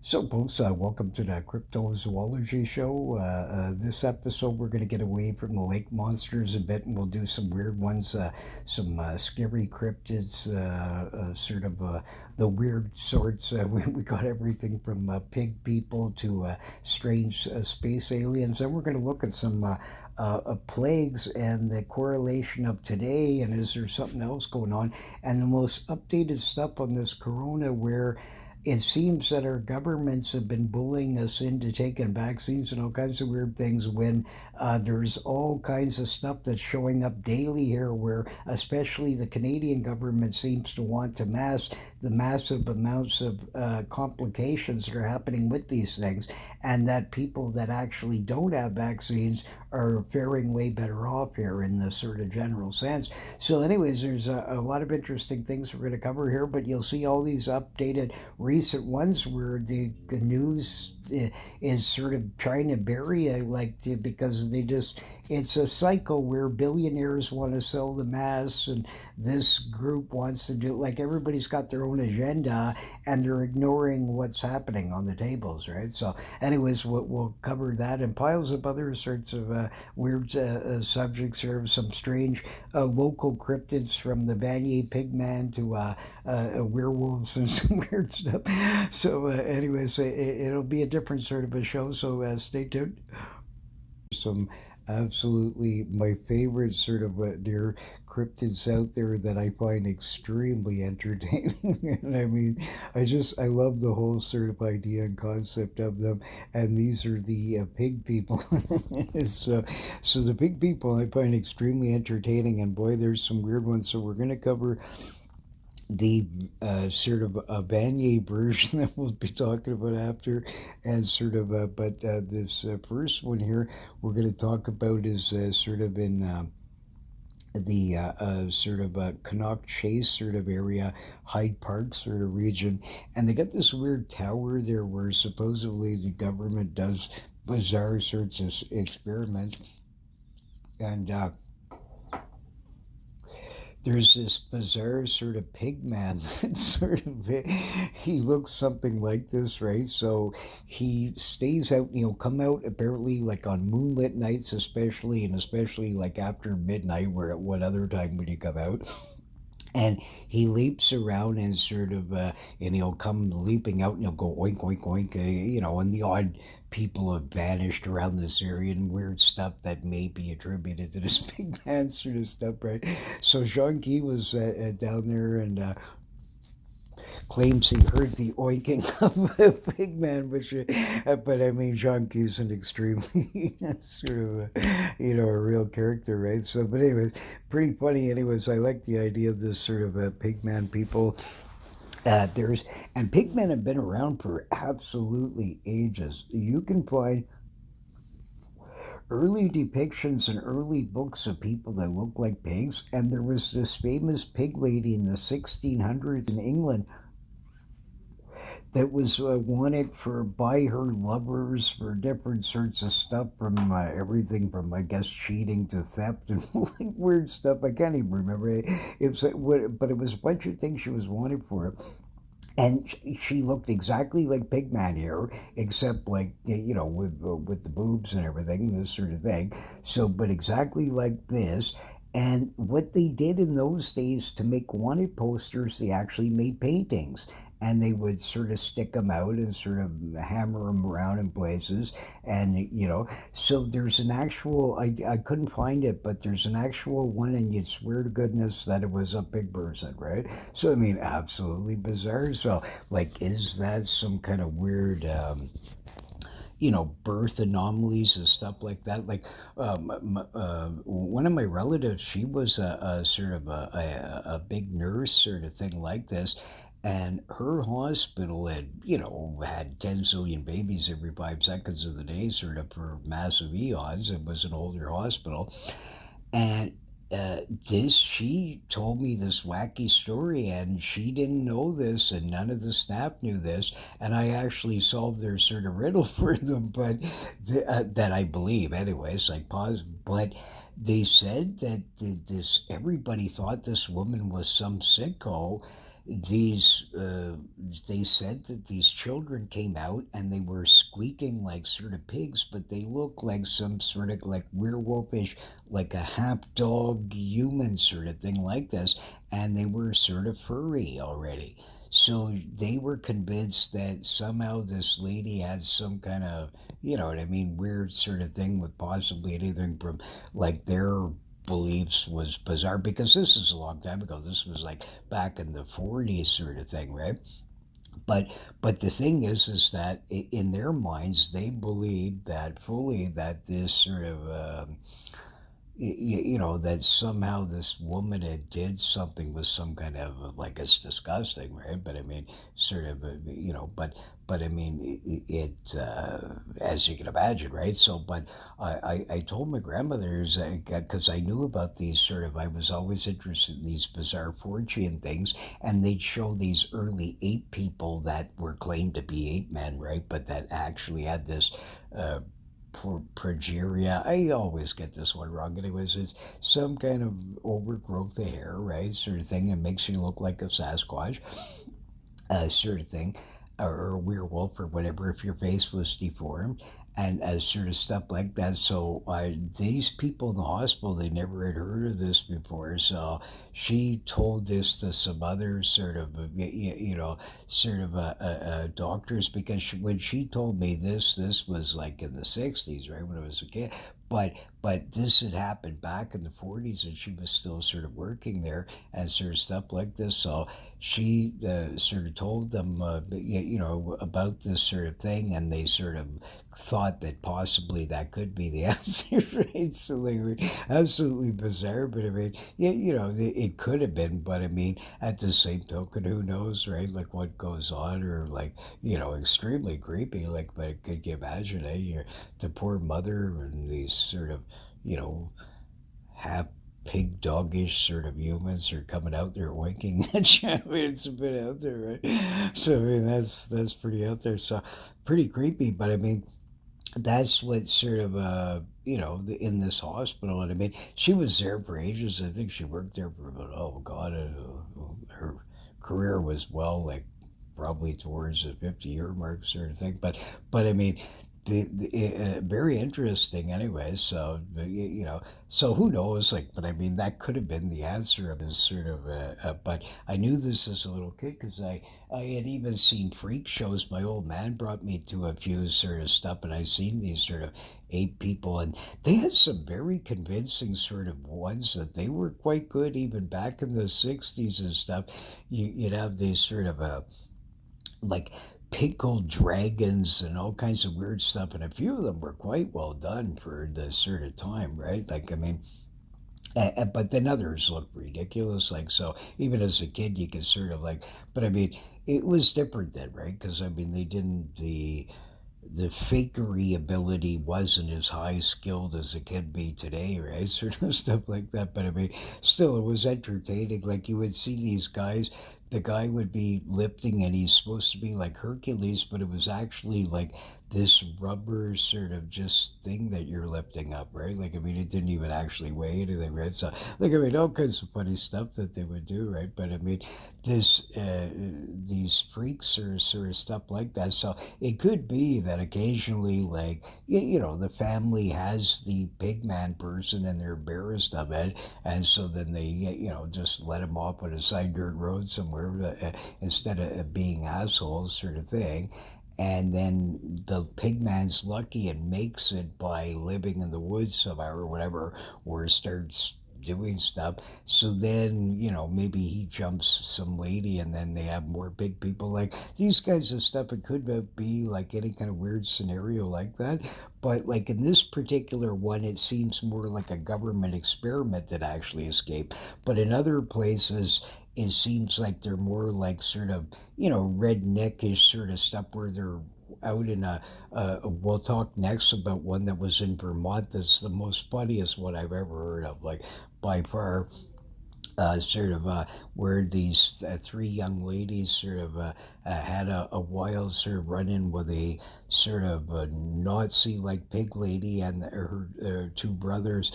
So, folks, welcome to the Cryptozoology Show. This episode, we're going to get away from the lake monsters a bit, and we'll do some weird ones, some scary cryptids, sort of the weird sorts. We got everything from pig people to strange space aliens, and we're going to look at some plagues and the correlation of today, and is there something else going on? And the most updated stuff on this corona, where it seems that our governments have been bullying us into taking vaccines and all kinds of weird things when there's all kinds of stuff that's showing up daily here where especially the Canadian government seems to want to mask the massive amounts of complications that are happening with these things, and that people that actually don't have vaccines are faring way better off here in the sort of general sense. So anyways, there's a lot of interesting things we're going to cover here, but you'll see all these updated recent ones where the news is sort of trying to bury it, because they just it's a cycle where billionaires want to sell the masks, and this group wants to do, like, everybody's got their own agenda and they're ignoring what's happening on the tables, right? So anyways, we'll cover that and piles of other sorts of weird subjects here, some strange local cryptids from the Vanier pigman to werewolves and some weird stuff. So, anyways, it'll be a different sort of a show. So, stay tuned. Some absolutely my favorite sort of dear cryptids out there that I find extremely entertaining. And I mean, I love the whole sort of idea and concept of them. And these are the pig people. so, so the pig people I find extremely entertaining. And boy, there's some weird ones. So we're going to cover the sort of a Vanier version that we'll be talking about after, and sort of, but this first one here we're going to talk about is sort of in the sort of Connaught Chase sort of area, Hyde Park sort of region, and they got this weird tower there where supposedly the government does bizarre sorts of experiments, and there's this bizarre sort of pig man that sort of he looks something like this, right? So he stays out, come out apparently like on moonlit nights, especially, and especially like after midnight, where at what other time would he come out? And he leaps around and sort of and he'll come leaping out and he'll go oink oink oink, and the odd people have vanished around this area and weird stuff that may be attributed to this big man sort of stuff, right? So Jean Guy was down there and claims he heard the oinking of a big man, but I mean, Jean Guy's an extremely sort of a real character, right? So, but anyways, pretty funny. Anyways, I like the idea of this sort of pigman people. There's and pigmen have been around for absolutely ages. You can find early depictions and early books of people that look like pigs, and there was this famous pig lady in the 1600s in England that was wanted for by her lovers for different sorts of stuff, from everything from, I guess, cheating to theft and like weird stuff. I can't even remember it. It was but it was a bunch of things she was wanted for. And she looked exactly like Pigman here, except like, with the boobs and everything, this sort of thing. So, but exactly like this. And what they did in those days to make wanted posters, they actually made paintings. And they would sort of stick them out and sort of hammer them around in places. And, so there's an actual, I couldn't find it, but there's an actual one, and you'd swear to goodness that it was a big person, right? So, I mean, absolutely bizarre. So, like, is that some kind of weird, birth anomalies and stuff like that? Like, one of my relatives, she was a sort of a big nurse sort of thing like this. And her hospital had, had 10 zillion babies every 5 seconds of the day, sort of for massive eons. It was an older hospital. And she told me this wacky story, and she didn't know this, and none of the staff knew this. And I actually solved their sort of riddle for them, but that I believe, anyways. Like, pause, but they said that this everybody thought this woman was some sicko these they said that these children came out and they were squeaking like sort of pigs, but they looked like some sort of like werewolfish, like a half dog human sort of thing like this, and they were sort of furry already. So they were convinced that somehow this lady had some kind of, you know what I mean, weird sort of thing with possibly anything from like their beliefs was bizarre, because this is a long time ago. This was like back in the 40s sort of thing, right? But the thing is that in their minds they believed that fully that this sort of you know, that somehow this woman had did something with some kind of like, it's disgusting, right? But I mean, sort of you know, but I mean as you can imagine, right? So but I told my grandmothers, because I knew about these sort of, I was always interested in these bizarre fortune things, and they'd show these early ape people that were claimed to be ape men, right? But that actually had this uh, progeria. I always get this one wrong. Anyways, it's some kind of overgrowth of hair, right? Sort of thing. It makes you look like a Sasquatch, sort of thing, or a werewolf or whatever if your face was deformed, and sort of stuff like that. So these people in the hospital, they never had heard of this before. So she told this to some other sort of you know, sort of doctors, because when she told me this was like in the 60s, right, when I was a kid. But this had happened back in the 40s, and she was still sort of working there and sort of stuff like this. So she sort of told them, you know, about this sort of thing, and they sort of thought that possibly that could be the answer, right? So they were absolutely bizarre, but I mean, yeah, you know, it could have been, but I mean, at the same token, who knows, right? Like what goes on, or like, you know, extremely creepy. Like, but could you imagine, the poor mother and these sort of, you know, half pig doggish sort of humans are coming out there winking at you. I mean, it's a bit out there, right? So I mean, that's pretty out there. So pretty creepy. But I mean, that's what sort of you know, in this hospital. And I mean, she was there for ages. I think she worked there for about, oh god, her career was, well, like probably towards the 50-year mark sort of thing. But I mean, very interesting anyway. So you know, so who knows, like, but I mean, that could have been the answer of this sort of but I knew this as a little kid because I had even seen freak shows. My old man brought me to a few sort of stuff, and I seen these sort of ape people, and they had some very convincing sort of ones that they were quite good even back in the 60s and stuff. You'd have these sort of like pickled dragons and all kinds of weird stuff, and a few of them were quite well done for the sort of time, right? Like, I mean, but then others look ridiculous. Like, so even as a kid, you could sort of like, but I mean, it was different then, right? Because I mean, they didn't, the fakery ability wasn't as high skilled as it can be today, right? Sort of stuff like that. But I mean, still, it was entertaining. Like, you would see these guys, the guy would be lifting and he's supposed to be like Hercules, but it was actually like this rubber sort of just thing that you're lifting up, right? Like, I mean, it didn't even actually weigh anything, right? So, like, I mean, all kinds of funny stuff that they would do, right? But I mean, this, these freaks or sort of stuff like that. So, it could be that occasionally, like, you know, the family has the pigman person and they're embarrassed of it. And so then they, you know, just let him off on a side dirt road somewhere, instead of being assholes, sort of thing. And then the pigman's lucky and makes it by living in the woods somehow or whatever, or starts doing stuff. So then, you know, maybe he jumps some lady and then they have more big people. Like these kinds of stuff, it could be like any kind of weird scenario like that. But like in this particular one, it seems more like a government experiment that actually escaped. But in other places, it seems like they're more like sort of, you know, redneckish sort of stuff where they're out in a, we'll talk next about one that was in Vermont. That's the most funniest one I've ever heard of, like by far. Sort of where these three young ladies sort of had a wild sort of run in with a sort of a Nazi like pig lady and her two brothers,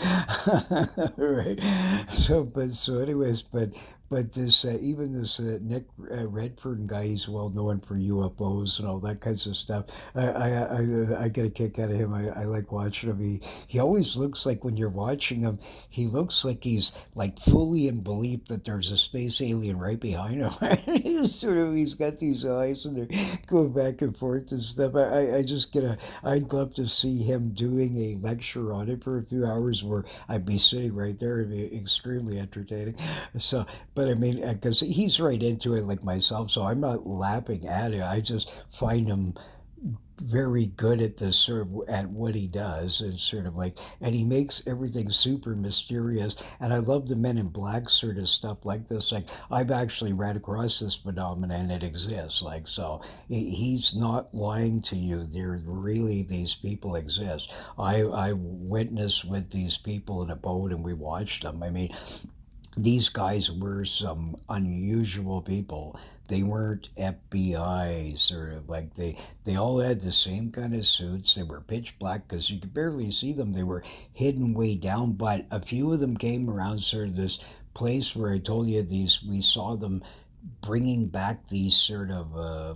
right? So, but so anyways, but this even this Nick Redfern guy, he's well known for UFOs and all that kinds of stuff. I get a kick out of him. I like watching him. He always looks like when you're watching him, he looks like he's like fully in belief that there's a space alien right behind him. He's got these eyes and they're going back and forth and stuff. I just get a I'd love to see him doing a lecture on it for a few hours where I'd be sitting right there. It'd be extremely entertaining. So, but I mean, because he's right into it like myself, so I'm not laughing at it. I just find him very good at this sort of at what he does and sort of like and he makes everything super mysterious and I love the Men in Black sort of stuff like this like I've actually read across this phenomenon and it exists like so he's not lying to you there really these people exist I witnessed with these people in a boat and we watched them I mean these guys were some unusual people. They weren't FBI sort of like they all had the same kind of suits. They were pitch black because you could barely see them. They were hidden way down, but a few of them came around sort of this place where I told you these we saw them bringing back these sort of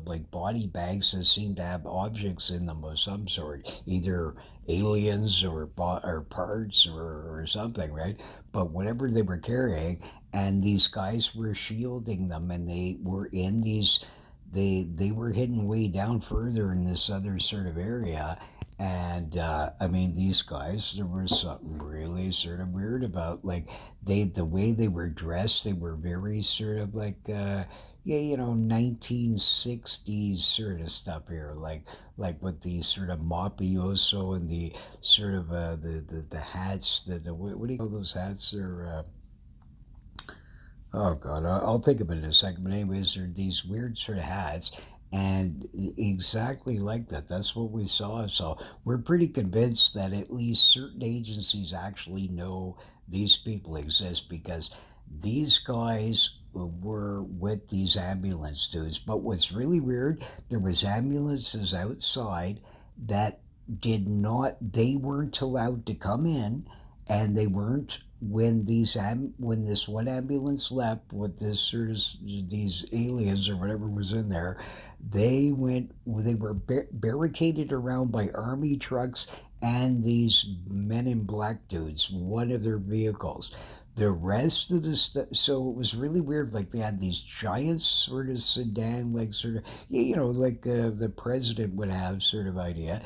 like body bags that seem to have objects in them of some sort, either aliens or parts or something, right? But whatever they were carrying, and these guys were shielding them, and they were in these. They were hidden way down further in this other sort of area, and I mean, these guys, there was something really sort of weird about like the way they were dressed. They were very sort of like yeah, 1960s sort of stuff here, like with the sort of mafioso and the sort of the hats. What do you call those hats? They're oh God, I'll think of it in a second. But anyways, there are these weird sort of hats, and exactly like that. That's what we saw. So we're pretty convinced that at least certain agencies actually know these people exist because these guys were with these ambulance dudes. But what's really weird, there was ambulances outside that did not. They weren't allowed to come in and they weren't when this one ambulance left with this sort of these aliens or whatever was in there they were barricaded around by army trucks and these Men in Black dudes one of their vehicles the rest of the stuff so it was really weird like they had these giant sort of sedan like sort of like the president would have sort of idea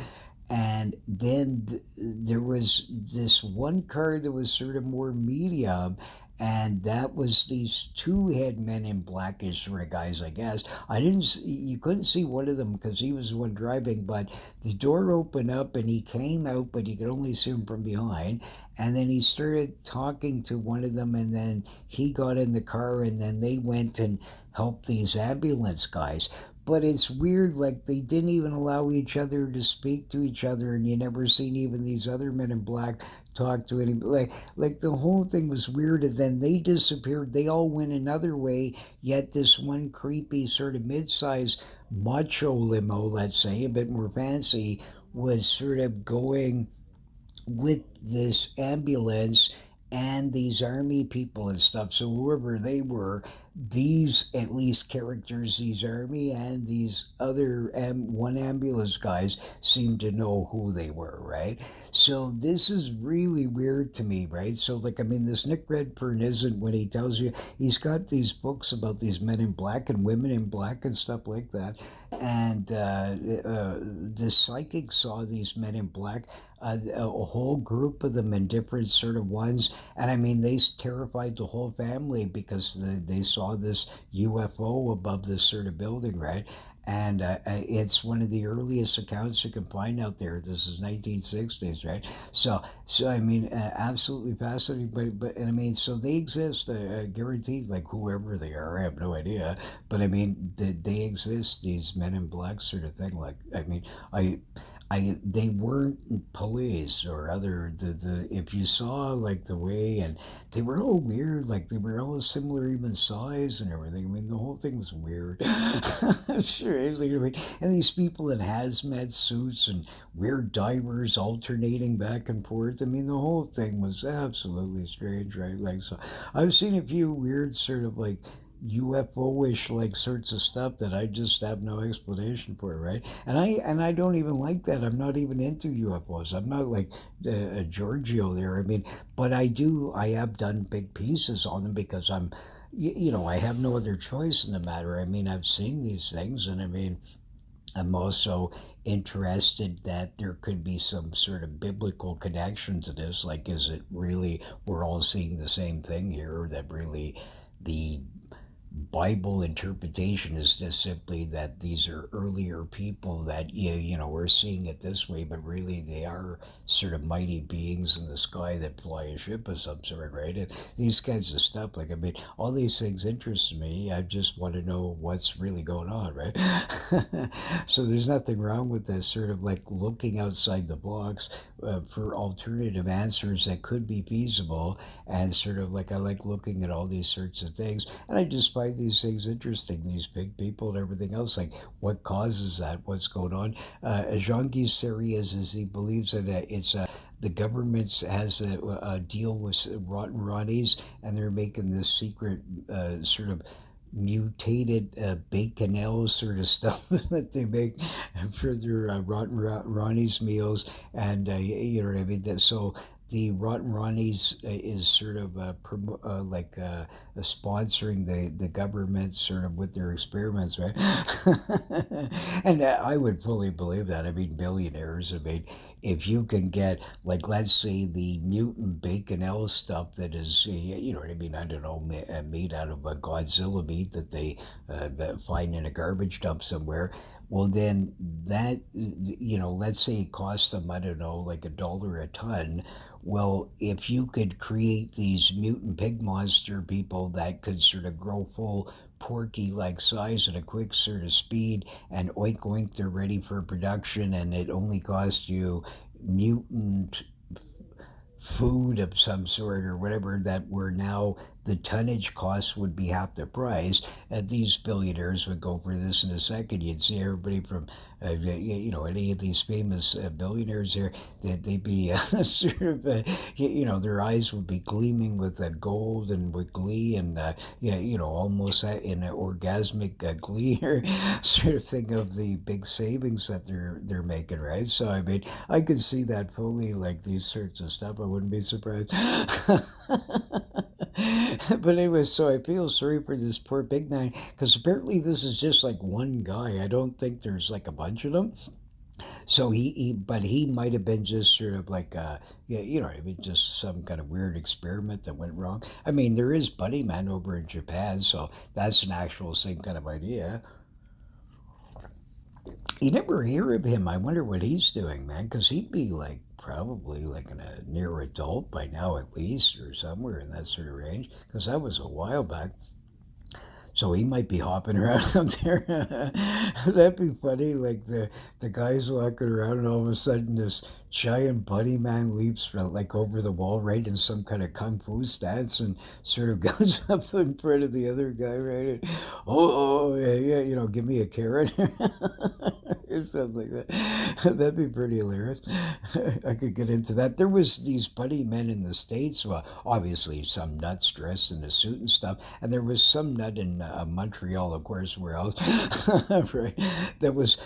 and then there was this one car that was sort of more medium and that was these two head Men in Blackish sort of guys I guess you couldn't see one of them because he was the one driving but the door opened up and he came out but you could only see him from behind and then he started talking to one of them and then he got in the car and then they went and helped these ambulance guys but it's weird like they didn't even allow each other to speak to each other and you never seen even these other Men in Black talk to anybody like the whole thing was weird and then they disappeared they all went another way yet this one creepy sort of mid-sized macho limo let's say a bit more fancy was sort of going with this ambulance and these army people and stuff. So whoever they were, these at least characters, these army and these other one ambulance guys seemed to know who they were, right? So this is really weird to me, right? So like I mean, this Nick Redfern isn't when he tells you he's got these books about these Men in Black and women in black and stuff like that. And the psychic saw these Men in Black, a whole group of them in different sort of ones and I mean, they terrified the whole family because they saw this UFO above this sort of building, right? And it's one of the earliest accounts you can find out there. This is 1960s, right? So I mean, absolutely fascinating. But and I mean, so they exist. Guaranteed, like whoever they are, I have no idea. But I mean, they exist. These Men in Black sort of thing. Like I mean, I they weren't police or other the if you saw like the way, and they were all weird, like they were all similar even size and everything. I mean the whole thing was weird. Seriously, I mean, and these people in hazmat suits and weird divers alternating back and forth. I mean the whole thing was absolutely strange, right? Like, so I've seen a few weird sort of like UFO-ish like sorts of stuff that I just have no explanation for, right? And I don't even like that. I'm not even into UFOs. I'm not like Giorgio there. I mean, but I have done big pieces on them because I have no other choice in the matter. I mean, I've seen these things, and I mean, I'm also interested that there could be some sort of biblical connection to this. Like, is it really we're all seeing the same thing here? That really the Bible interpretation is just simply that these are earlier people that we're seeing it this way, but really they are sort of mighty beings in the sky that fly a ship of some sort, right? And these kinds of stuff, like I mean, all these things interest me. I just want to know what's really going on, right? So there's nothing wrong with this sort of like looking outside the box for alternative answers that could be feasible, and sort of like I like looking at all these sorts of things, and I just find these things interesting, these big people and everything else. Like, what causes that? What's going on? Jean-Guy's theory is he believes that the government has a deal with Rotten Ronnies, and they're making this secret sort of mutated baconelle sort of stuff that they make for their Ronnie's meals, and you know what I mean. So the Rotten Ronnies is sort of sponsoring the government sort of with their experiments, right? And I would fully believe that. I mean, billionaires. I mean, if you can get like, let's say, the mutant baconelle stuff that is, you know what I mean? I don't know, made out of a Godzilla meat that they find in a garbage dump somewhere. Well, then that, let's say it costs them, I don't know, like $1 a ton. Well, if you could create these mutant pig monster people that could sort of grow full porky like size at a quick sort of speed, and oink oink, they're ready for production, and it only costs you mutant food of some sort or whatever, that were now the tonnage cost would be half the price, and these billionaires would go for this in a second. You'd see everybody from any of these famous billionaires here, they'd be sort of their eyes would be gleaming with gold and with glee, and almost in an orgasmic glee or sort of thing of the big savings that they're making, right? So I mean, I could see that fully, like these sorts of stuff. I wouldn't be surprised. But anyway, so I feel sorry for this poor big man, because apparently this is just like one guy. I don't think there's like a bunch of them. So but he might have been just sort of like, yeah, I mean, just some kind of weird experiment that went wrong. I mean, there is Bunny Man over in Japan, so that's an actual same kind of idea. You never hear of him. I wonder what he's doing, man, because he'd be like probably like in a near adult by now at least, or somewhere in that sort of range, because that was a while back. So he might be hopping around up there. That'd be funny. Like the guys walking around, and all of a sudden this giant bunny man leaps from like over the wall, right, in some kind of kung fu stance, and sort of goes up in front of the other guy, right? And, oh, yeah, yeah, give me a carrot. Or something like that. That'd be pretty hilarious. I could get into that. There was these bunny men in the States. Well, obviously some nuts dressed in a suit and stuff, and there was some nut in Montreal, of course, where else, right? That was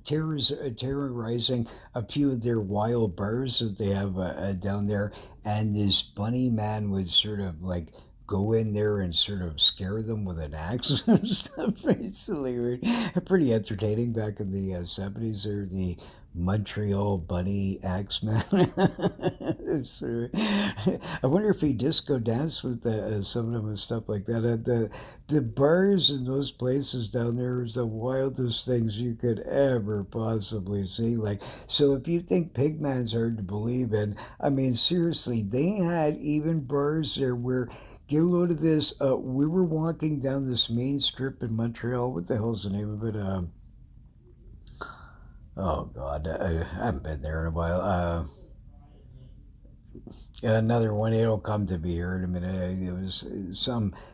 terrorizing a few of their wild birds that they have down there, and this bunny man would sort of like go in there and sort of scare them with an axe and stuff. It's hilarious. Pretty entertaining back in the 70s, or the Montreal Bunny Axeman. I wonder if he disco danced with some of them and stuff like that. The bars in those places down there is the wildest things you could ever possibly see. Like, so if you think Pigman's hard to believe in, I mean, seriously, they had even bars there where, get a load of this. We were walking down this main strip in Montreal. What the hell's the name of it? Oh God, I haven't been there in a while. Another one, it'll come to me here in a minute. It was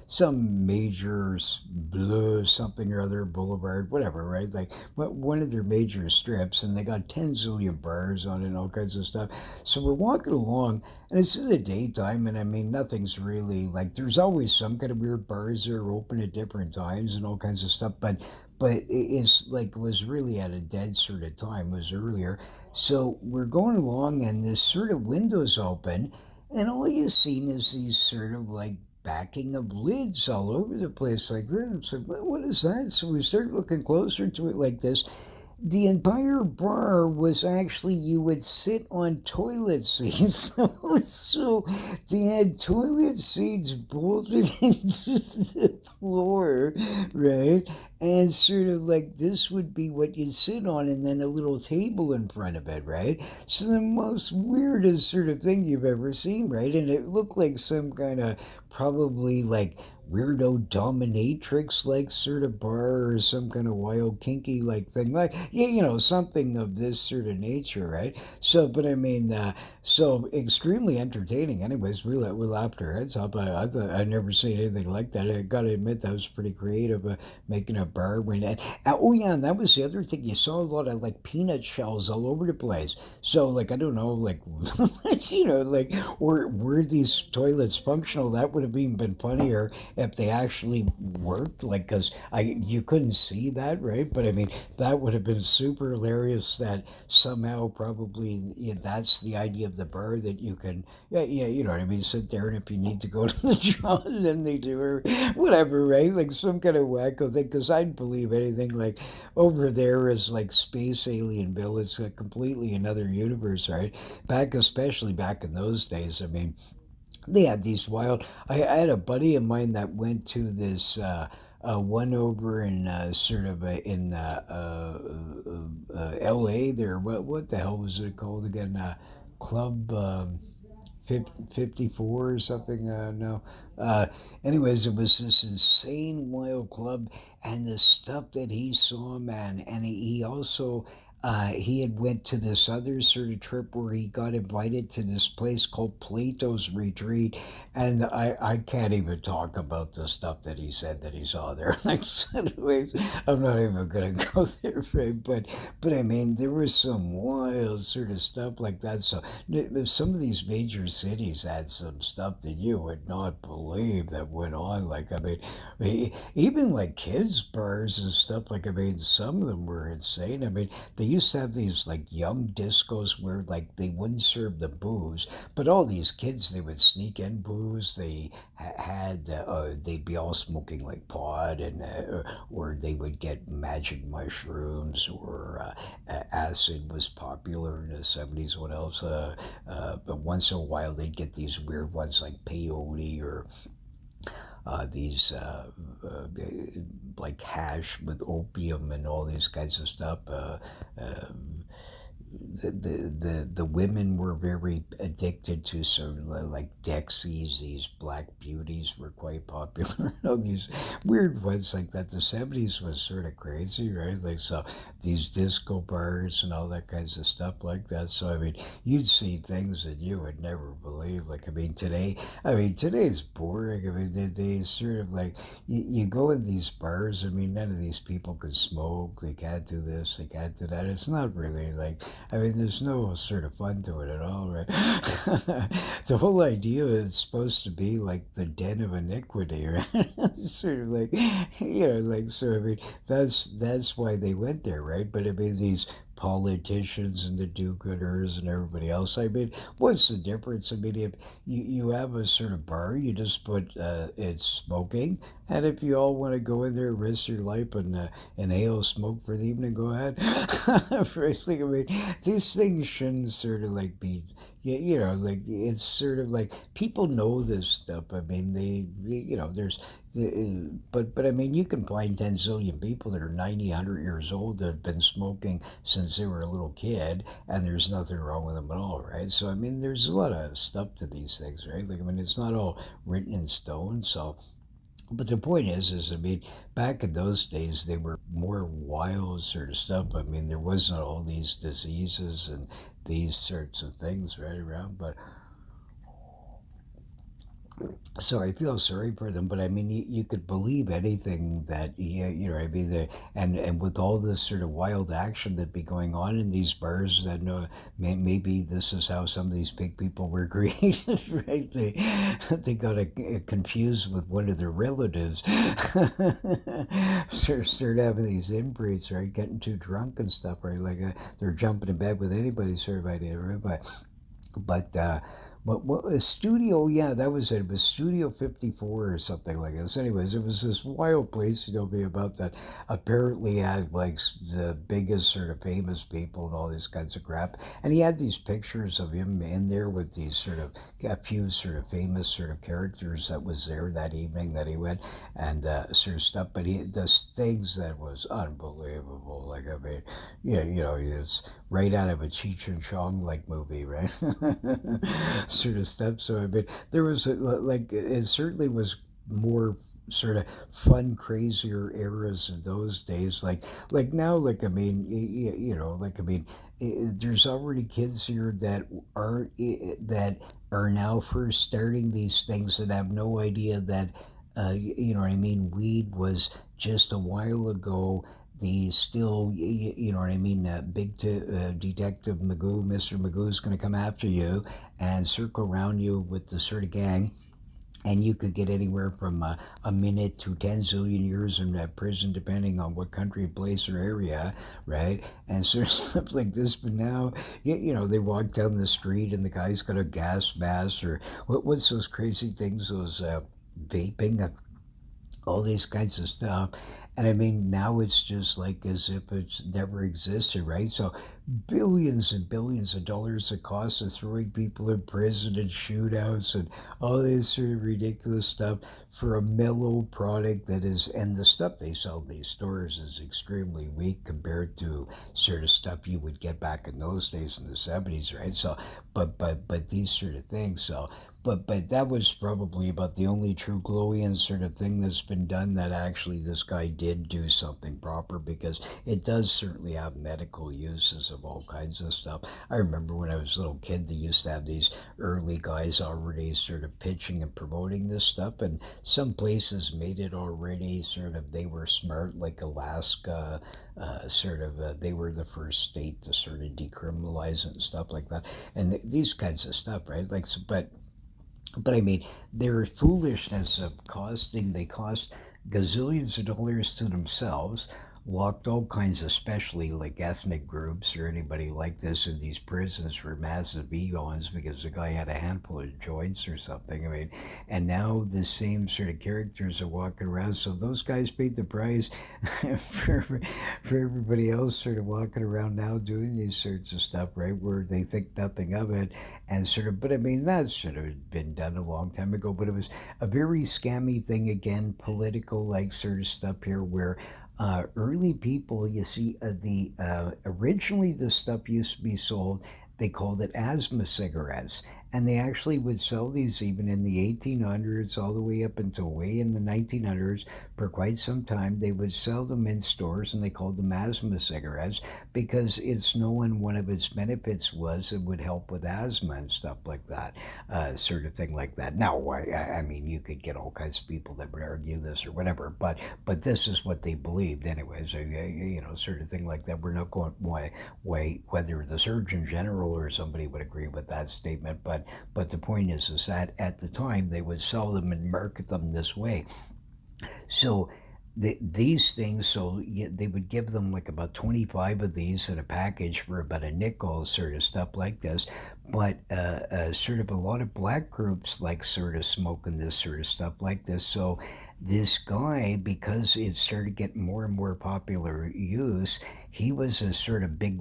some major blue something or other boulevard, whatever, right? Like one of their major strips, and they got 10 zillion bars on it and all kinds of stuff. So we're walking along, and it's in the daytime, and I mean nothing's really like. There's always some kind of weird bars that are open at different times and all kinds of stuff, but it's like it was really at a dead sort of time. It was earlier, so we're going along, and this sort of window's open, and all you seen is these sort of like backing of lids all over the place like this. It's like, what is that? So we started looking closer to it like this. The entire bar was actually you would sit on toilet seats. So they had toilet seats bolted into the floor, right? And sort of like this would be what you'd sit on, and then a little table in front of it, right? So the most weirdest sort of thing you've ever seen, right? And it looked like some kind of probably like weirdo dominatrix like sort of bar or some kind of wild kinky like thing like yeah, something of this sort of nature, right? So but I mean so extremely entertaining anyways. We laughed our heads up. I thought I'd never seen anything like that. I gotta admit that was pretty creative, making a bar when oh yeah, and that was the other thing. You saw a lot of like peanut shells all over the place. So like I don't know, like like were these toilets functional? That would have even been funnier if they actually worked, like, because I you couldn't see that, right? But I mean, that would have been super hilarious. That somehow probably yeah, that's the idea of the bar that you can, yeah, yeah, you know what I mean. Sit there, and if you need to go to the John, then they do or whatever, right? Like some kind of wacko thing. Because I'd believe anything like over there is like space alien bill. It's a completely another universe, right? Especially back in those days. I mean, they had these wild. I had a buddy of mine that went to this one over in sort of in L.A. There. What the hell was it called again? Club 54 or something. No. Uh, Anyways, it was this insane wild club, and the stuff that he saw, man. And he also he had went to this other sort of trip where he got invited to this place called Plato's Retreat, and I can't even talk about the stuff that he said that he saw there. Like, anyways, I'm not even gonna go there, right? But I mean, there was some wild sort of stuff like that. So some of these major cities had some stuff that you would not believe that went on. Like, I mean, even like kids' bars and stuff. Like, I mean, some of them were insane. I mean, they used to have these like young discos where like they wouldn't serve the booze, but all these kids they would sneak in booze. They had they'd be all smoking like pot, and or they would get magic mushrooms, or acid was popular in the 70s. What else? But once in a while they'd get these weird ones like peyote, or these like hash with opium and all these kinds of stuff. Um the women were very addicted to sort of like Dexies. These black beauties were quite popular. These weird ones like that. The 70s was sort of crazy, right? Like so, these disco bars and all that kinds of stuff like that. So I mean, you'd see things that you would never believe. Like I mean today's boring. I mean they sort of like you go in these bars. I mean, none of these people can smoke. They can't do this. They can't do that. It's not really like I mean, there's no sort of fun to it at all, right? The whole idea is supposed to be like the den of iniquity, right? Sort of like, like so. I mean, that's why they went there, right? But I mean, these politicians and the do-gooders and everybody else. I mean, what's the difference? I mean, if you have a sort of bar, you just put it's smoking, and if you all want to go in there, risk your life and inhale smoke for the evening, go ahead. First thing, I mean, these things shouldn't sort of like be, yeah, like it's sort of like people know this stuff. I mean, there's, but I mean, you can find 10 zillion people that are 90, 100 years old that have been smoking since they were a little kid, and there's nothing wrong with them at all, right? So, I mean, there's a lot of stuff to these things, right? Like, I mean, it's not all written in stone, so But the point is, I mean, back in those days, they were more wild sort of stuff. I mean, there wasn't all these diseases and these sorts of things right around. But so I feel sorry for them, but I mean, you could believe anything that I mean, and with all this sort of wild action that be going on in these bars, that maybe this is how some of these big people were created, right? They got confused with one of their relatives, start having these inbreeds, right? Getting too drunk and stuff, right? Like they're jumping in bed with anybody, sort of idea, right? But what was Studio? Yeah, that was it. It was Studio 54 or something like this. Anyways, it was this wild place, be about that apparently had like the biggest sort of famous people and all these kinds of crap. And he had these pictures of him in there with these sort of a few sort of famous sort of characters that was there that evening that he went and sort of stuff. But he does things that was unbelievable. Like I mean, yeah, it's right out of a Cheech and Chong like movie, right? Sort of stuff. So I mean, there was like it certainly was more sort of fun, crazier eras in those days. Like now, like I mean, like I mean, there's already kids here that that are now first starting these things that have no idea that. You know what I mean? Weed was just a while ago the still, you know what I mean, Detective Magoo, Mr. Magoo's going to come after you and circle around you with the sort of gang. And you could get anywhere from a minute to 10 zillion years in that prison, depending on what country, place, or area, right? And sort of stuff like this. But now, they walk down the street and the guy's got a gas mask or what's those crazy things, those vaping, all these kinds of stuff. And I mean, now it's just like as if it's never existed, right? So billions and billions of dollars it costs of throwing people in prison and shootouts and all this sort of ridiculous stuff for a mellow product that is, and the stuff they sell in these stores is extremely weak compared to sort of stuff you would get back in those days in the 70s, right? So, but these sort of things. So, but that was probably about the only true Glowian sort of thing that's been done that actually this guy did do something proper because it does certainly have medical uses of all kinds of stuff. I remember when I was a little kid, they used to have these early guys already sort of pitching and promoting this stuff, and some places made it already sort of they were smart, like Alaska. They were the first state to sort of decriminalize it and stuff like that, and these kinds of stuff, right? Like, so, but I mean, their foolishness of they cost gazillions of dollars to themselves, locked all kinds, especially like ethnic groups or anybody like this in these prisons for massive egos because the guy had a handful of joints or something. I mean, and now the same sort of characters are walking around. So those guys paid the price for, for everybody else sort of walking around now doing these sorts of stuff, right? Where they think nothing of it and sort of, but I mean, that should have been done a long time ago, but it was a very scammy thing again, political like sort of stuff here where early people, you see, the originally the stuff used to be sold. They called it asthma cigarettes, and they actually would sell these even in the 1800s, all the way up until way in the 1900s. For quite some time, they would sell them in stores, and they called them asthma cigarettes because it's known one of its benefits was it would help with asthma and stuff like that, sort of thing like that. Now, I mean, you could get all kinds of people that would argue this or whatever, but this is what they believed, anyways. Sort of thing like that. We're not going whether the Surgeon General or somebody would agree with that statement, but the point is that at the time they would sell them and market them this way. So these things, so they would give them like about 25 of these in a package for about a nickel, sort of stuff like this. But sort of a lot of black groups like sort of smoking this sort of stuff like this. So this guy, because it started getting more and more popular use, he was a sort of big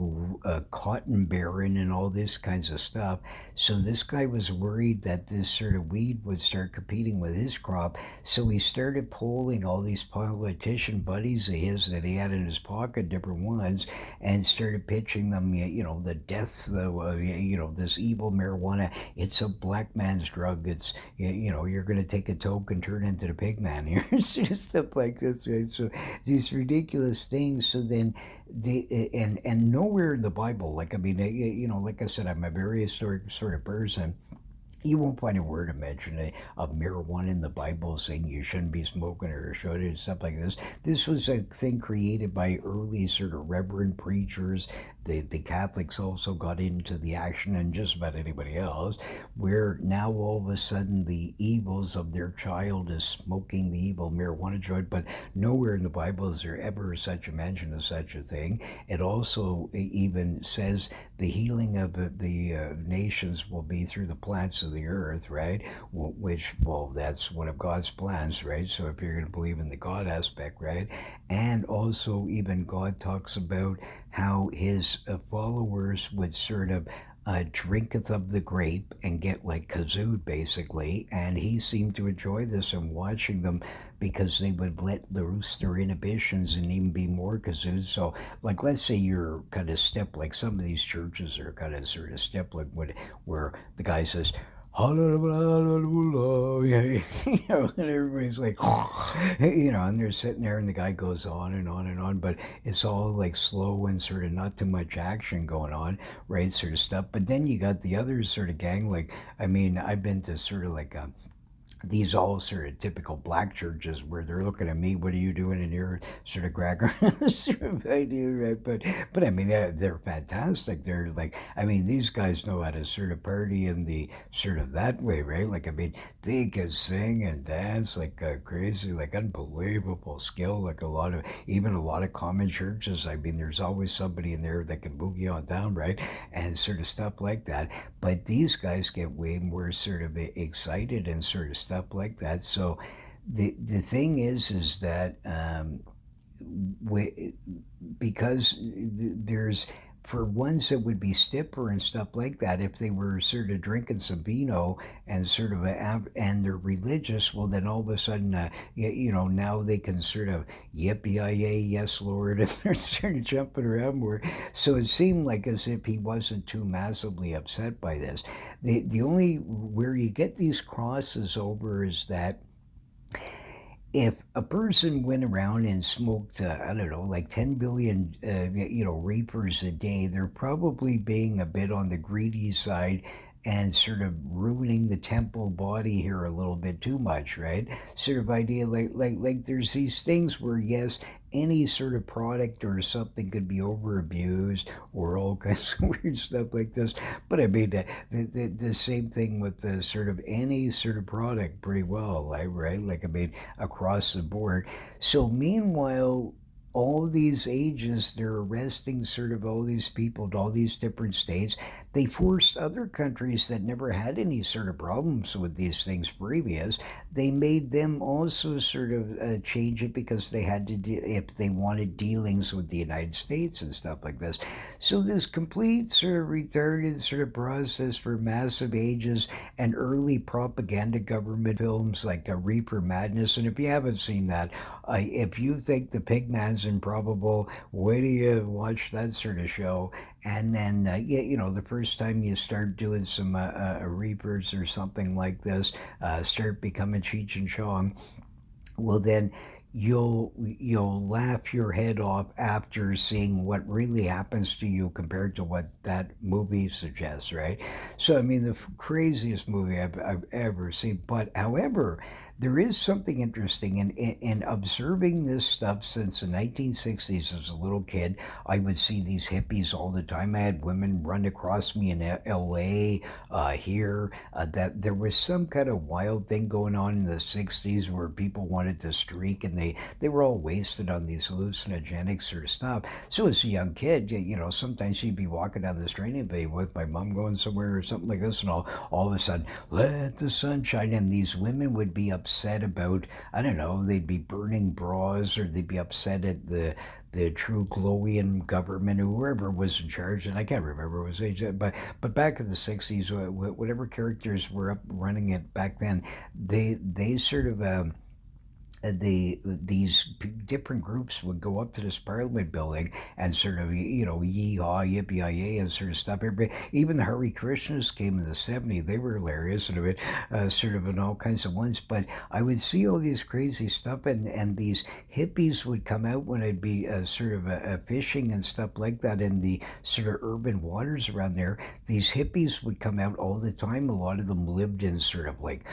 cotton baron and all this kinds of stuff. So this guy was worried that this sort of weed would start competing with his crop. So he started polling all these politician buddies of his that he had in his pocket, different ones, and started pitching them, the death, this evil marijuana. It's a black man's drug. You're going to take a toke and turn into the pig man here. It's just stuff like this, right? So these ridiculous things. So then and nowhere in the Bible, like, I mean, like I said, I'm a very historic sort of person. You won't find a word of mention of marijuana in the Bible saying you shouldn't be smoking or should and stuff like this. This was a thing created by early sort of reverend preachers. The Catholics also got into the action, and just about anybody else, where now all of a sudden the evils of their child is smoking the evil marijuana joint. But nowhere in the Bible is there ever such a mention of such a thing. It also even says the healing of the nations will be through the plants of the earth, right? Which, well, that's one of God's plans, right? So if you're going to believe in the God aspect, right? And also, even God talks about how his followers would sort of drinketh of the grape and get like kazooed basically, and he seemed to enjoy this and watching them because they would let loose their inhibitions and even be more kazooed. So, like, let's say you're kind of step like some of these churches are kind of sort of step like where the guy says, hallelujah, and everybody's like, and they're sitting there, and the guy goes on and on and on, but it's all like slow and sort of not too much action going on, right? Sort of stuff. But then you got the other sort of gang, like, I mean, I've been to sort of like these all sort of typical black churches where they're looking at me, what are you doing in here? Sort of cracker sort of idea, right? But I mean, they're fantastic. They're like, I mean, these guys know how to sort of party in the sort of that way, right? Like, I mean, they can sing and dance like crazy, like unbelievable skill. Like even a lot of common churches. I mean, there's always somebody in there that can boogie on down, right? And sort of stuff like that. But these guys get way more sort of excited and sort of stuff like that. So the thing is that we, because there's for ones that would be stiffer and stuff like that, if they were sort of drinking some vino and sort of and they're religious, well, then all of a sudden, now they can sort of yippee yay, yes, Lord, and they're sort of jumping around more. So it seemed like as if he wasn't too massively upset by this. The only where you get these crosses over is that if a person went around and smoked, I don't know, like 10 billion, reapers a day, they're probably being a bit on the greedy side and sort of ruining the temple body here a little bit too much, right? Sort of idea, like there's these things where yes, any sort of product or something could be over abused or all kinds of weird stuff like this. But I mean, the same thing with the sort of any sort of product pretty well, like, right? Like, I mean, across the board. So meanwhile, all these ages, they're arresting sort of all these people to all these different states. They forced other countries that never had any sort of problems with these things previous. They made them also sort of change it because they had to, if they wanted dealings with the United States and stuff like this. So this complete sort of retarded sort of process for massive ages and early propaganda government films like Reaper Madness. And if you haven't seen that, if you think the Pigman's improbable, wait till you watch that sort of show. And then, the first time you start doing some Reapers or something like this, start becoming Cheech and Chong, well then you'll laugh your head off after seeing what really happens to you compared to what that movie suggests, right? So I mean, the craziest movie I've ever seen. But however, there is something interesting in observing this stuff since the 1960s. As a little kid, I would see these hippies all the time. I had women run across me in LA, here, that there was some kind of wild thing going on in the 60s where people wanted to streak and they were all wasted on these hallucinogenic sort of stuff. So as a young kid, sometimes she'd be walking down the street and be with my mom going somewhere or something like this, and all of a sudden, let the sun shine, and these women would be upset about, I don't know, they'd be burning bras or they'd be upset at the true Glowian government, whoever was in charge, and I can't remember it was age, but back in the '60s, whatever characters were up running it back then, they sort of different groups would go up to this Parliament building and sort of yee-haw, yippee-yay, and sort of stuff. Everybody, even the Hare Krishnas came in the '70s. They were hilarious and a bit sort of in all kinds of ones. But I would see all these crazy stuff, and these hippies would come out when I'd be sort of fishing and stuff like that in the sort of urban waters around there. These hippies would come out all the time. A lot of them lived in sort of like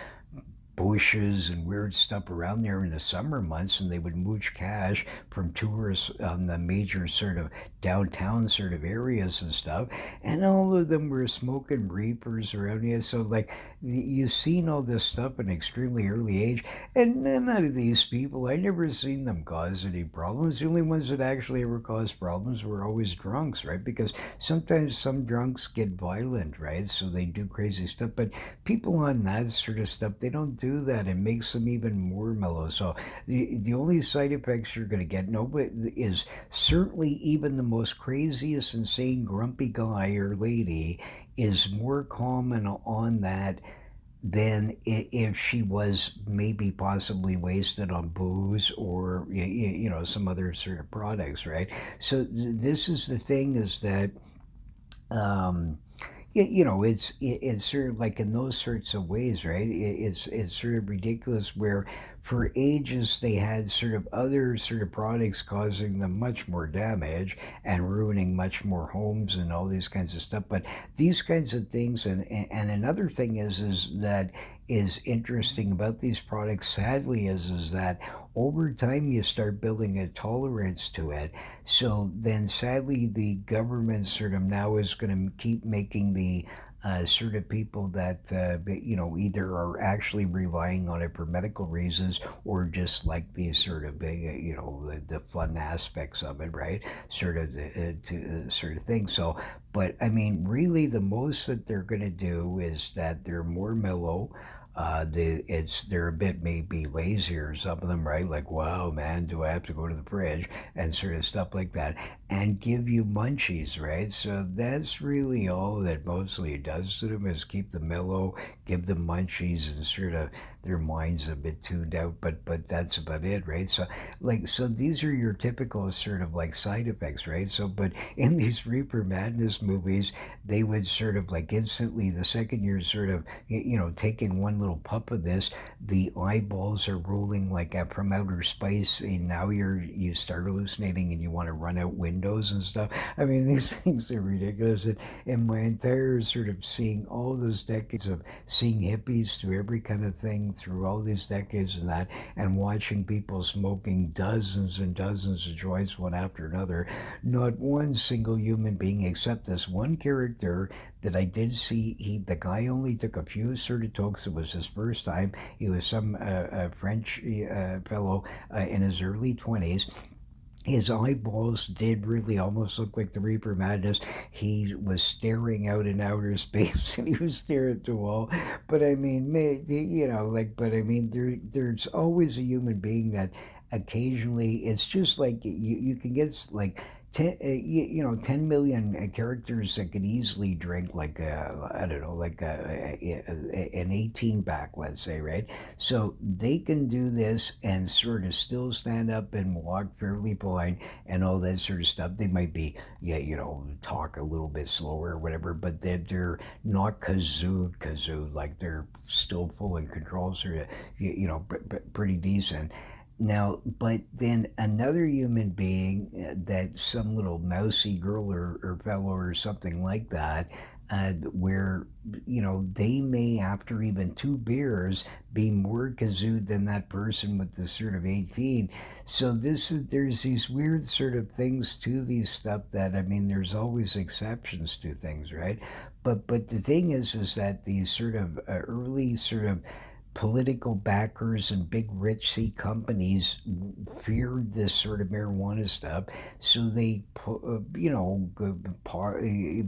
bushes and weird stuff around there in the summer months, and they would mooch cash from tourists on the major sort of downtown sort of areas and stuff. And all of them were smoking reapers around here. So like you've seen all this stuff at an extremely early age, and none of these people, I never seen them cause any problems. The only ones that actually ever caused problems were always drunks, right? Because sometimes some drunks get violent, right? So they do crazy stuff, but people on that sort of stuff, they don't do that. It makes them even more mellow. So the only side effects you're going to get, nobody is certainly even the most craziest, insane, grumpy guy or lady is more common on that than if she was maybe possibly wasted on booze or some other sort of products, right? So this is the thing is that um, it's sort of like in those sorts of ways, right? It's sort of ridiculous where for ages they had sort of other sort of products causing them much more damage and ruining much more homes and all these kinds of stuff. But these kinds of things, and another thing is that is interesting about these products, sadly, is that over time you start building a tolerance to it, so then, sadly, the government sort of now is going to keep making the sort of people that either are actually relying on it for medical reasons or just like these sort of big, the fun aspects of it, right? Sort of sort of thing. So, but I mean, really, the most that they're going to do is that they're more mellow. They're a bit maybe lazier, some of them, right? Like, wow, man, do I have to go to the fridge and sort of stuff like that, and give you munchies, right? So that's really all that mostly it does to them is keep them mellow, give them munchies, and sort of their minds a bit tuned out. But that's about it, right? So so these are your typical sort of like side effects, right? So but in these Reaper Madness movies, they would sort of like instantly the second you're sort of taking one little puff of this, the eyeballs are rolling like from outer space, and now you start hallucinating and you want to run out windows and stuff. I mean, these things are ridiculous. And my entire sort of seeing all those decades of seeing hippies do every kind of thing through all these decades and that, and watching people smoking dozens and dozens of joints one after another, not one single human being except this one character that I did see. The guy only took a few sort of tokes. It was his first time. He was some French fellow in his early 20s. His eyeballs did really almost look like the Reaper Madness. He was staring out in outer space, and he was staring at the wall. But I mean, but I mean, there's always a human being that occasionally it's just like you can get like 10 million characters that could easily drink like I don't know, like an 18 pack, let's say, right? So they can do this and sort of still stand up and walk fairly fine and all that sort of stuff. They might be, yeah, talk a little bit slower or whatever, but they're not kazooed, like they're still full in control, sort of, pretty decent. Now, but then another human being that some little mousy girl or fellow or something like that, where, they may, after even two beers, be more kazooed than that person with the sort of 18. So there's these weird sort of things to these stuff that, I mean, there's always exceptions to things, right? But the thing is that these sort of early sort of political backers and big rich companies feared this sort of marijuana stuff, so they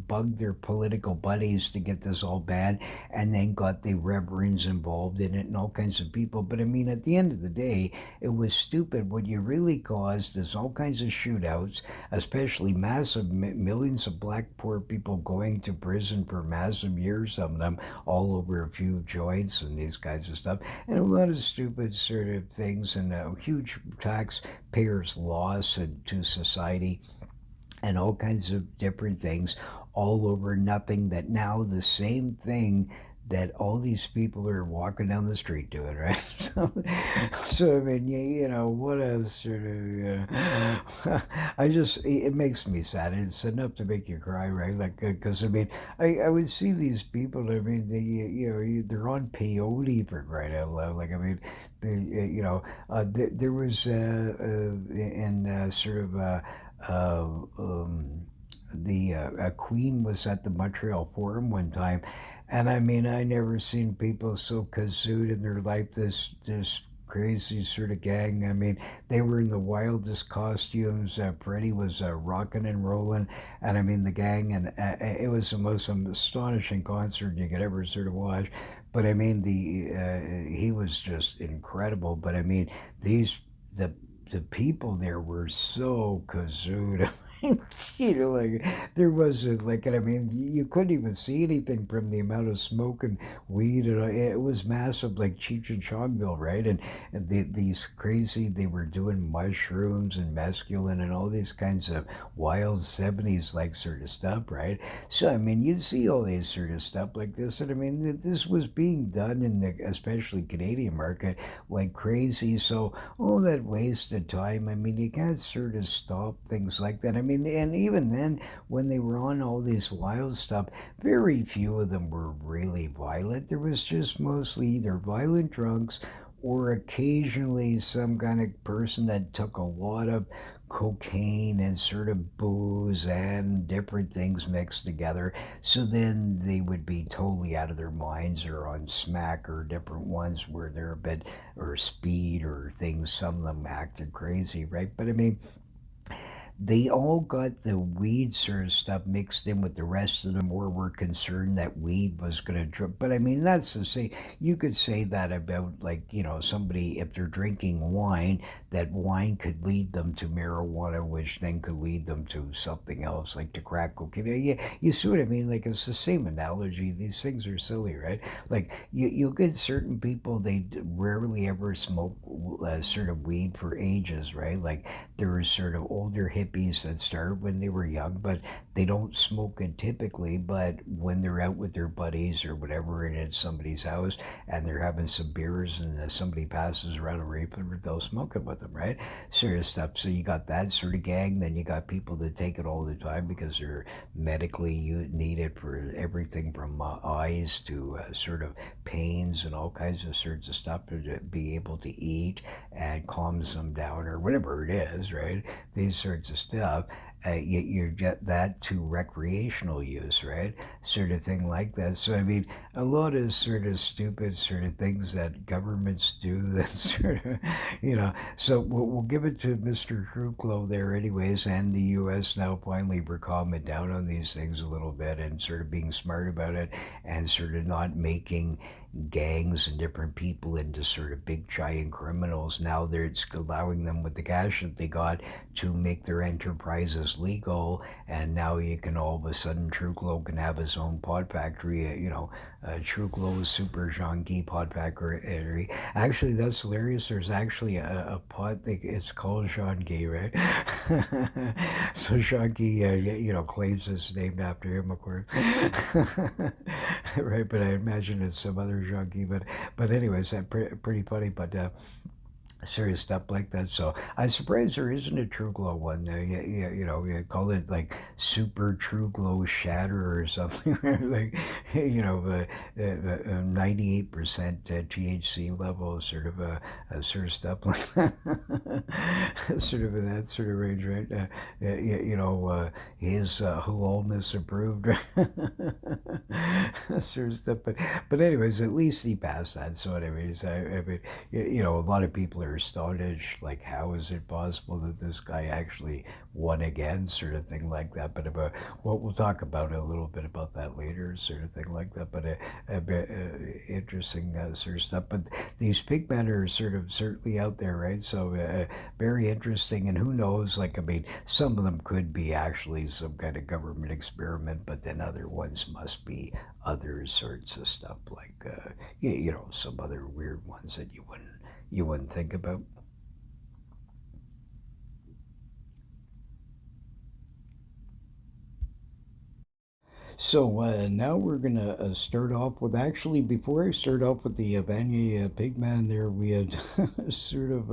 bugged their political buddies to get this all banned, and then got the reverends involved in it and all kinds of people. But I mean, at the end of the day, it was stupid. What you really caused is all kinds of shootouts, especially massive millions of black poor people going to prison for massive years, some of them all over a few joints and these kinds of stuff, and a lot of stupid sort of things, and a huge taxpayers' loss to society, and all kinds of different things, all over nothing. That now the same thing that all these people are walking down the street doing, right? So I mean, what a sort of, it makes me sad. It's enough to make you cry, right? Like, because I mean, I would see these people. I mean, they're on peyote for crying out loud. Like, I mean, there was in sort of a queen was at the Montreal Forum one time, and I mean, I never seen people so kazooed in their life. This crazy sort of gang. I mean, they were in the wildest costumes. Freddie was rocking and rolling, and I mean the gang, and it was the most astonishing concert you could ever sort of watch. But I mean, the he was just incredible. But I mean, these the the people there were so kazooed. Like there wasn't like, and I mean, you couldn't even see anything from the amount of smoke and weed, and it was massive, like Cheech and Chongville, right? And these crazy, they were doing mushrooms and mescaline and all these kinds of wild '70s like sort of stuff, right? So I mean, you see all these sort of stuff like this, and I mean, this was being done in the especially Canadian market like crazy. So all that wasted time. I mean, you can't sort of stop things like that. I mean, and even then, when they were on all these wild stuff, very few of them were really violent. There was just mostly either violent drunks or occasionally some kind of person that took a lot of cocaine and sort of booze and different things mixed together. So then they would be totally out of their minds, or on smack, or different ones where they're a bit, or speed or things. Some of them acted crazy, right? But I mean, they all got the weed sort of stuff mixed in with the rest of them, or were concerned that weed was going to drip. But I mean, that's to say, you could say that about, like, somebody, if they're drinking wine, that wine could lead them to marijuana, which then could lead them to something else, like to crack cocaine. Yeah, you see what I mean? Like, it's the same analogy. These things are silly, right? Like, you'll get certain people, they rarely ever smoke sort of weed for ages, right? Like, there were sort of older hippies that started when they were young, but they don't smoke it typically. But when they're out with their buddies or whatever, and it's somebody's house, and they're having some beers, and somebody passes around a reefer, they'll smoke it with them, right? Sort of stuff. So you got that sort of gang. Then you got people that take it all the time because they're medically need it for everything from eyes to sort of pains and all kinds of sorts of stuff, to be able to eat and calms them down, or whatever it is, right? These sorts of stuff. You get that to recreational use, right? Sort of thing like that. So, I mean, a lot of sort of stupid sort of things that governments do that sort of, So we'll give it to Mr. Truklo there, anyways, and the U.S. now finally we're calming down on these things a little bit and sort of being smart about it, and sort of not making gangs and different people into sort of big giant criminals. Now it's allowing them, with the cash that they got, to make their enterprises legal, and now you can all of a sudden, Truklo can have his own pod factory. Truklo's Super Junkie Pod Factory. Actually, that's hilarious. There's actually a pod that it's called Junkie, right? So Junkie, claims it's named after him, of course. Right, but I imagine it's some other junkie. But anyways, that's pretty funny. But sort of stuff like that. So I'm surprised there isn't a True Glow one. You call it like Super True Glow Shatter or something. Like, 98% THC level, sort of stuff like that. Sort of in that sort of range, right? His wholeness approved, sort of stuff. But anyways, at least he passed that. So anyways, I mean, a lot of people are astonished, like, how is it possible that this guy actually won again, sort of thing like that. But about well, we'll talk about a little bit about that later, sort of thing like that. But a bit interesting sort of stuff. But these pigmen are sort of certainly out there, right? So very interesting. And who knows? Like, I mean, some of them could be actually some kind of government experiment, but then other ones must be other sorts of stuff, like some other weird ones that you wouldn't think about. So now we're gonna start off with, actually, before I start off with the Vanya Pigman, there we had sort of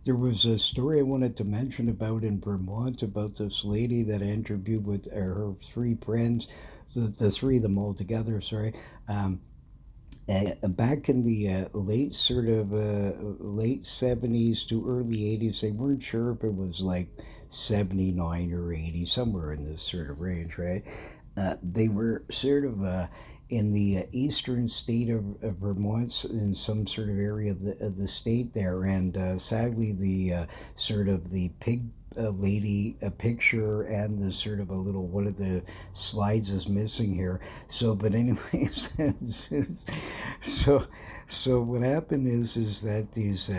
there was a story I wanted to mention about in Vermont about this lady that I interviewed with her three friends, the three of them all together. Sorry. Um, Back in the late 70s to early 80s, they weren't sure if it was like 79 or 80, somewhere in this sort of range, right? They were sort of in the eastern state of Vermont, in some sort of area of the state there, and sadly, the pig lady, a picture, and the sort of a little one of the slides is missing here. So, but anyways, so so what happened is that these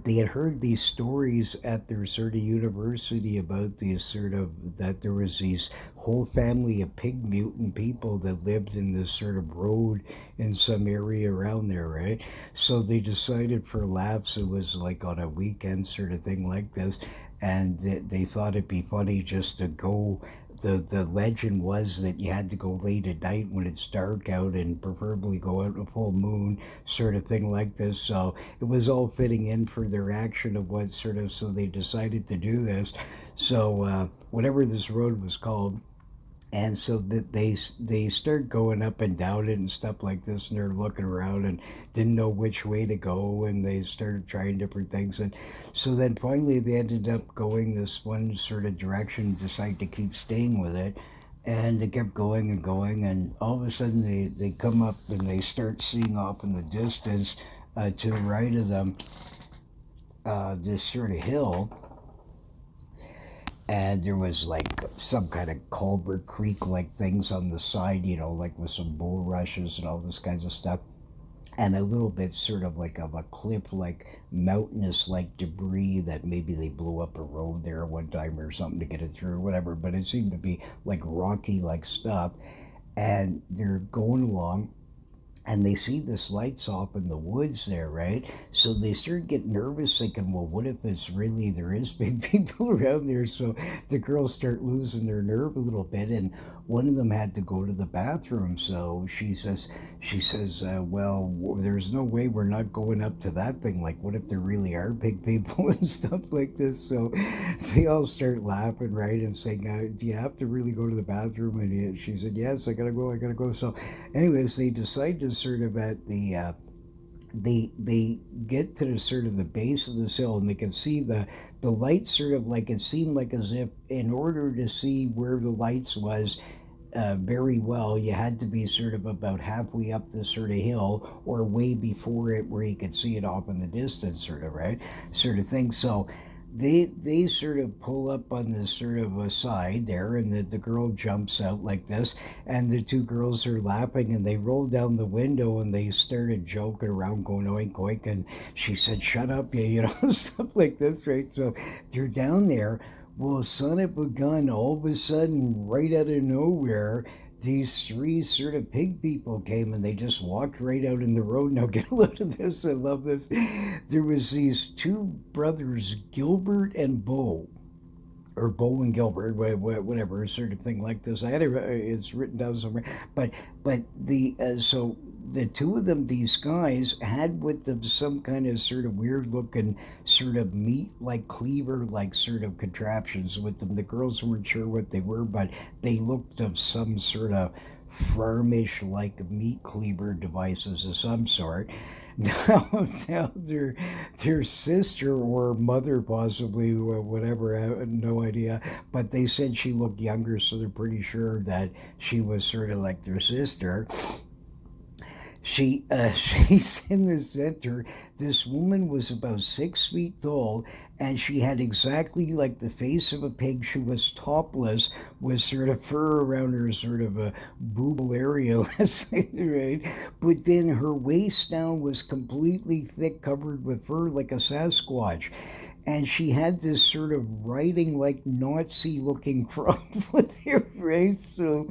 they had heard these stories at their sort of university about these sort of, that there was these whole family of pig mutant people that lived in this sort of road in some area around there, right? So they decided, for laughs, it was like on a weekend sort of thing like this, and they thought it'd be funny just to go. The legend was that you had to go late at night when it's dark out, and preferably go out a full moon, sort of thing like this. So it was all fitting in for their action of what sort of, so they decided to do this. So whatever this road was called, and so that they start going up and down it and stuff like this, and they're looking around and didn't know which way to go, and they started trying different things, and so then finally they ended up going this one sort of direction, decided to keep staying with it, and they kept going and going, and all of a sudden they come up and they start seeing off in the distance, to the right of them, this sort of hill, and there was like some kind of Culver Creek like things on the side, like with some bulrushes and all this kinds of stuff, and a little bit sort of like of a cliff, like mountainous like debris, that maybe they blew up a road there one time or something to get it through or whatever, but it seemed to be like rocky like stuff, and they're going along, and they see this lights off in the woods there, right? So they start getting nervous, thinking, well, what if it's really, there is big people around there? So the girls start losing their nerve a little bit, and one of them had to go to the bathroom. So she says, well, there's no way we're not going up to that thing. Like, what if there really are big people and stuff like this? So they all start laughing, right, and saying, do you have to really go to the bathroom? And she said, yes, I gotta go. So anyways, they decide to sort of at the they get to the sort of the base of this hill, and they can see the lights, sort of like, it seemed like as if in order to see where the lights was very well, you had to be sort of about halfway up this sort of hill, or way before it, where you could see it off in the distance, sort of, right, sort of thing. So they sort of pull up on this sort of a side there, and the girl jumps out like this, and the two girls are laughing, and they roll down the window, and they started joking around, going oink oink, and she said, shut up, stuff like this, right? So they're down there. Well, son of a gun, all of a sudden, right out of nowhere, these three sort of pig people came, and they just walked right out in the road. Now get a load of this. I love this. There was these two brothers, Gilbert and Bo, or Bo and Gilbert, whatever sort of thing like this. I had it's written down somewhere, but the so the two of them, these guys, had with them some kind of sort of weird looking sort of meat like cleaver like sort of contraptions with them. The girls weren't sure what they were, but they looked of some sort of farmish like meat cleaver devices of some sort. Now their sister or mother, possibly, whatever, I have no idea. But they said she looked younger, so they're pretty sure that she was sort of like their sister. She's in the center. This woman was about 6 feet tall, and she had exactly like the face of a pig. She was topless, with sort of fur around her sort of a boobal area, let's say, right? But then her waist down was completely thick, covered with fur like a Sasquatch, and she had this sort of writing like Nazi looking crop with her, right? So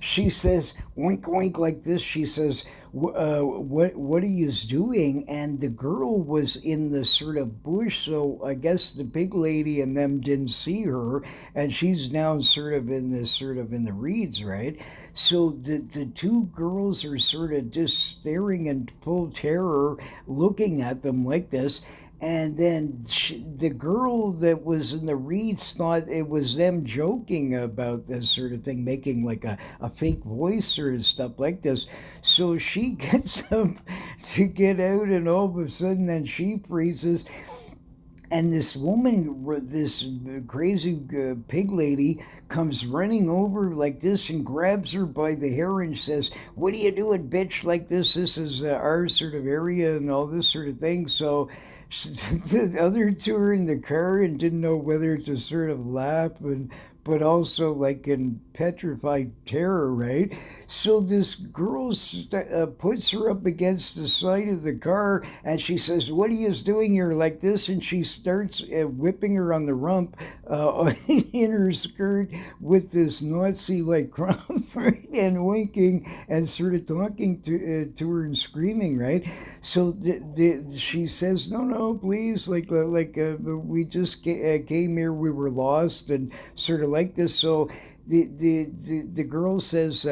she says, oink oink like this. She says, what are you doing? And the girl was in the sort of bush, so I guess the big lady and them didn't see her, and she's down sort of in this sort of in the reeds, right? So the two girls are sort of just staring in full terror, looking at them like this. And then the girl that was in the reeds thought it was them joking about this sort of thing, making like a fake voice or stuff like this. So she gets up to get out, and all of a sudden, then she freezes. And this woman, this crazy pig lady, comes running over like this and grabs her by the hair and says, "What are you doing, bitch? Like this? This is our sort of area and all this sort of thing." So the other two are in the car and didn't know whether to sort of laugh and but also like in petrified terror, right? So this girl puts her up against the side of the car, and she says, "What are you doing here like this?" And she starts whipping her on the rump in her skirt with this Nazi like crop, right? And winking and sort of talking to her and screaming, right? So she says, "No, no, please, we just came here, we were lost," and sort of like this. So the girl says,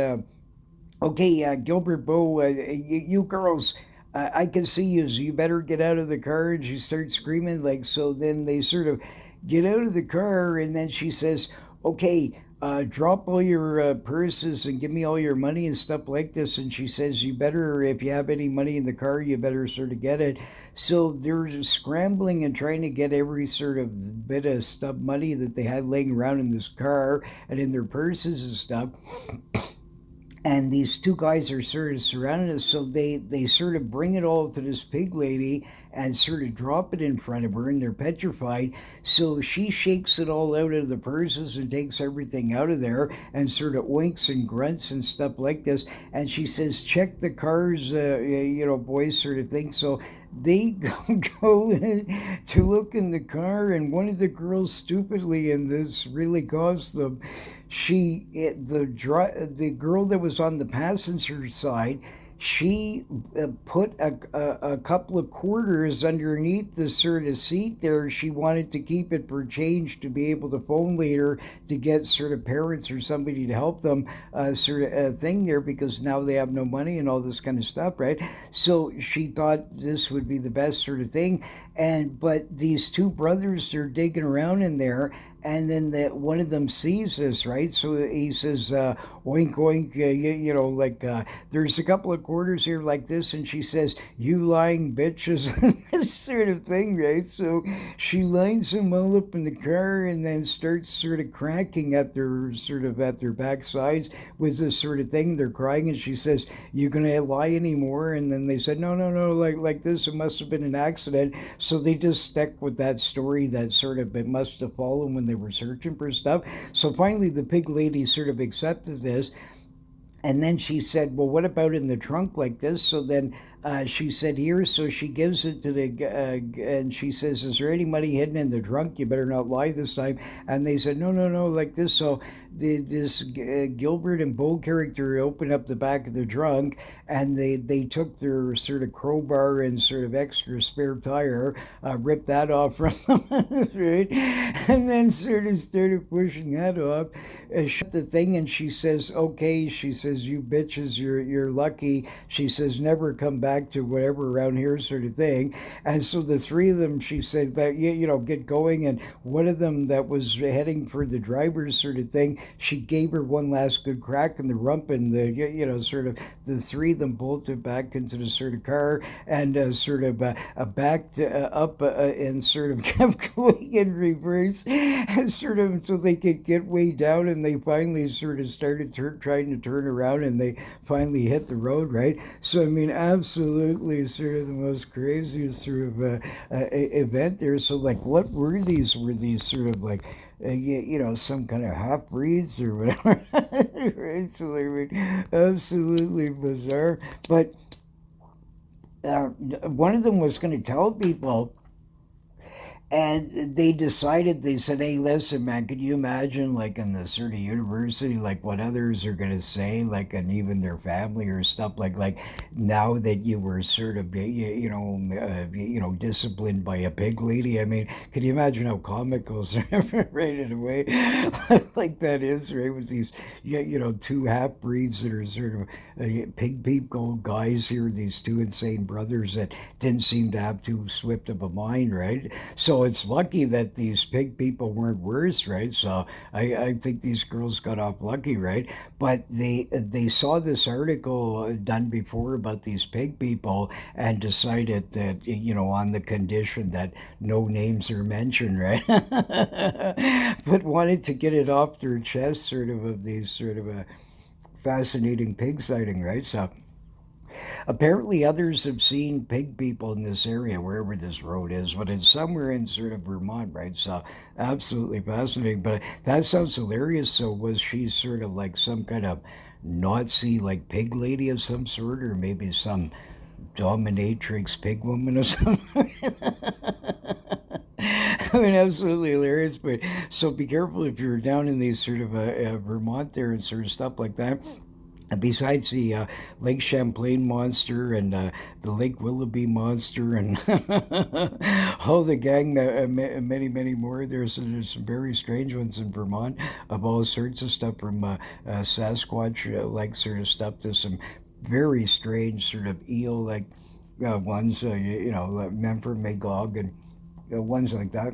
"Okay, Gilbert, Bo, you girls, I can see you. So you better get out of the car." And she starts screaming like so. Then they sort of get out of the car, and then she says, "Okay, drop all your purses and give me all your money and stuff like this." And she says, "You better, if you have any money in the car, you better sort of get it." So they're scrambling and trying to get every sort of bit of stuff, money that they had laying around in this car and in their purses and stuff. And these two guys are sort of surrounding us, so they sort of bring it all to this pig lady and sort of drop it in front of her, and they're petrified. So she shakes it all out of the purses and takes everything out of there and sort of winks and grunts and stuff like this. And she says, "Check the cars, boys," sort of thing. So they go to look in the car, and one of the girls stupidly, and this really caused them, the girl that was on the passenger side, she put a couple of quarters underneath the sort of seat there. She wanted to keep it for change to be able to phone later to get sort of parents or somebody to help them, sort of a thing there, because now they have no money and all this kind of stuff, right? So she thought this would be the best sort of thing. And but these two brothers, they're digging around in there, and then that one of them sees this, right? So he says, "Oink oink," there's a couple of quarters here like this, and she says, "You lying bitches," this sort of thing, right? So she lines them all up in the car, and then starts sort of cracking at their backsides with this sort of thing. They're crying, and she says, "You gonna lie anymore?" And then they said, "No, no, no, like this. It must have been an accident." So they just stuck with that story that sort of it must have fallen when they were searching for stuff. So finally, the pig lady sort of accepted this, and then she said, "Well, what about in the trunk like this?" So then She said, here. So she gives it to and she says, is there any money hidden in the trunk? You better not lie this time. And they said, no, no, no, like this. So this Gilbert and Bo character opened up the back of the trunk, and they took their sort of crowbar and sort of extra spare tire, ripped that off from them, right? And then sort of started pushing that off, shut the thing, and she says, okay, she says, you bitches, you're lucky. She says, never come back to whatever around here, sort of thing. And so the three of them, she said, that get going. And one of them that was heading for the driver's sort of thing, she gave her one last good crack in the rump, and sort of the three of them bolted back into the sort of car, and sort of backed up and sort of kept going in reverse, and sort of until they could get way down, and they finally sort of started trying to turn around, and they finally hit the road, right? So I mean, absolutely sort of the most craziest sort of event there. So like, what were these? Were these sort of like some kind of half breeds or whatever? Right? So I mean, absolutely bizarre. But one of them was going to tell people, and they decided, they said, hey, listen, man, could you imagine, like, in the sort of university, like, what others are going to say, like, and even their family or stuff, like, now that you were sort of, disciplined by a pig lady? I mean, could you imagine how comical, sort of, right, in a way, like that is, right, with these, two half-breeds that are sort of pig people guys here, these two insane brothers that didn't seem to have too swift of a mind, right? So it's lucky that these pig people weren't worse, right? So I think these girls got off lucky, right? But they saw this article done before about these pig people, and decided that, on the condition that no names are mentioned, right? But wanted to get it off their chest, sort of these sort of a fascinating pig sighting, right? So apparently, others have seen pig people in this area, wherever this road is, but it's somewhere in sort of Vermont, right? So, absolutely fascinating. But that sounds hilarious. So, was she sort of like some kind of Nazi, like pig lady of some sort, or maybe some dominatrix pig woman of some? I mean, absolutely hilarious. But so be careful if you're down in these sort of Vermont there and sort of stuff like that. Besides the Lake Champlain monster, and the Lake Willoughby monster, and all the gang, many, many more. There's some very strange ones in Vermont, of all sorts of stuff, from Sasquatch like sort of stuff to some very strange sort of eel like ones, like Memphis Magog, and ones like that.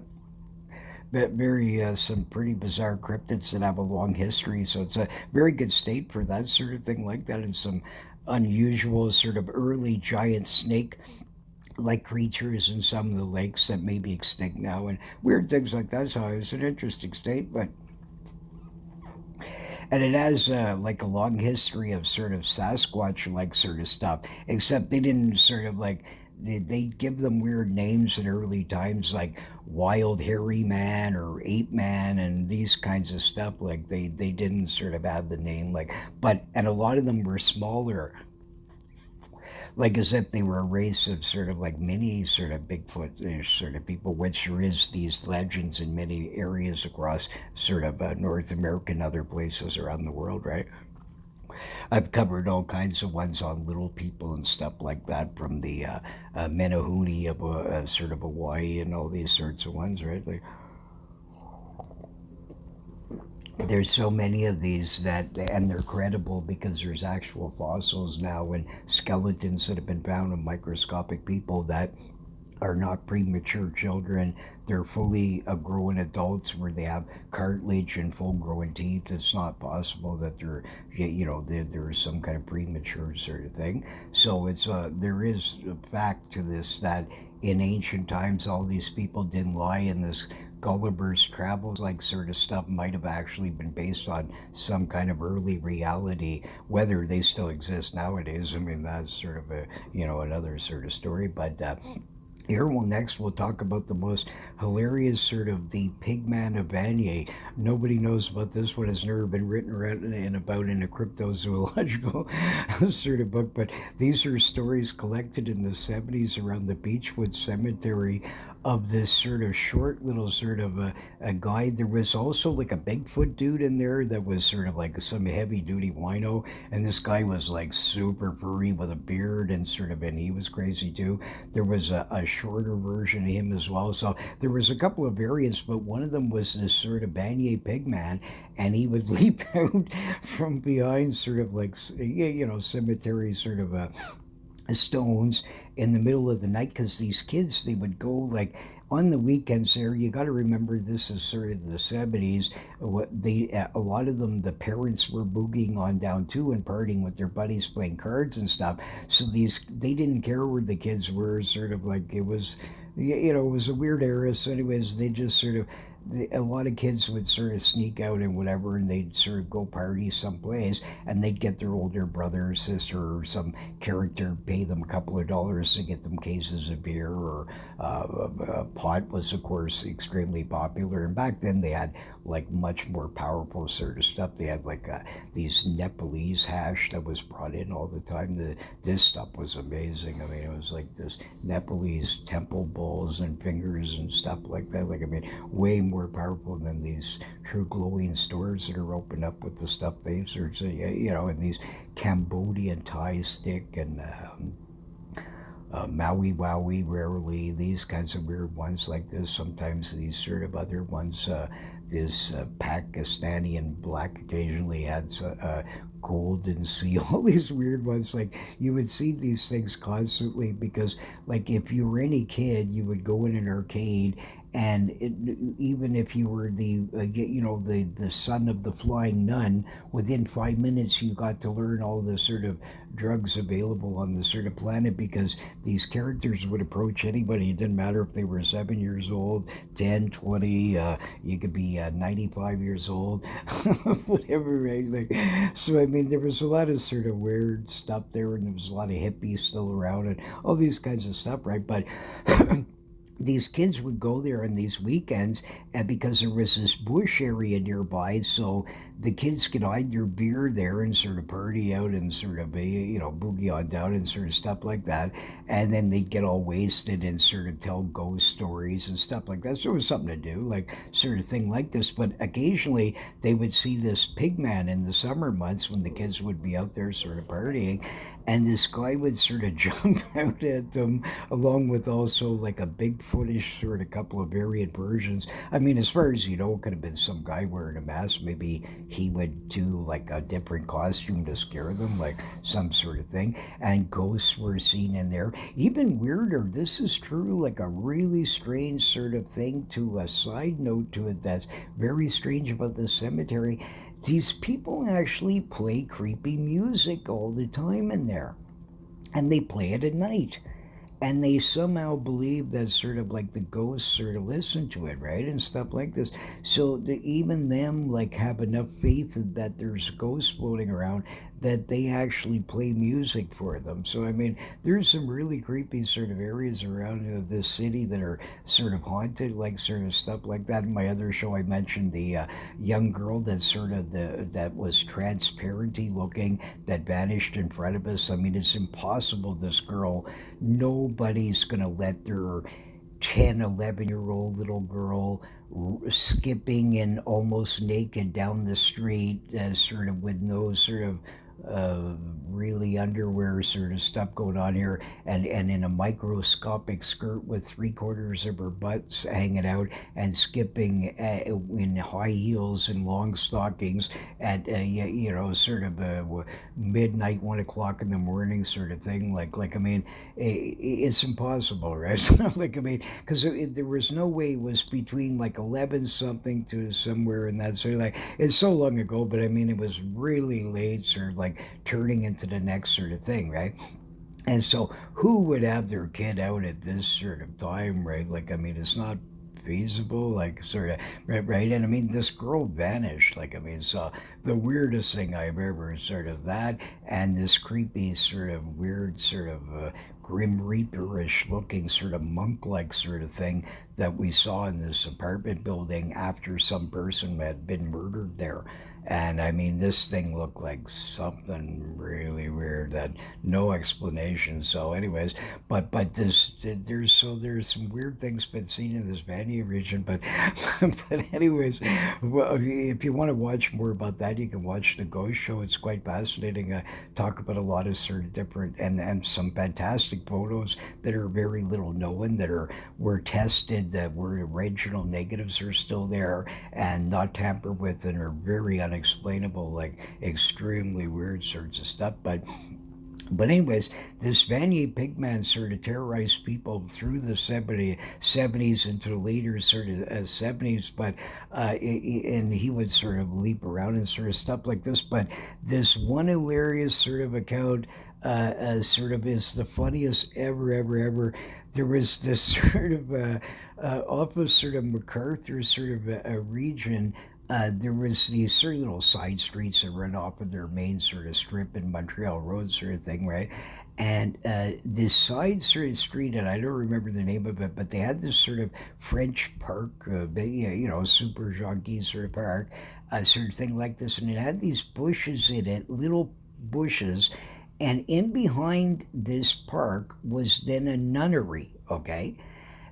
But very some pretty bizarre cryptids that have a long history. So it's a very good state for that sort of thing like that, and some unusual sort of early giant snake like creatures in some of the lakes that may be extinct now, and weird things like that. So it's an interesting state, but and it has like a long history of sort of Sasquatch like sort of stuff, except they didn't sort of like they give them weird names in early times, like Wild Hairy Man or Ape Man and these kinds of stuff. Like they didn't sort of have the name, like, but and a lot of them were smaller, like as if they were a race of sort of like mini sort of Bigfoot sort of people, which there is these legends in many areas across sort of North America and other places around the world, right? I've covered all kinds of ones on little people and stuff like that, from the Menehune of sort of Hawaii and all these sorts of ones, right? Like, there's so many of these that, and they're credible because there's actual fossils now and skeletons that have been found of microscopic people that are not premature children. They're fully grown adults where they have cartilage and full grown teeth. It's not possible that there's some kind of premature sort of thing. So there is a fact to this, that in ancient times all these people didn't lie, and this Gulliver's Travels like sort of stuff might have actually been based on some kind of early reality. Whether they still exist nowadays, I mean, that's sort of a another sort of story. But Here, well, next we'll talk about the most hilarious sort of the Pigman of Vanier. Nobody knows about this one. It's never been written around and about in a cryptozoological sort of book, but these are stories collected in the 70s around the Beechwood Cemetery of this sort of short little sort of a guy. There was also like a Bigfoot dude in there that was sort of like some heavy duty wino, and this guy was like super furry with a beard and sort of, and he was crazy too. There was a shorter version of him as well. So there was a couple of variants, but one of them was this sort of Banier Pigman, and he would leap out from behind sort of like, cemetery sort of stones in the middle of the night, because these kids, they would go like on the weekends there. You got to remember, this is sort of the 70s. What they A lot of them, the parents were boogieing on down too and partying with their buddies, playing cards and stuff. So these, they didn't care where the kids were, sort of like it was, it was a weird era. So anyways, they just sort of, a lot of kids would sort of sneak out and whatever, and they'd sort of go party someplace, and they'd get their older brother or sister or some character pay them a couple of dollars to get them cases of beer, or pot was of course extremely popular. And back then they had like much more powerful sort of stuff. They had like these Nepalese hash that was brought in all the time. This stuff was amazing. I mean, it was like this Nepalese temple bowls and fingers and stuff like that. Like, I mean, way more powerful than these true glowing stores that are opened up with the stuff they've searched, and these Cambodian Thai stick and Maui Wowie, rarely, these kinds of weird ones like this. Sometimes these sort of other ones, this Pakistani and black occasionally had gold and sea, all these weird ones. Like, you would see these things constantly because, like, if you were any kid, you would go in an arcade, and even if you were the son of the flying nun, within 5 minutes you got to learn all the sort of drugs available on the sort of planet, because these characters would approach anybody. It didn't matter if they were 7 years old, 10, 20. You could be 95 years old, whatever, right? Like, so I mean, there was a lot of sort of weird stuff there, and there was a lot of hippies still around, and all these kinds of stuff, right? But these kids would go there on these weekends, and because there was this bush area nearby, so the kids could hide their beer there and sort of party out and sort of boogie on down and sort of stuff like that. And then they'd get all wasted and sort of tell ghost stories and stuff like that. So it was something to do, like sort of thing like this. But occasionally they would see this pig man in the summer months when the kids would be out there sort of partying, and this guy would sort of jump out at them, along with also like a Bigfootish sort of couple of variant versions. I mean, as far as you know, it could have been some guy wearing a mask. Maybe he would do like a different costume to scare them, like some sort of thing. And ghosts were seen in there. Even weirder, this is true, like a really strange sort of thing, to a side note to it that's very strange about the cemetery. These people actually play creepy music all the time in there, and they play it at night, and they somehow believe that sort of like the ghosts sort of listen to it, right, and stuff like this. So even them like have enough faith that there's ghosts floating around, that they actually play music for them. So I mean, there's some really creepy sort of areas around this city that are sort of haunted, like sort of stuff like that. In my other show, I mentioned the young girl that sort of that was transparenty looking, that vanished in front of us. I mean, it's impossible. This girl, nobody's gonna let their 10, 11-year old little girl skipping and almost naked down the street, sort of with no sort of uh, really underwear sort of stuff going on here, and in a microscopic skirt with 3/4 of her butts hanging out, and skipping in high heels and long stockings at sort of midnight, 1 o'clock in the morning sort of thing. Like I mean, it's impossible, right? So, like, I mean, because there was no way it was between like 11 something to somewhere in that sort of, like, it's so long ago, but I mean, it was really late, sort of like turning into the next sort of thing, right? And so, who would have their kid out at this sort of time, right? Like, I mean, it's not feasible? Like, sort of, right, right? And I mean, this girl vanished. Like, I mean, so the weirdest thing I've ever sort of that, and this creepy, sort of weird, sort of Grim Reaperish looking, sort of monk like sort of thing that we saw in this apartment building after some person had been murdered there. And I mean, this thing looked like something really weird that no explanation. So, anyways, but this there's some weird things been seen in this Vanya region. But but anyways, well, if you want to watch more about that, you can watch the Ghost Show. It's quite fascinating. Talk about a lot of sort of different and some fantastic photos that are very little known that are were tested that were original negatives are still there and not tampered with and are very unexplainable, like extremely weird sorts of stuff. But anyways, this Vanier Pigman sort of terrorized people through the 70s into the later sort of 70s, but and he would sort of leap around and sort of stuff like this. But this one hilarious sort of account sort of is the funniest ever. There was this sort of off of sort of MacArthur sort of a region there was these sort of little side streets that run off of their main sort of strip in Montreal Road sort of thing, right? And this side sort of street, and I don't remember the name of it, but they had this sort of French park, super junky sort of park, sort of thing like this, and it had these bushes in it, little bushes, and in behind this park was then a nunnery, okay?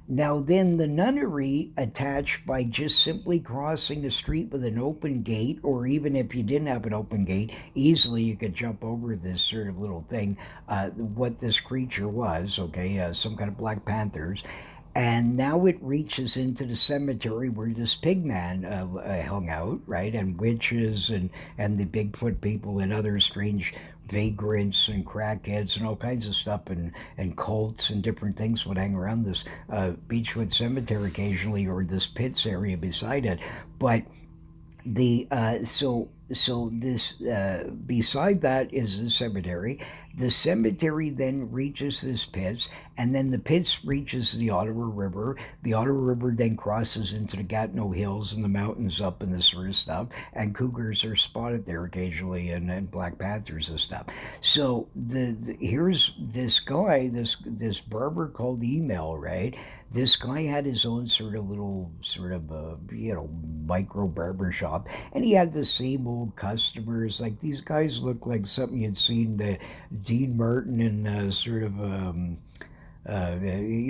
Now, then the nunnery attached by just simply crossing the street with an open gate, or even if you didn't have an open gate, easily you could jump over this sort of little thing, what this creature was, okay, some kind of Black Panthers. And now it reaches into the cemetery where this pig man hung out, right? And witches and the Bigfoot people and other strange vagrants and crackheads and all kinds of stuff and cults and different things would hang around this Beechwood Cemetery occasionally or this pits area beside it. But the so this beside that is the cemetery. The cemetery then reaches this pits, and then the pits reaches the Ottawa River. The Ottawa River then crosses into the Gatineau Hills and the mountains up and this sort of stuff. And cougars are spotted there occasionally, and Black Panthers and stuff. So here's this guy, this barber called Email, right? This guy had his own sort of little sort of micro barber shop, and he had the same old customers. Like these guys look like something you'd seen the Dean Martin and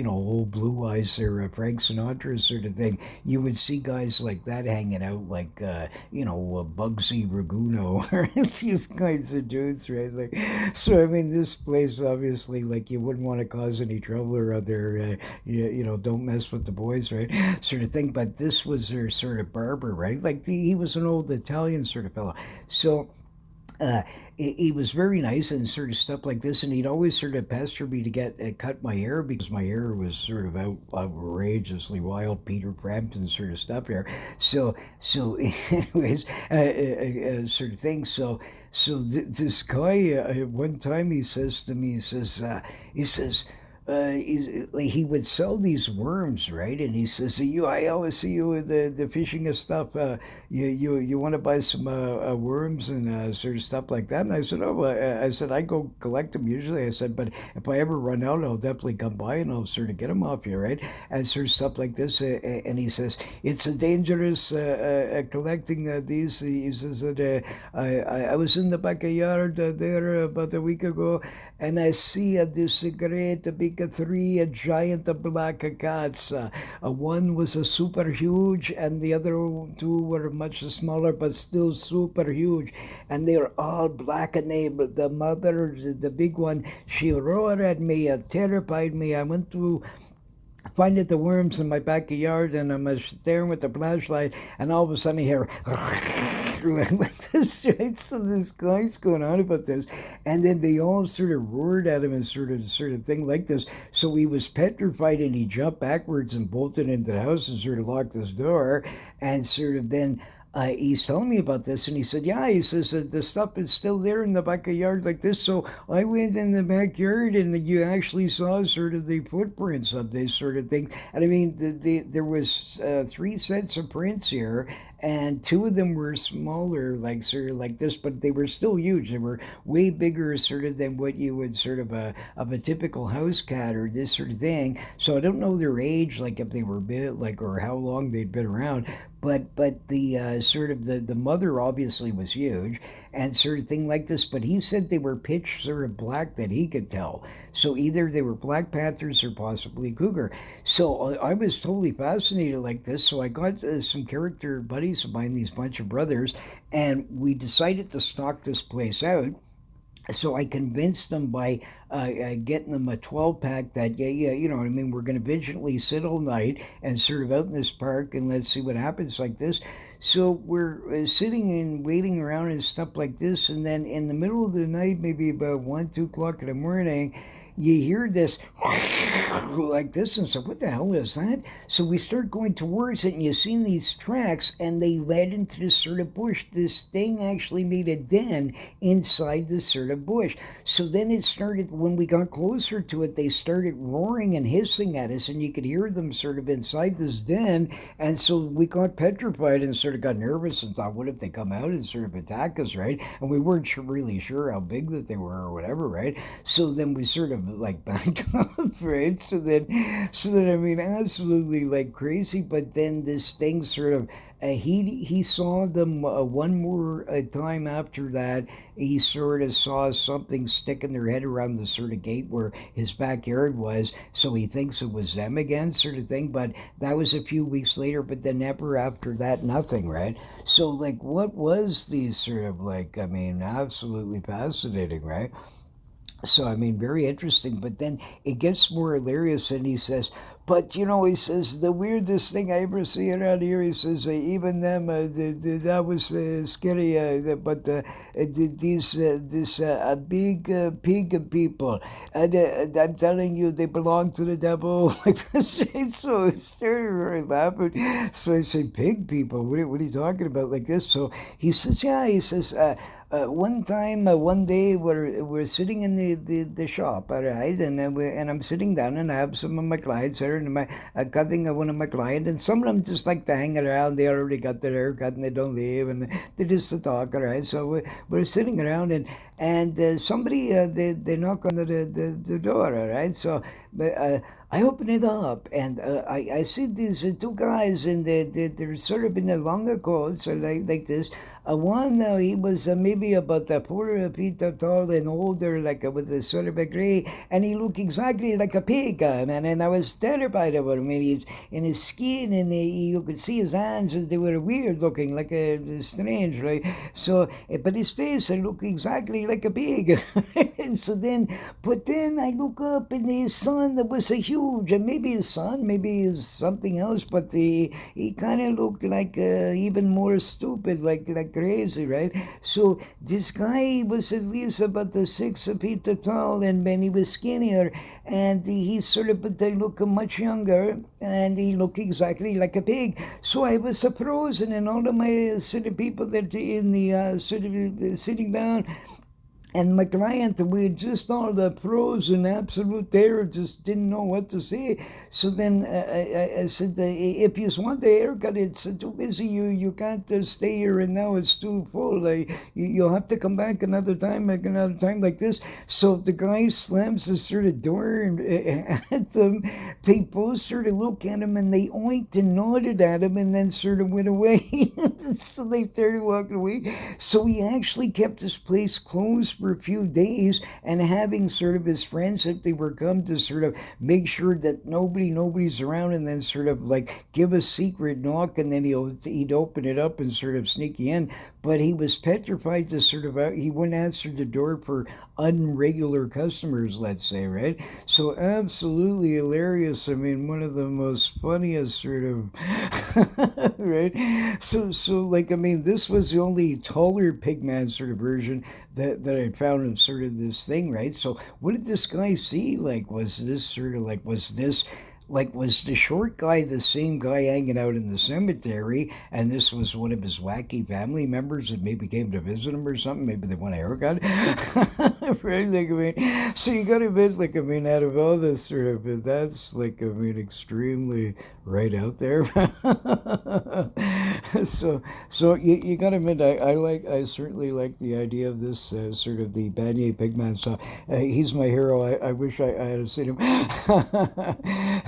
old Blue Eyes or Frank Sinatra sort of thing. You would see guys like that hanging out, like Bugsy Raguno or these kinds of dudes, right? Like, so I mean, this place obviously, like, you wouldn't want to cause any trouble or other, don't mess with the boys, right? Sort of thing. But this was their sort of barber, right? Like, he was an old Italian sort of fellow. So uh, he was very nice and sort of stuff like this, and he'd always sort of pester me to get cut my hair because my hair was sort of outrageously wild, Peter Frampton sort of stuff here. So, anyways, sort of thing. This guy one time he says to me, he says like he would sell these worms, right? And he says, I always see you with the fishing and stuff. You want to buy some worms and sort of stuff like that?" And I said, "Oh, I said I go collect them usually." I said, "But if I ever run out, I'll definitely come by and I'll sort of get them off you, right?" And sort of stuff like this. And he says, "It's a dangerous collecting these." He says that I was in the backyard there about a week ago, and I see this great big three giant black cats. One was a super huge, and the other two were much smaller, but still super huge. And they're all black, and the mother, the big one, she roared at me, terrified me. I went to finding the worms in my backyard, and I'm staring with the flashlight, and all of a sudden I hear like this, right? So this guy's going on about this, and then they all sort of roared at him and sort of thing like this. So he was petrified, and he jumped backwards and bolted into the house and sort of locked his door, and sort of then he's telling me about this, and he said, "Yeah," he says, "the stuff is still there in the backyard like this." So I went in the backyard, and you actually saw sort of the footprints of this sort of thing. And I mean, there was three sets of prints here, and two of them were smaller, like sort of like this, but they were still huge. They were way bigger, sort of than what you would sort of a typical house cat or this sort of thing. So I don't know their age, like if they were bit, like or how long they'd been around, but the sort of the mother obviously was huge and sort of thing like this. But he said they were pitch sort of black that he could tell. So either they were Black Panthers or possibly cougar. So I was totally fascinated like this. So I got some character buddies of mine, these bunch of brothers, and we decided to stock this place out. So I convinced them by getting them a 12 pack that, yeah, yeah, you know what I mean? We're going to vigilantly sit all night and sort of out in this park and let's see what happens like this. So we're sitting and waiting around and stuff like this. And then in the middle of the night, maybe about 1, 2 o'clock in the morning, you hear this like this and so what the hell is that? So we start going towards it and you see these tracks and they led into this sort of bush. This thing actually made a den inside this sort of bush. So then it started, when we got closer to it, they started roaring and hissing at us and you could hear them sort of inside this den. And so we got petrified and sort of got nervous and thought, what if they come out and sort of attack us, right? And we weren't really sure how big that they were or whatever, right? So then we sort of like backed up, right? So then I mean, absolutely like crazy. But then this thing sort of, he saw them one more time after that. He sort of saw something sticking their head around the sort of gate where his backyard was. So he thinks it was them again, sort of thing. But that was a few weeks later. But then ever after that, nothing, right? So like, what was these sort of like? I mean, absolutely fascinating, right? So I mean, very interesting. But then it gets more hilarious, and he says, "But you know," he says, "the weirdest thing I ever see around here." He says, "Even them, that was scary. But these this big pig people, and I'm telling you, they belong to the devil." Like this. So I started really laughing. So I say, "Pig people? What are you talking about?" Like this. So he says, "Yeah." He says. One time, one day, we're sitting in the shop, all right, and I'm sitting down and I have some of my clients there, and my cutting one of my clients, and some of them just like to hang around. They already got their haircut and they don't leave, and they just to talk, all right. So we're sitting around, and somebody they knock on the door, all right. So but, I open it up and I see these two guys and they're sort of in the longer coats, so like this. One, he was maybe about 4 feet tall and older, like with a sort of a gray, and he looked exactly like a pig, man. And I was terrified of him. I mean, he's in his skin, and you could see his hands, and they were weird looking, like a strange, right? So, but his face, it looked exactly like a pig. And so then, but then I look up, and his son that was a huge, and maybe his son, maybe he's something else, but he kind of looked like even more stupid, like crazy, right? So this guy was at least about the 6 feet tall, and then he was skinnier, and he sort of, but they look much younger, and he looked exactly like a pig. So I was frozen, and all of my sort of people that in the sort of sitting down, and my client, we just all the frozen absolute terror, just didn't know what to say. So then I said, if you want a haircut, it's too busy. You can't stay here, and now it's too full. You'll have to come back another time, like another time like this. So the guy slams the sort of door and, at them. They both sort of look at him, and they oinked and nodded at him, and then sort of went away. So they started walking away. So he actually kept this place closed for a few days, and having sort of his friends, if they were come to sort of make sure that nobody's around, and then sort of like give a secret knock, and then he'd open it up and sort of sneak in. But he was petrified to sort of he wouldn't answer the door for unregular customers, let's say, right? So absolutely hilarious. I mean, one of the most funniest sort of right. So like I mean, this was the only taller pigman sort of version that I found of sort of this thing, right? So what did this guy see? Like, was this sort of like was this Like, was the short guy the same guy hanging out in the cemetery, and this was one of his wacky family members that maybe came to visit him or something? Maybe they want a haircut, right? Like, I mean, so you got to admit, like, I mean, out of all this sort of, that's like, I mean, extremely right out there. so, so you got to admit, I certainly like the idea of this sort of the Banya Pigman stuff. He's my hero. I wish I had seen him.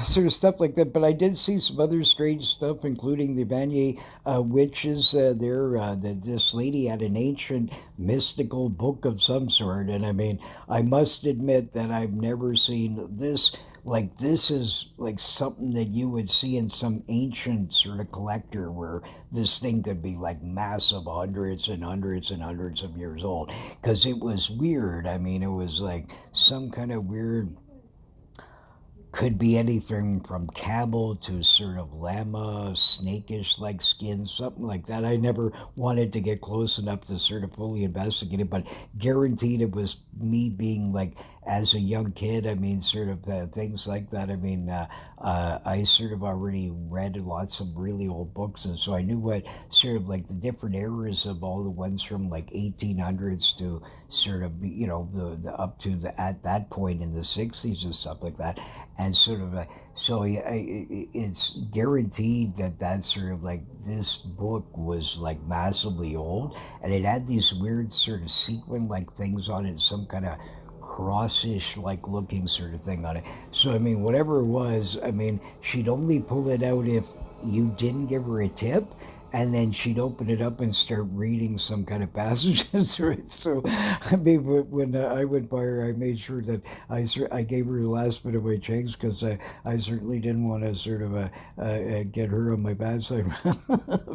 Sort of stuff like that. But I did see some other strange stuff, including the Vanier witches. This lady had an ancient mystical book of some sort. And I mean, I must admit that I've never seen this. Like, this is like something that you would see in some ancient sort of collector where this thing could be like massive, hundreds and hundreds and hundreds of years old. Because it was weird. I mean, it was like some kind of weird, could be anything from camel to sort of llama, snakish like skin, something like that. I never wanted to get close enough to sort of fully investigate it, but guaranteed it was me being like, as a young kid, I mean, sort of things like that. I mean, I sort of already read lots of really old books, and so I knew what sort of like the different eras of all the ones from like 1800s to sort of, you know, the up to the at that point in the 60s and stuff like that, and sort of so it's guaranteed that that's sort of like this book was like massively old, and it had these weird sort of sequin like things on it, some kind of crossish like looking sort of thing on it. So I mean, whatever it was, I mean, she'd only pull it out if you didn't give her a tip, and then she'd open it up and start reading some kind of passages. Right? So I mean, when I went by her, I made sure that I gave her the last bit of my change, because I certainly didn't want to sort of get her on my bad side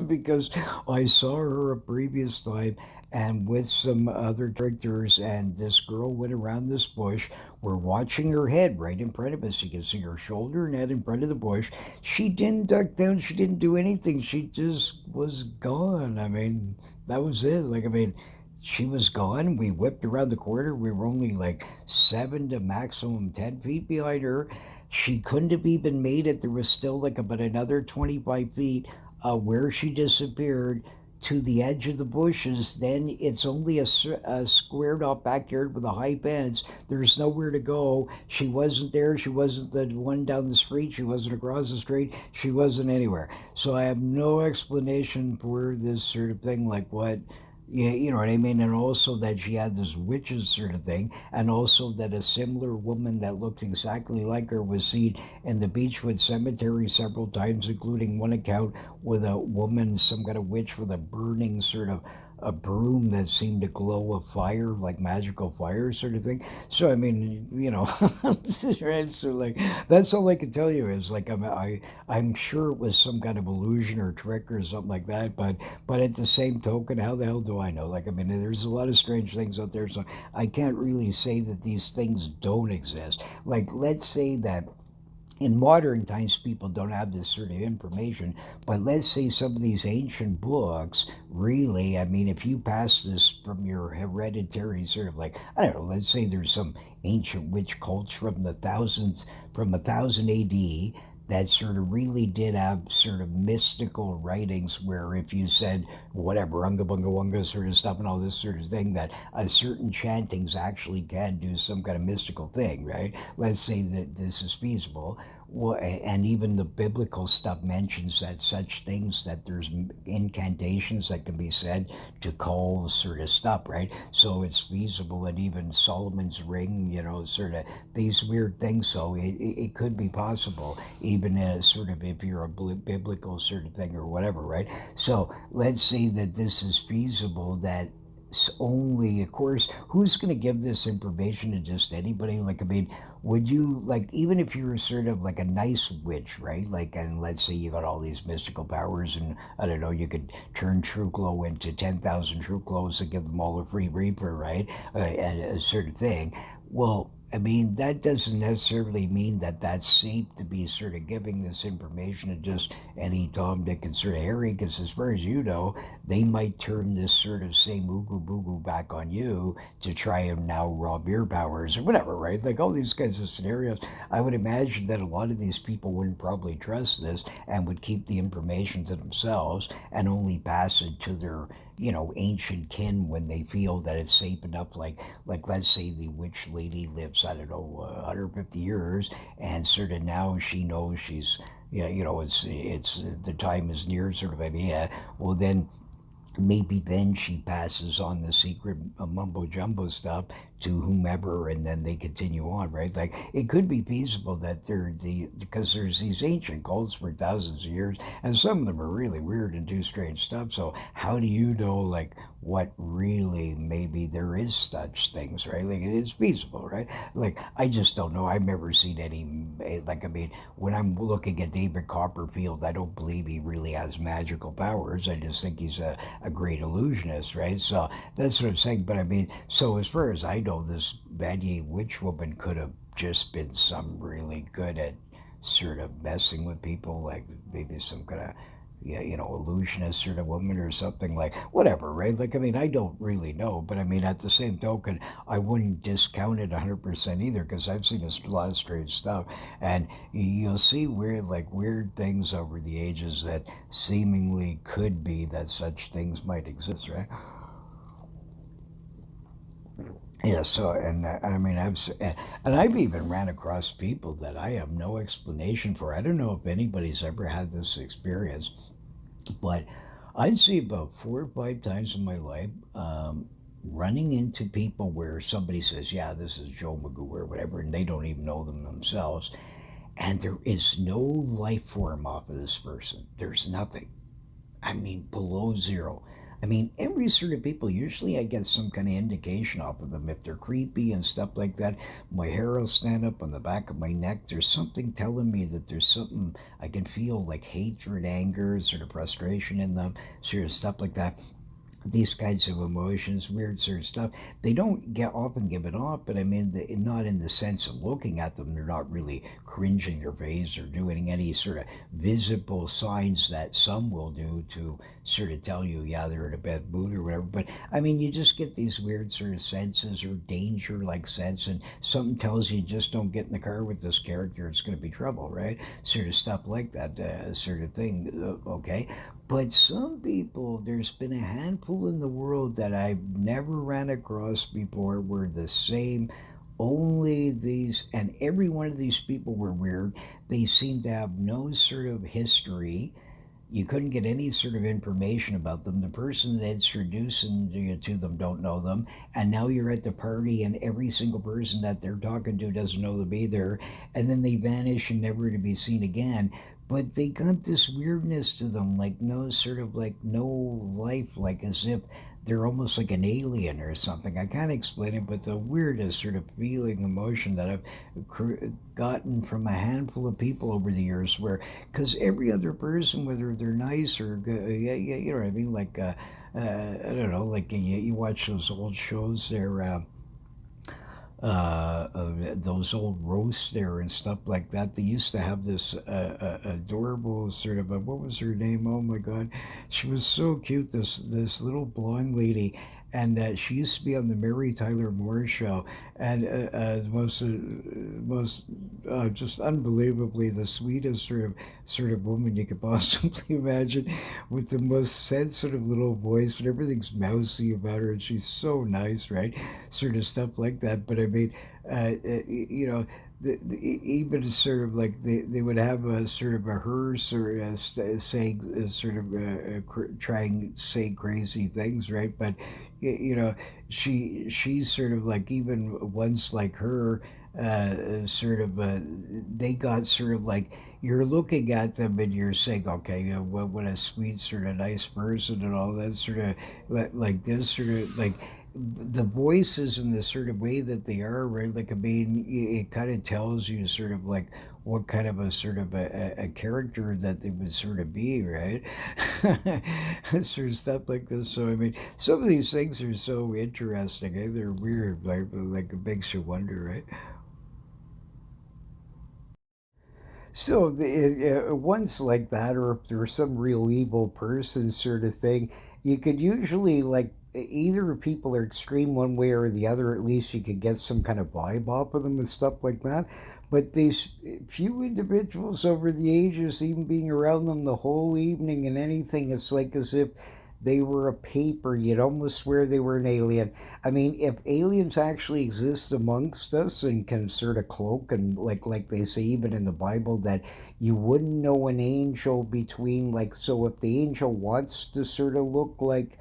because I saw her a previous time and with some other characters, and this girl went around this bush. We're watching her head right in front of us. You can see her shoulder and head in front of the bush. She didn't duck down. She didn't do anything. She just was gone. I mean, that was it. Like, I mean, she was gone. We whipped around the corner. We were only like 7 to maximum 10 feet behind her. She couldn't have even made it. There was still like about another 25 feet where she disappeared to the edge of the bushes. Then it's only a squared off backyard with a high fence. There's nowhere to go. She wasn't there. She wasn't the one down the street. She wasn't across the street. She wasn't anywhere. So I have no explanation for this sort of thing, like what. Yeah, you know what I mean? And also that she had this witches sort of thing, and also that a similar woman that looked exactly like her was seen in the Beechwood Cemetery several times, including one account with a woman, some kind of witch with a burning sort of a broom that seemed to glow a fire, like magical fire sort of thing. So I mean, you know, right? So like that's all I can tell you is like I'm sure it was some kind of illusion or trick or something like that. But at the same token, how the hell do I know? Like, I mean, there's a lot of strange things out there, so I can't really say that these things don't exist. Like, let's say that in modern times people don't have this sort of information, but let's say some of these ancient books really, I mean, if you pass this from your hereditary sort of like, I don't know, let's say there's some ancient witch cults from the thousands, from 1000 AD, that sort of really did have sort of mystical writings where if you said whatever unga bunga wunga sort of stuff and all this sort of thing, that a certain chantings actually can do some kind of mystical thing, right? Let's say that this is feasible. Well, and even the biblical stuff mentions that such things, that there's incantations that can be said to call sort of stuff, right? So it's feasible, and even Solomon's ring, you know, sort of these weird things. So it could be possible, even as sort of if you're a biblical sort of thing or whatever, right? So let's say that this is feasible, that only, of course, who's going to give this information to just anybody? Like, I mean, would you, like, even if you're sort of like a nice witch, right? Like, and let's say you got all these mystical powers, and I don't know, you could turn True Glow into 10,000 True Glows and give them all a free reaper, right? And a sort of thing. Well, I mean, that doesn't necessarily mean that that's safe to be sort of giving this information to just any Tom, Dick, and sort of Harry, because as far as you know, they might turn this sort of same oogle boogle back on you to try and now rob your powers or whatever, right? Like all these kinds of scenarios. I would imagine that a lot of these people wouldn't probably trust this and would keep the information to themselves and only pass it to their ancient kin when they feel that it's safe enough. Like let's say the witch lady lives, I don't know, 150 years, and sort of now she knows she's, yeah, it's the time is near, sort of idea. Well, then maybe then she passes on the secret mumbo jumbo stuff to whomever, and then they continue on, right? Like it could be feasible that because there's these ancient cults for thousands of years, and some of them are really weird and do strange stuff. So how do you know, like, what really, maybe there is such things, right? Like it's feasible, right? Like I just don't know. I've never seen any, like, I mean, when I'm looking at David Copperfield, I don't believe he really has magical powers. I just think he's a great illusionist, right? So that's what I'm saying. But I mean, so as far as I know, this Vanier witch woman could have just been some really good at sort of messing with people, like maybe some kind of, yeah, illusionist sort of woman or something, like whatever, right? Like, I mean, I don't really know, but I mean, at the same token, I wouldn't discount it 100% either, because I've seen a lot of strange stuff, and you'll see weird things over the ages that seemingly could be that such things might exist, right? Yeah, so and I mean and I've even ran across people that I have no explanation for. I don't know if anybody's ever had this experience, but I'd see about 4 or 5 times in my life, running into people where somebody says, "Yeah, this is Joe Magoo," or whatever, and they don't even know them themselves, and there is no life form off of this person. There's nothing. I mean, below zero. I mean, every sort of people, usually I get some kind of indication off of them. If they're creepy and stuff like that, my hair will stand up on the back of my neck. There's something telling me that there's something I can feel, like hatred, anger, sort of frustration in them, sort of stuff like that. These kinds of emotions, weird sort of stuff. They don't get often give it off, but I mean, not in the sense of looking at them. They're not really cringing their face or doing any sort of visible signs that some will do to sort of tell you, yeah, they're in a bad mood or whatever. But I mean, you just get these weird sort of senses or danger like sense, and something tells you just don't get in the car with this character, it's going to be trouble, right? Sort of stuff like that, sort of thing. Okay. But some people, there's been a handful in the world that I've never ran across before were the same. Only these, and every one of these people were weird. They seemed to have no sort of history. You couldn't get any sort of information about them. The person that introducing you to them don't know them, and now you're at the party, and every single person that they're talking to doesn't know them either, and then they vanish and never to be seen again. But they got this weirdness to them, like no sort of like no life, like as if they're almost like an alien or something. I can't explain it, but the weirdest sort of feeling, emotion that I've gotten from a handful of people over the years, where because every other person, whether they're nice or yeah, yeah, you know what I mean, like I don't know, like you watch those old shows, they're those old roasts there and stuff like that. They used to have this adorable sort of what was her name? Oh my God, she was so cute. This little blonde lady, and she used to be on the Mary Tyler Moore show, and most just unbelievably the sweetest sort of woman you could possibly imagine, with the most sensitive little voice, and everything's mousy about her, and she's so nice, right? Sort of stuff like that. But I mean, you know, even sort of like they would have a sort of a her sort of saying sort of trying to say crazy things, right? But you know, she's sort of like, even once like her, sort of they got sort of like, you're looking at them and you're saying, okay, what a sweet sort of nice person and all that sort of, like this sort of like the voices and the sort of way that they are, right? Like, I mean, it kind of tells you sort of like what kind of a sort of a character that they would sort of be, right? Sort of stuff like this. So, I mean, some of these things are so interesting. Eh? They're weird, like it makes you wonder, right? So once like that, or if there's some real evil person sort of thing, you could usually like either people are extreme one way or the other. At least you could get some kind of vibe off of them and stuff like that. But these few individuals over the ages, even being around them the whole evening and anything, it's like as if they were a paper. You'd almost swear they were an alien. I mean, if aliens actually exist amongst us and can sort of cloak and like they say even in the Bible that you wouldn't know an angel between like so if the angel wants to sort of look like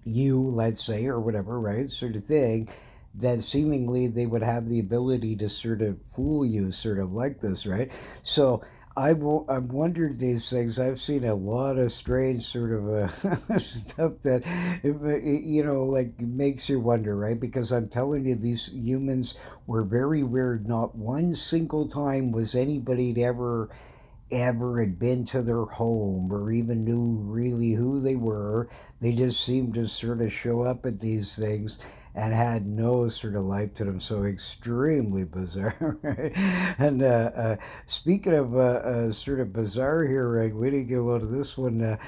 you, let's say, or whatever, right, sort of thing, that seemingly they would have the ability to sort of fool you, sort of like this, right? So I've wondered these things. I've seen a lot of strange sort of stuff that, you know, like makes you wonder, right? Because I'm telling you, these humans were very weird. Not one single time was anybody ever had been to their home or even knew really who they were. They just seemed to sort of show up at these things and had no sort of life to them. So extremely bizarre. Right? And speaking of sort of bizarre here, right, we didn't get a lot of this one.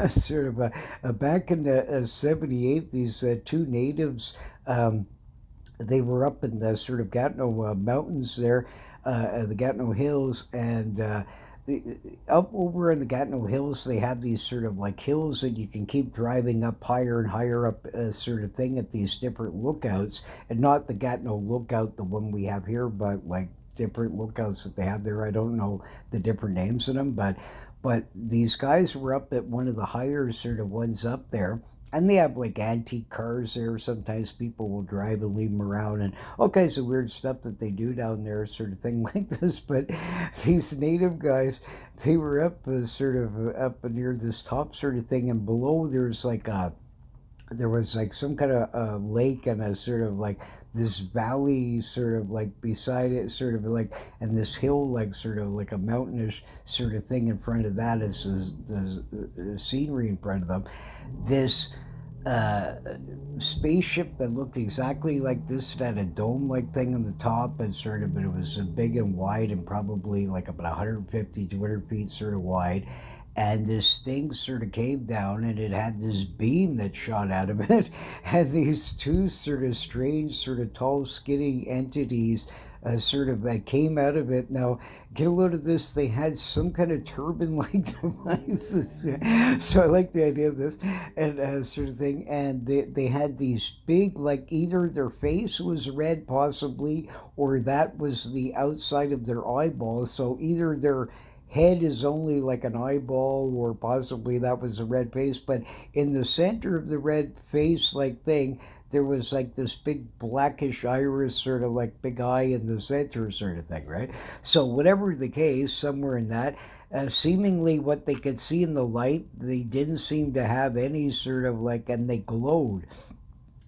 Sort of back in '78, these two natives. They were up in the sort of Gatineau mountains there, the Gatineau Hills, and up over in the Gatineau Hills, they have these sort of like hills that you can keep driving up higher and higher up, sort of thing at these different lookouts, and not the Gatineau lookout, the one we have here, but like different lookouts that they have there. I don't know the different names of them, but these guys were up at one of the higher sort of ones up there, and they have like antique cars there. Sometimes people will drive and leave them around, and all kinds of weird stuff that they do down there, sort of thing like this. But these native guys, they were up sort of up near this top sort of thing, and below there was like some kind of lake and a sort of like this valley sort of like beside it sort of like and this hill like sort of like a mountainish sort of thing in front of that is the scenery in front of them. This uh, spaceship that looked exactly like this. It had a dome-like thing on the top and sort of, but it was big and wide and probably like about 150, 200 feet sort of wide. And this thing sort of came down and it had this beam that shot out of it. And these two sort of strange, sort of tall, skinny entities sort of came out of it. Now, get a load of this. They had some kind of turban-like devices. So I like the idea of this and sort of thing. And they had these big, like either their face was red, possibly, or that was the outside of their eyeballs. So either their head is only like an eyeball, or possibly that was a red face. But in the center of the red face, like thing, there was like this big blackish iris, sort of like big eye in the center, sort of thing, right? So, whatever the case, somewhere in that, seemingly what they could see in the light, they didn't seem to have any sort of like, and they glowed.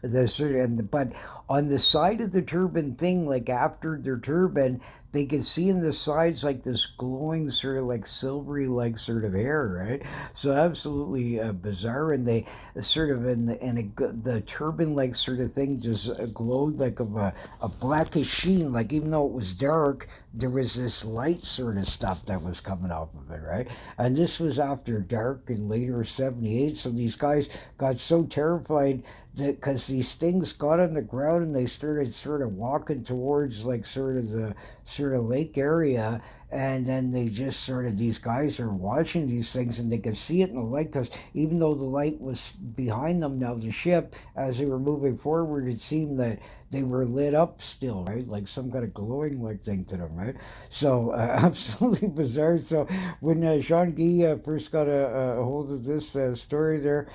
The sort of, but on the side of the turban thing, like after their turban, they could see in the sides like this glowing sort of like silvery like sort of hair, right? So absolutely bizarre, and they sort of the turban like sort of thing just glowed like of a blackish sheen, like even though it was dark, there was this light sort of stuff that was coming off of it, right? And this was after dark and later '78, so these guys got so terrified that because these things got on the ground and they started sort of walking towards like sort of the sort of lake area, and then they just sort of these guys are watching these things and they could see it in the light because even though the light was behind them now, the ship, as they were moving forward, it seemed that they were lit up still, right, like some kind of glowing like thing to them, right? So absolutely bizarre. So when Jean Guy first got a hold of this story there,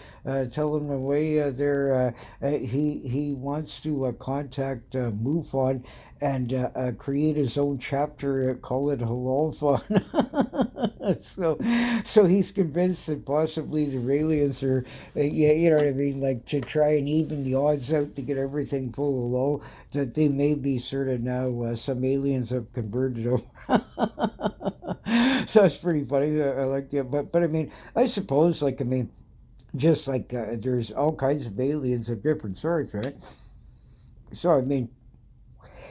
telling him away there, he wants to contact MUFON and create his own chapter, call it Halal Fun. So he's convinced that possibly the aliens are, yeah, you know what I mean, like to try and even the odds out to get everything full of low, that they may be sort of now some aliens have converted over. So it's pretty funny. I like that, but I mean, I suppose, like I mean, just like there's all kinds of aliens of different sorts, right? So I mean,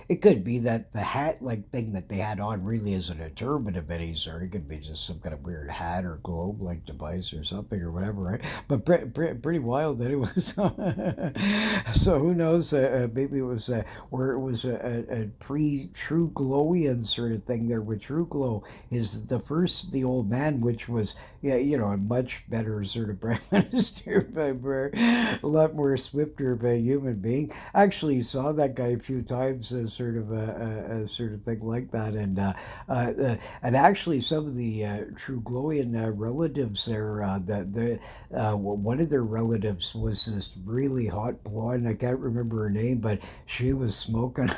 it could be that the hat like thing that they had on really isn't a turban of any sort. It could be just some kind of weird hat or globe like device or something or whatever, right? But pretty wild that it was. So who knows? Maybe it was where it was a pre True Glowian sort of thing there. With True Glow is the first the old man, which was yeah, a much better sort of prime minister, but a lot more swifter of a human being. Actually saw that guy a few times as sort of a sort of thing like that, and actually some of the True Glowian relatives there, one of their relatives was this really hot blonde. I can't remember her name, but she was smoking.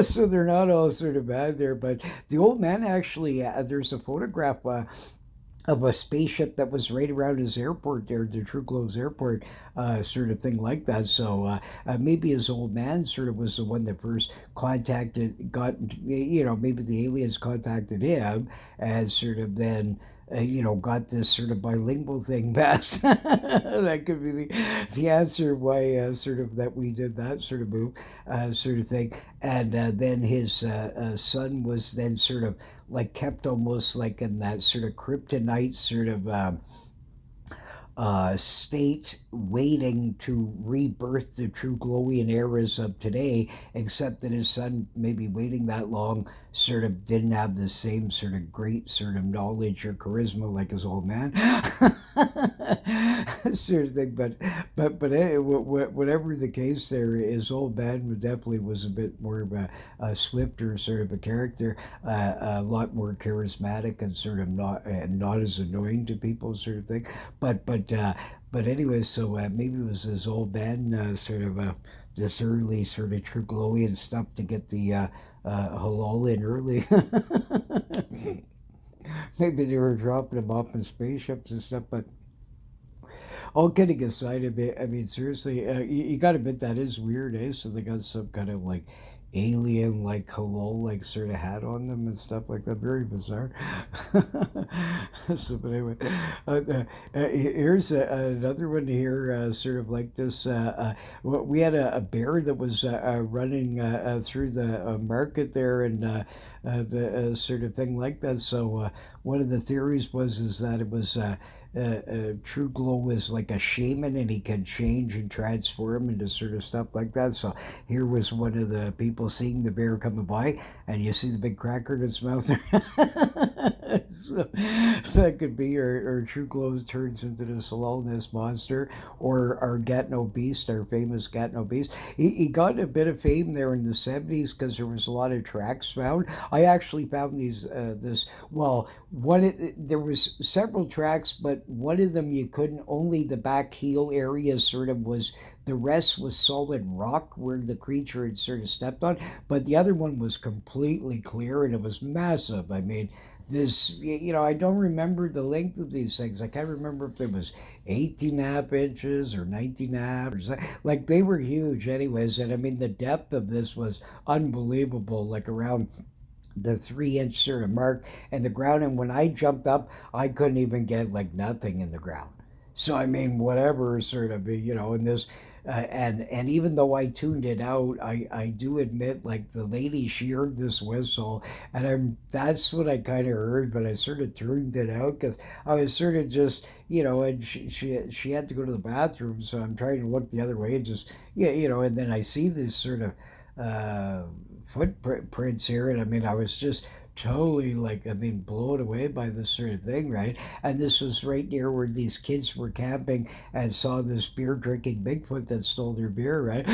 So they're not all sort of bad there, but the old man actually, there's a photograph of a spaceship that was right around his airport there, the True Glows airport, sort of thing like that. So maybe his old man sort of was the one that first maybe the aliens contacted him and sort of then. Got this sort of bilingual thing passed. That could be the answer why sort of that we did that sort of move, sort of thing. And then his son was then sort of like kept almost like in that sort of kryptonite sort of state waiting to rebirth the true Glowian eras of today, except that his son, maybe waiting that long, sort of didn't have the same sort of great sort of knowledge or charisma like his old man. Sort of thing, but whatever the case, there his old man definitely was a bit more of a swifter sort of a character, a lot more charismatic and sort of not as annoying to people, sort of thing. But anyway, so maybe it was his old man, sort of this early sort of true glowy and stuff to get the halal in early. Maybe they were dropping him off in spaceships and stuff, but all kidding aside, I mean seriously, you got to admit that is weird, eh? So they got some kind of like alien, like hello, like sort of hat on them and stuff like that. Very bizarre. So, but anyway, here's another one here, sort of like this. We had a bear that was running through the market there, and the sort of thing like that. So one of the theories was is that it was True Glow is like a shaman and he can change and transform into sort of stuff like that. So here was one of the people seeing the bear coming by, and you see the big cracker in its mouth. So that could be, or True Glow turns into this Saloness monster, or our Gatineau Beast, our famous Gatineau Beast. He got a bit of fame there in the 70s because there was a lot of tracks found. I actually found well, there was several tracks, but one of them you couldn't, only the back heel area sort of was, the rest was solid rock where the creature had sort of stepped on, but the other one was completely clear and it was massive. I mean, I don't remember the length of these things. I can't remember if it was 18 and a half inches or 19 and a half or something. Like they were huge anyways. And I mean, the depth of this was unbelievable, like around the 3 inch sort of mark in the ground. And when I jumped up, I couldn't even get like nothing in the ground. So I mean, whatever sort of, in this, and even though I tuned it out, I do admit like the lady, she heard this whistle, and that's what I kind of heard, but I sort of tuned it out because I was sort of just, and she had to go to the bathroom, so I'm trying to look the other way and just, yeah, and then I see this sort of uh, footprints here, and I mean, I was just totally like, I mean, blown away by this sort of thing, right? And this was right near where these kids were camping and saw this beer drinking Bigfoot that stole their beer, right?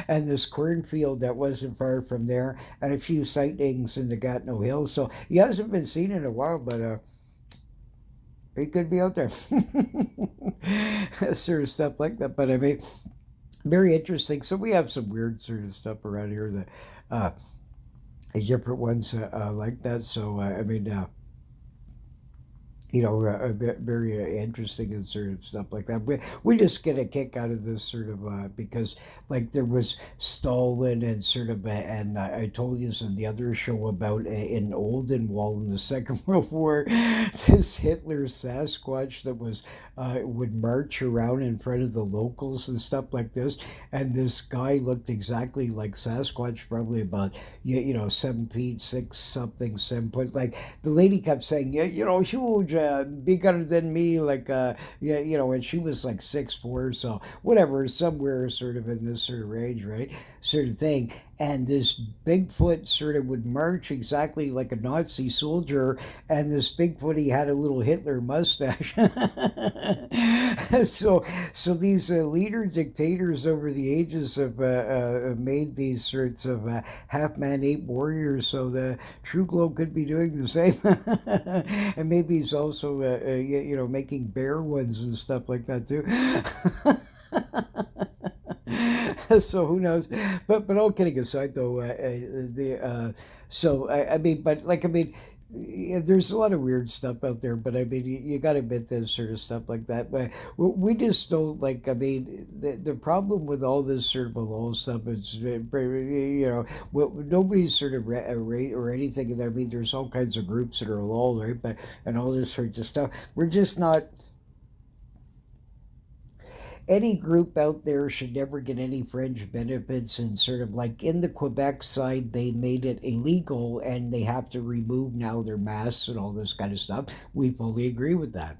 And this cornfield that wasn't far from there, and a few sightings in the Gatineau Hills. So he hasn't been seen in a while, but he could be out there. Sort of stuff like that. But I mean, very interesting. So we have some weird sort of stuff around here that uh, different ones like that. So I mean, very interesting and sort of stuff like that. We just get a kick out of this sort of because like there was Stalin and sort of and I told you in the other show about in Oldenwall in the Second World War, this Hitler Sasquatch that was would march around in front of the locals and stuff like this, and this guy looked exactly like Sasquatch, probably about 7 feet six something 7 foot like the lady kept saying, yeah, huge, bigger than me, like, yeah, and she was like 6'4", so whatever, somewhere sort of in this sort of range, right? Sort of thing. And this Bigfoot sort of would march exactly like a Nazi soldier, and this Bigfoot, he had a little Hitler mustache. so, so these leader dictators over the ages have made these sorts of half man ape warriors, so the True Glow could be doing the same, and maybe he's also making bear ones and stuff like that too. So who knows? But all kidding aside, though, the so I mean, but like I mean, yeah, there's a lot of weird stuff out there. But I mean, you got to admit there's sort of stuff like that. But we just don't like. I mean, the problem with all this sort of below stuff is, nobody's sort of rate or anything. I mean, there's all kinds of groups that are low, right? But and all this sorts of stuff. We're just not any group out there should never get any fringe benefits, and sort of like in the Quebec side they made it illegal and they have to remove now their masks and all this kind of stuff. We fully agree with that,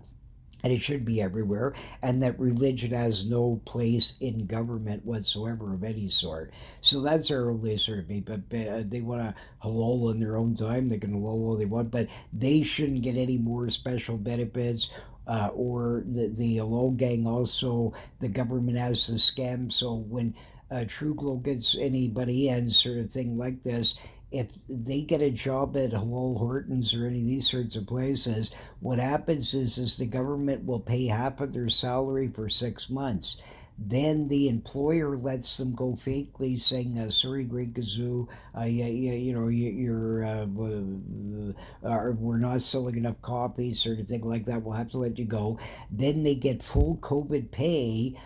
and it should be everywhere, and that religion has no place in government whatsoever of any sort. So that's our only sort of beat. But they want to halal in their own time. They can halal all they want, but they shouldn't get any more special benefits. Or the halal gang also, the government has the scam. So when True Glow gets anybody in, sort of thing like this, if they get a job at Halal Hortons or any of these sorts of places, what happens is the government will pay half of their salary for 6 months. Then the employer lets them go fakely saying, "Sorry, Great Gazoo, yeah, yeah, you're we're not selling enough copies," sort of thing like that. We'll have to let you go. Then they get full COVID pay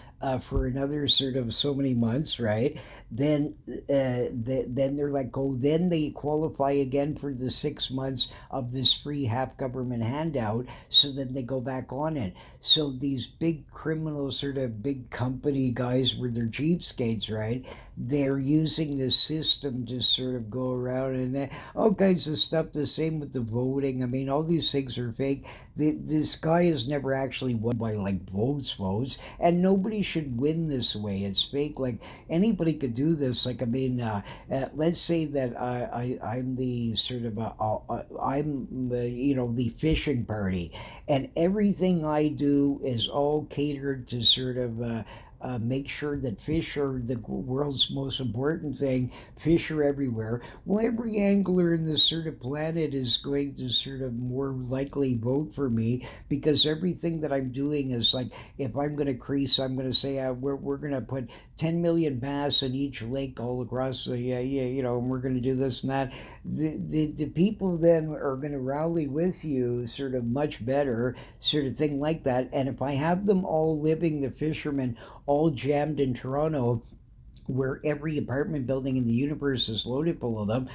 for another sort of so many months, right? Then then they're let go. Then they qualify again for the 6 months of this free half government handout. So then they go back on it. So these big criminals, sort of big company guys, were their cheapskates, right? They're using the system to sort of go around and all kinds of stuff. The same with the voting. I mean, all these things are fake. This guy has never actually won by like votes, and nobody should win this way. It's fake. Like anybody could do this. Like I mean, let's say that I'm the sort of I'm the fishing party, and everything I do is all catered to sort of make sure that fish are the world's most important thing. Fish are everywhere. Well, every angler in this sort of planet is going to sort of more likely vote for me because everything that I'm doing is like, if I'm going to crease, I'm going to say we're going to put 10 million bass in each lake all across the, and we're going to do this and that. The people then are going to rally with you sort of much better, sort of thing like that. And if I have them all living, the fishermen, all jammed in Toronto, where every apartment building in the universe is loaded full of them,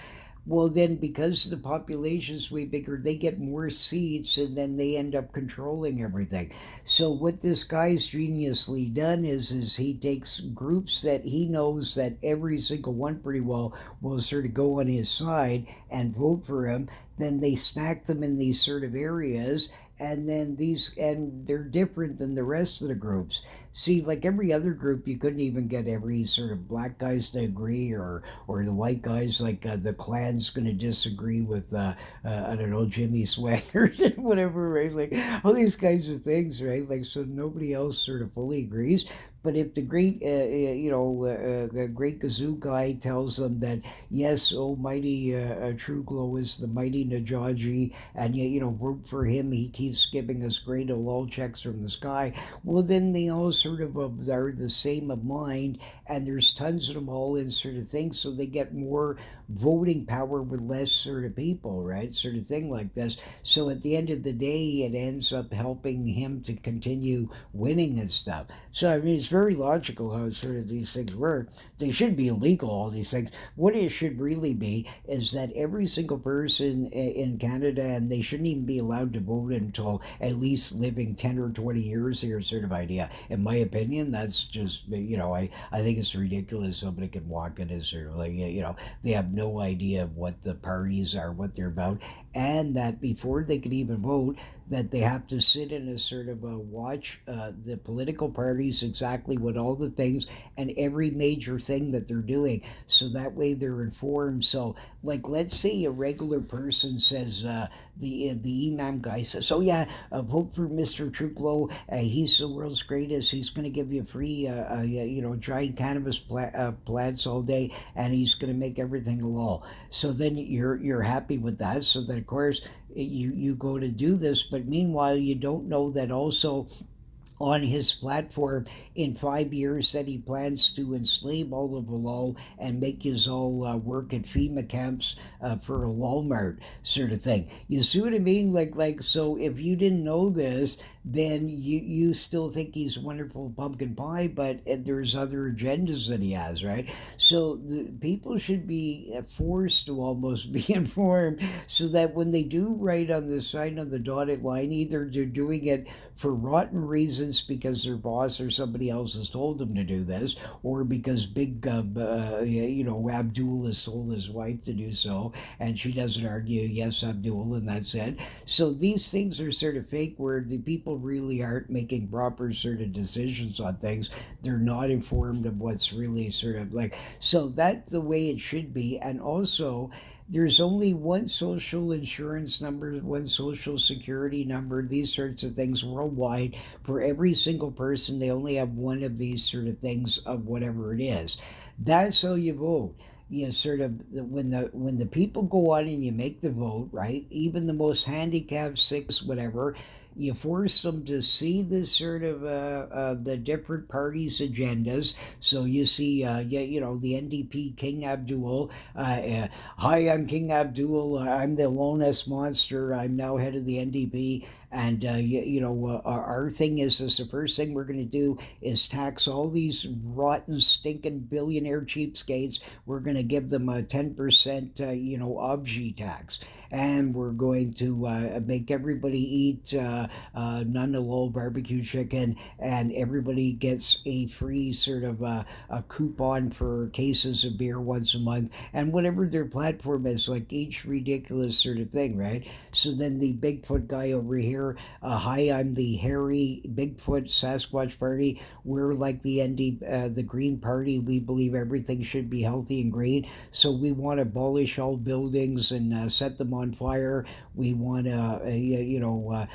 well, then because the population's way bigger, they get more seats and then they end up controlling everything. So what this guy's geniusly done is he takes groups that he knows that every single one pretty well will sort of go on his side and vote for him. Then they stack them in these sort of areas, and then these, and they're different than the rest of the groups. See, like every other group, you couldn't even get every sort of black guys to agree, or the white guys, like the Klan's going to disagree with I don't know, Jimmy Swaggart and whatever, right? Like all these kinds of things, right? Like so nobody else sort of fully agrees. But if the great, great Gazoo guy tells them that yes, almighty True Glow is the mighty Najaji, and vote for him, he keeps giving us great lol checks from the sky. Well, then they all sort sort of are the same of mind, and there's tons of them all in sort of things, so they get more voting power with less sort of people, right? Sort of thing like this. So at the end of the day, it ends up helping him to continue winning and stuff. So I mean, it's very logical how sort of these things work. They should be illegal, all these things. What it should really be is that every single person in Canada, and they shouldn't even be allowed to vote until at least living 10 or 20 years here, sort of idea. In my opinion, that's just, I think it's ridiculous somebody can walk in and sort of like, they have no idea what the parties are, what they're about, and that before they can even vote, that they have to sit in a sort of a watch the political parties exactly what all the things and every major thing that they're doing, so that way they're informed. So like, let's say a regular person says, the imam guy says, "Oh yeah, vote for Mr. Truclo. He's the world's greatest. He's going to give you free, giant cannabis plants all day, and he's going to make everything halal." So then you're happy with that. So then of course you go to do this, but meanwhile you don't know that also on his platform in 5 years that he plans to enslave all of Walal and make his all work at FEMA camps for a Walmart sort of thing. You see what I mean? So if you didn't know this, then you still think he's wonderful pumpkin pie, but there's other agendas that he has, right? So the people should be forced to almost be informed, so that when they do write on the sign on the dotted line, either they're doing it for rotten reasons because their boss or somebody else has told them to do this, or because big, Abdul has told his wife to do so, and she doesn't argue, yes, Abdul, and that's it. So these things are sort of fake, where the people really aren't making proper sort of decisions on things. They're not informed of what's really sort of like, so that's the way it should be. And also, there's only one social insurance number, one social security number, these sorts of things worldwide. For every single person, they only have one of these sort of things of whatever it is. That's how you vote. You sort of, when the people go on and you make the vote, right? Even the most handicapped, sick, whatever, you force them to see this sort of the different parties' agendas. So you see, the NDP King Abdul. Hi, I'm King Abdul. I'm the Loch monster. I'm now head of the NDP. And our thing is the first thing we're going to do is tax all these rotten, stinking billionaire cheapskates. We're going to give them a 10%, obji tax, and we're going to make everybody eat none of low barbecue chicken, and everybody gets a free sort of a coupon for cases of beer once a month, and whatever their platform is, like each ridiculous sort of thing, right? So then the Bigfoot guy over here, hi, I'm the hairy Bigfoot Sasquatch Party. We're like the Green Party. We believe everything should be healthy and green. So we want to abolish all buildings and set them on fire. We want to,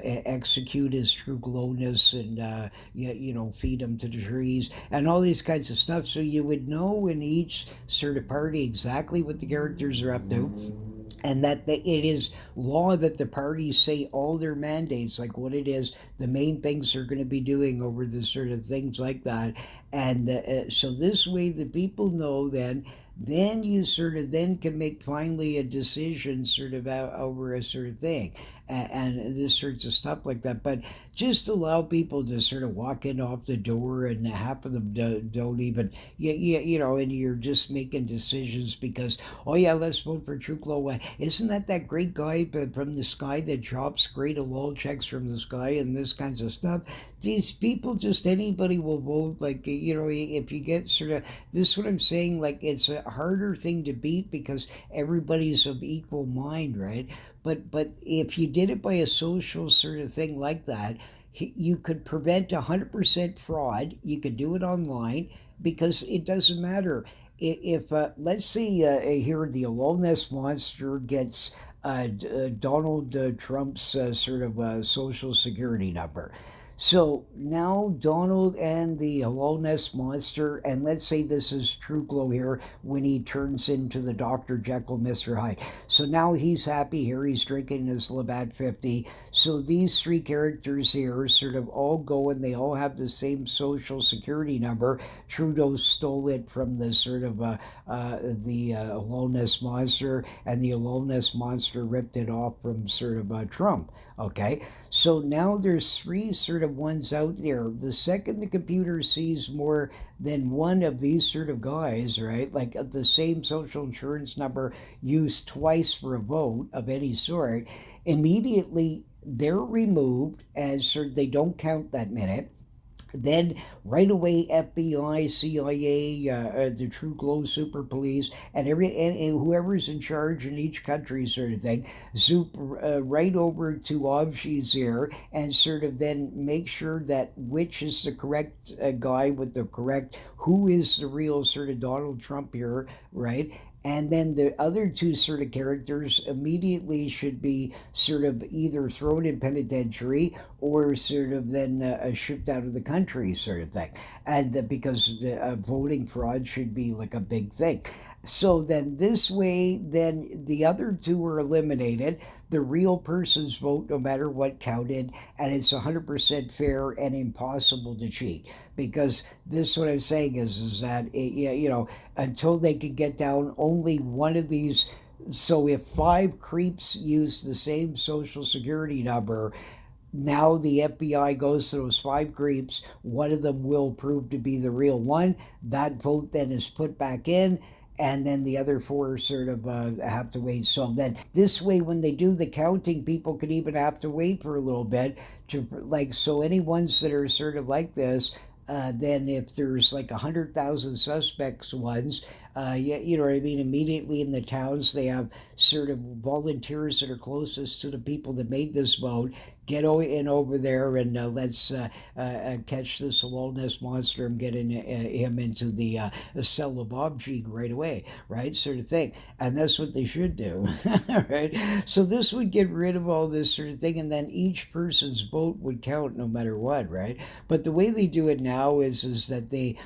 execute his true glowness, and feed him to the trees and all these kinds of stuff. So you would know in each sort of party exactly what the characters are up to, and that it is law that the parties say all their mandates, like what it is, the main things they're going to be doing over the sort of things like that. And so this way the people know, then you sort of then can make finally a decision sort of out over a sort of thing, and this sorts of stuff like that. But just allow people to sort of walk in off the door, and half of them don't even, and you're just making decisions because, oh yeah, let's vote for Truclo. Isn't that great guy from the sky that drops great halal checks from the sky and this kinds of stuff? These people, just anybody will vote. Like, if you get sort of, this is what I'm saying, like it's a harder thing to beat because everybody's of equal mind, right? But if you did it by a social sort of thing like that, you could prevent 100% fraud. You could do it online because it doesn't matter. If let's say here the Loch monster gets Donald Trump's sort of social security number. So now Donald and the Loch Ness Monster, and let's say this is True Glow here when he turns into the Dr. Jekyll, Mr. Hyde. So now he's happy here. He's drinking his Labatt 50. So these three characters here sort of all go and they all have the same social security number. Trudeau stole it from the sort of the Loch Ness Monster, and the Loch Ness Monster ripped it off from sort of Trump. Okay, so now there's three sort of ones out there. The second the computer sees more than one of these sort of guys, right, like the same social insurance number used twice for a vote of any sort, immediately they're removed as sort of they don't count that minute. Then right away, FBI, CIA, the True Glow Super Police, and and whoever's in charge in each country, sort of thing, zoop right over to Avji's ear and sort of then make sure that which is the correct guy with the correct, who is the real sort of Donald Trump here, right? And then the other two sort of characters immediately should be sort of either thrown in penitentiary or sort of then shipped out of the country, sort of thing. And because voting fraud should be like a big thing. So then this way, then the other two are eliminated. The real person's vote, no matter what, counted, and it's 100% fair and impossible to cheat. Because this, what I'm saying is that you know, until they can get down only one of these. So if five creeps use the same social security number, now the FBI goes to those five creeps. One of them will prove to be the real one. That vote then is put back in, and then the other four sort of have to wait. So then this way, when they do the counting, people could even have to wait for a little bit to like. So any ones that are sort of like this. Then if there's like 100,000 suspects ones, you know what I mean, immediately in the towns they have sort of volunteers that are closest to the people that made this vote. Get in over there and let's catch this Loch Ness Monster and get him into the cell of Obji right away, right? Sort of thing. And that's what they should do, right? So this would get rid of all this sort of thing, and then each person's vote would count no matter what, right? But the way they do it now is that they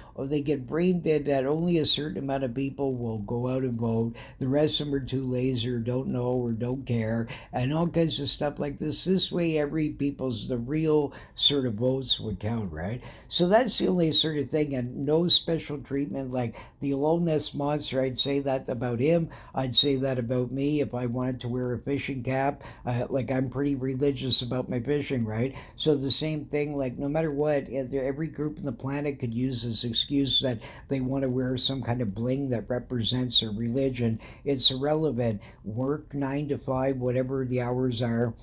get brain dead that only a certain amount of people will go out and vote. The rest of them are too lazy or don't know or don't care, and all kinds of stuff like this. This way, every people's the real sort of votes would count, right? So that's the only sort of thing, and no special treatment like the Loch Ness Monster. I'd say that about him. I'd say that about me if I wanted to wear a fishing cap. Like I'm pretty religious about my fishing, right? So the same thing, like no matter what, every group on the planet could use this excuse that they want to wear some kind of bling that represents a religion. It's irrelevant. Work 9 to 5, whatever the hours are.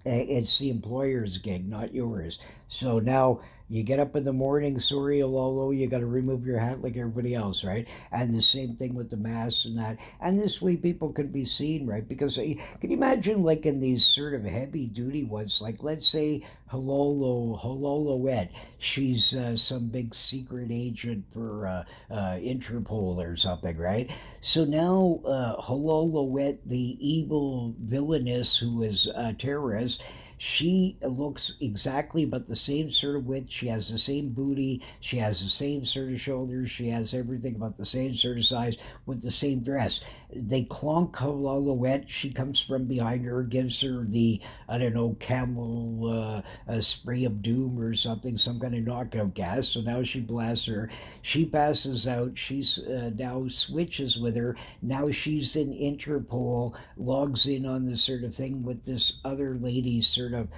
It's the employer's gig, not yours. So now you get up in the morning, sorry, Lolo, you got to remove your hat like everybody else, right? And the same thing with the masks and that. And this way people can be seen, right? Because can you imagine, like in these sort of heavy duty ones, like let's say Hololoet, she's some big secret agent for Interpol or something, right? So now Hololoet, the evil villainess who is a terrorist, she looks exactly about the same sort of width. She has the same booty. She has the same sort of shoulders. She has everything about the same sort of size with the same dress. They clonk Hololoet. She comes from behind her, gives her the, I don't know, camel spray of doom or something, some kind of knockout gas. So now she blasts her. She passes out. She's now switches with her. Now she's in Interpol, logs in on this sort of thing with this other lady's sort of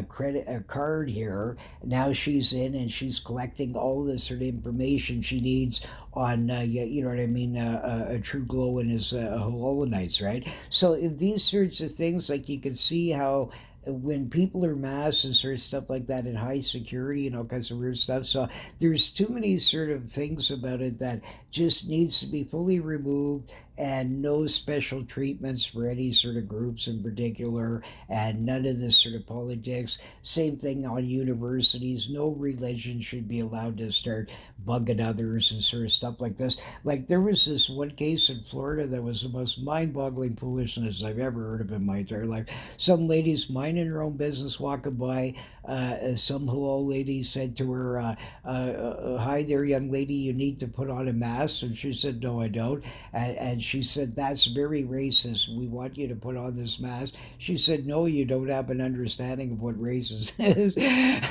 credit card here. Now she's in and she's collecting all this sort of information she needs on you know what I mean, a True Glow and his Holonites, right? So if these sorts of things, like you can see how when people are masked and sort of stuff like that in high security and all kinds of weird stuff. So there's too many sort of things about it that just needs to be fully removed, and no special treatments for any sort of groups in particular, and none of this sort of politics. Same thing on universities. No religion should be allowed to start bugging others and sort of stuff like this. Like there was this one case in Florida that was the most mind-boggling foolishness I've ever heard of in my entire life. Some lady's minding her own business, walking by. some hello lady said to her, "Hi there, young lady, you need to put on a mask." And she said, "No, I don't." And she said, "That's very racist. We want you to put on this mask." She said, "No, you don't have an understanding of what racist is."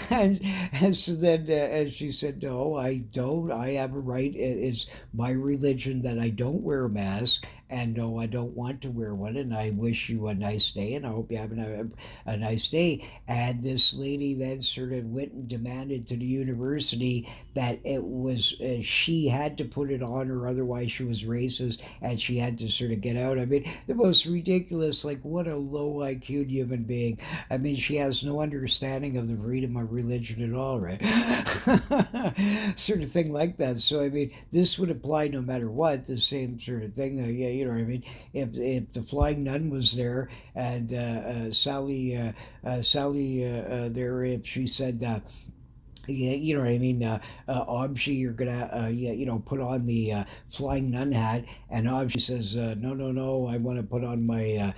And so then and she said, "No, I don't. I have a right. It's my religion that I don't wear a mask. And no, I don't want to wear one. And I wish you a nice day. And I hope you're having a nice day." And this lady then sort of went and demanded to the university that it was she had to put it on, or otherwise she was racist, and she had to sort of get out. I mean, the most ridiculous, like, what a low IQ human being. I mean, she has no understanding of the freedom of religion at all, right? Sort of thing like that. So I mean, this would apply no matter what. The same sort of thing. Yeah, you know what I mean. If the flying nun was there, and Sally there, if she said, yeah, you know what I mean. Obji, you're gonna, yeah, you know, put on the flying nun hat, and Obji says, "No, no, no, I want to put on my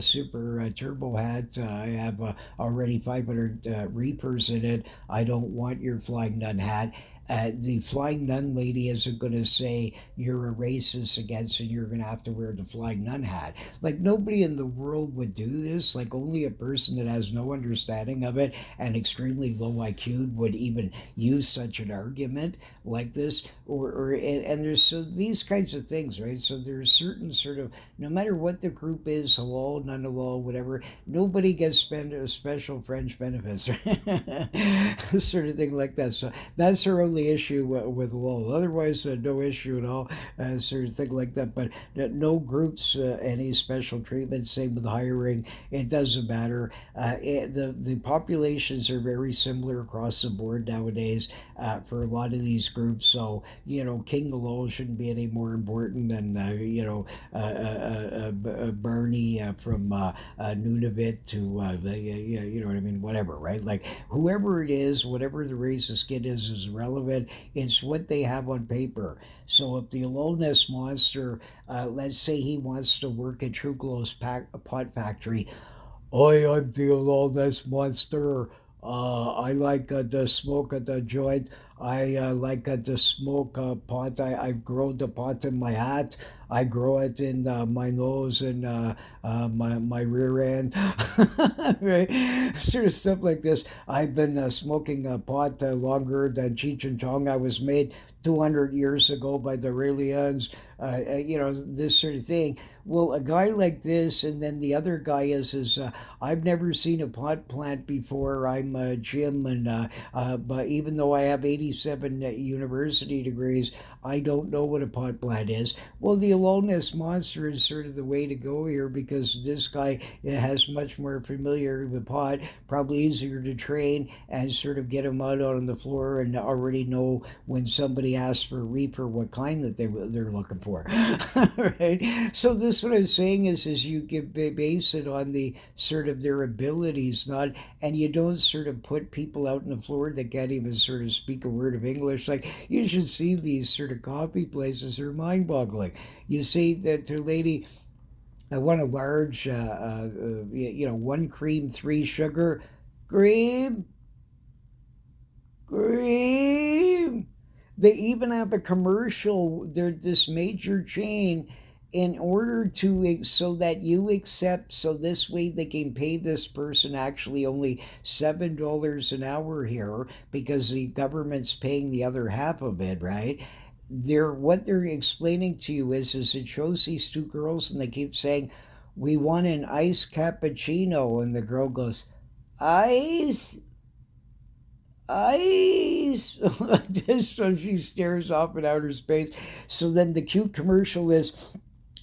super turbo hat. I have already 500 reapers in it. I don't want your flying nun hat." The flying nun lady isn't going to say you're a racist against and you're going to have to wear the flying nun hat. Like, nobody in the world would do this. Like, only a person that has no understanding of it and extremely low IQ would even use such an argument like this. And there's so these kinds of things, right? So there's certain sort of, no matter what the group is, halal, non halal, whatever, nobody gets special French benefits, sort of thing like that. So that's her only issue with halal. Otherwise, no issue at all, sort of thing like that. But no groups any special treatment. Same with hiring. It doesn't matter. The populations are very similar across the board nowadays for a lot of these groups. So you know, King Malone shouldn't be any more important than Bernie from Nunavut to yeah, you know what I mean, whatever, right? Like, whoever it is, whatever the racist kid is irrelevant. It's what they have on paper. So if the Aloneness monster, let's say he wants to work at True Glow's pot factory, "Oi, I'm the Loch Monster. I like the smoke of the joint. I like the smoke pot. I grow the pot in my hat. I grow it in my nose and my rear end." Right? Sort of stuff like this. I've been smoking a pot longer than Cheech and Chong. I was made 200 years ago by the Raelians. You know, this sort of thing. Well, a guy like this, and then the other guy is I've never seen a pot plant before. I'm Jim, and but even though I have 87 university degrees, I don't know what a pot plant is. Well, the aloneness monster is sort of the way to go here, because this guy has much more familiarity with pot, probably easier to train and sort of get him out on the floor and already know when somebody asks for a reaper what kind that they're looking for. Right? So this, what I'm saying is you give base it on the sort of their abilities, not, and you don't sort of put people out on the floor that can't even sort of speak a word of English. Like, you should see these sort of coffee places, are mind-boggling. You see that the lady, I want a large, you know, one cream, three sugar, cream, cream. They even have a commercial. They're this major chain, in order to so that you accept, so this way they can pay this person actually only $7 an hour here, because the government's paying the other half of it, right? They're, what they're explaining to you is it shows these two girls, and they keep saying, "We want an iced cappuccino," and the girl goes, "Ice, ice." Just so she stares off in outer space. So then the cute commercial is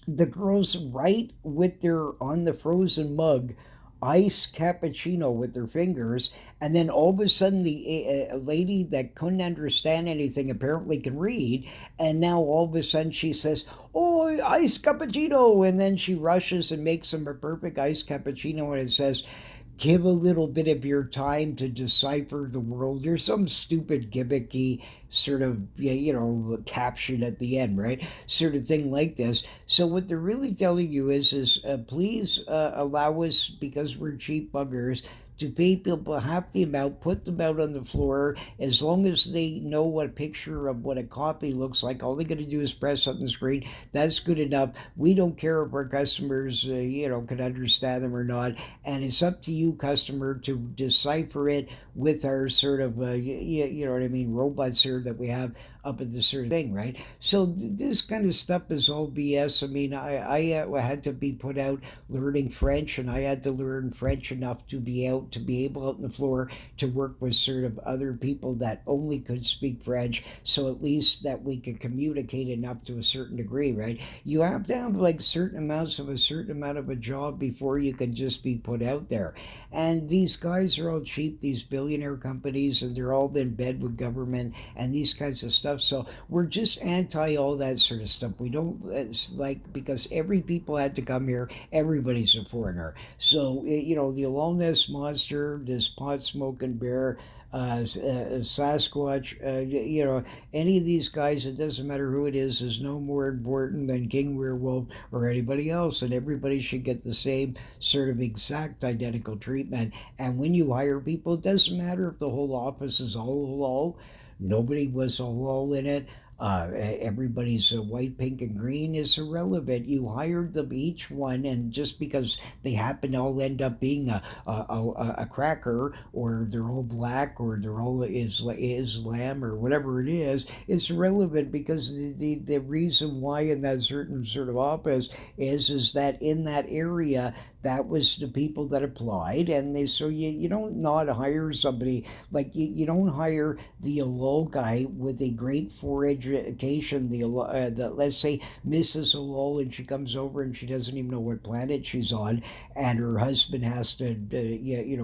the girls write with their, on the frozen mug, "ice cappuccino" with their fingers, and then all of a sudden the lady that couldn't understand anything apparently can read, and now all of a sudden she says, "Oh, ice cappuccino," and then she rushes and makes them a perfect ice cappuccino, and it says, "Give a little bit of your time to decipher the world." There's some stupid gimmicky sort of, yeah, you know, caption at the end, right? Sort of thing like this. So what they're really telling you is please allow us, because we're cheap buggers, to pay people half the amount, put them out on the floor. As long as they know what a picture of what a copy looks like, all they got to do is press on the screen. That's good enough. We don't care if our customers, can understand them or not, and it's up to you, customer, to decipher it with our sort of, you know what I mean, robots here that we have up at the sort of thing, right? So this kind of stuff is all BS. I mean, I had to be put out learning French, and I had to learn French enough to be able out on the floor to work with sort of other people that only could speak French, so at least that we could communicate enough to a certain degree, right? You have to have like certain amounts of a certain amount of a job before you can just be put out there. And these guys are all cheap, these billionaire companies, and they're all in bed with government and these kinds of stuff. So we're just anti all that sort of stuff. We don't, it's like, because every people had to come here, everybody's a foreigner. So, the Aloneness Monster, this pot smoking bear, Sasquatch, any of these guys, it doesn't matter who it is no more important than King Werewolf or anybody else. And everybody should get the same sort of exact identical treatment. And when you hire people, it doesn't matter if the whole office is all halal. Nobody was halal in it. Everybody's white, pink, and green is irrelevant. You hired them each one, and just because they happen to all end up being a cracker, or they're all black, or they're all Islam, or whatever it is, it's irrelevant, because the reason why in that certain sort of office is that in that area, that was the people that applied, and you don't not hire somebody, like you don't hire the low guy with a great four education, the, let's say Mrs. Alol, and she comes over and she doesn't even know what planet she's on, and her husband has to,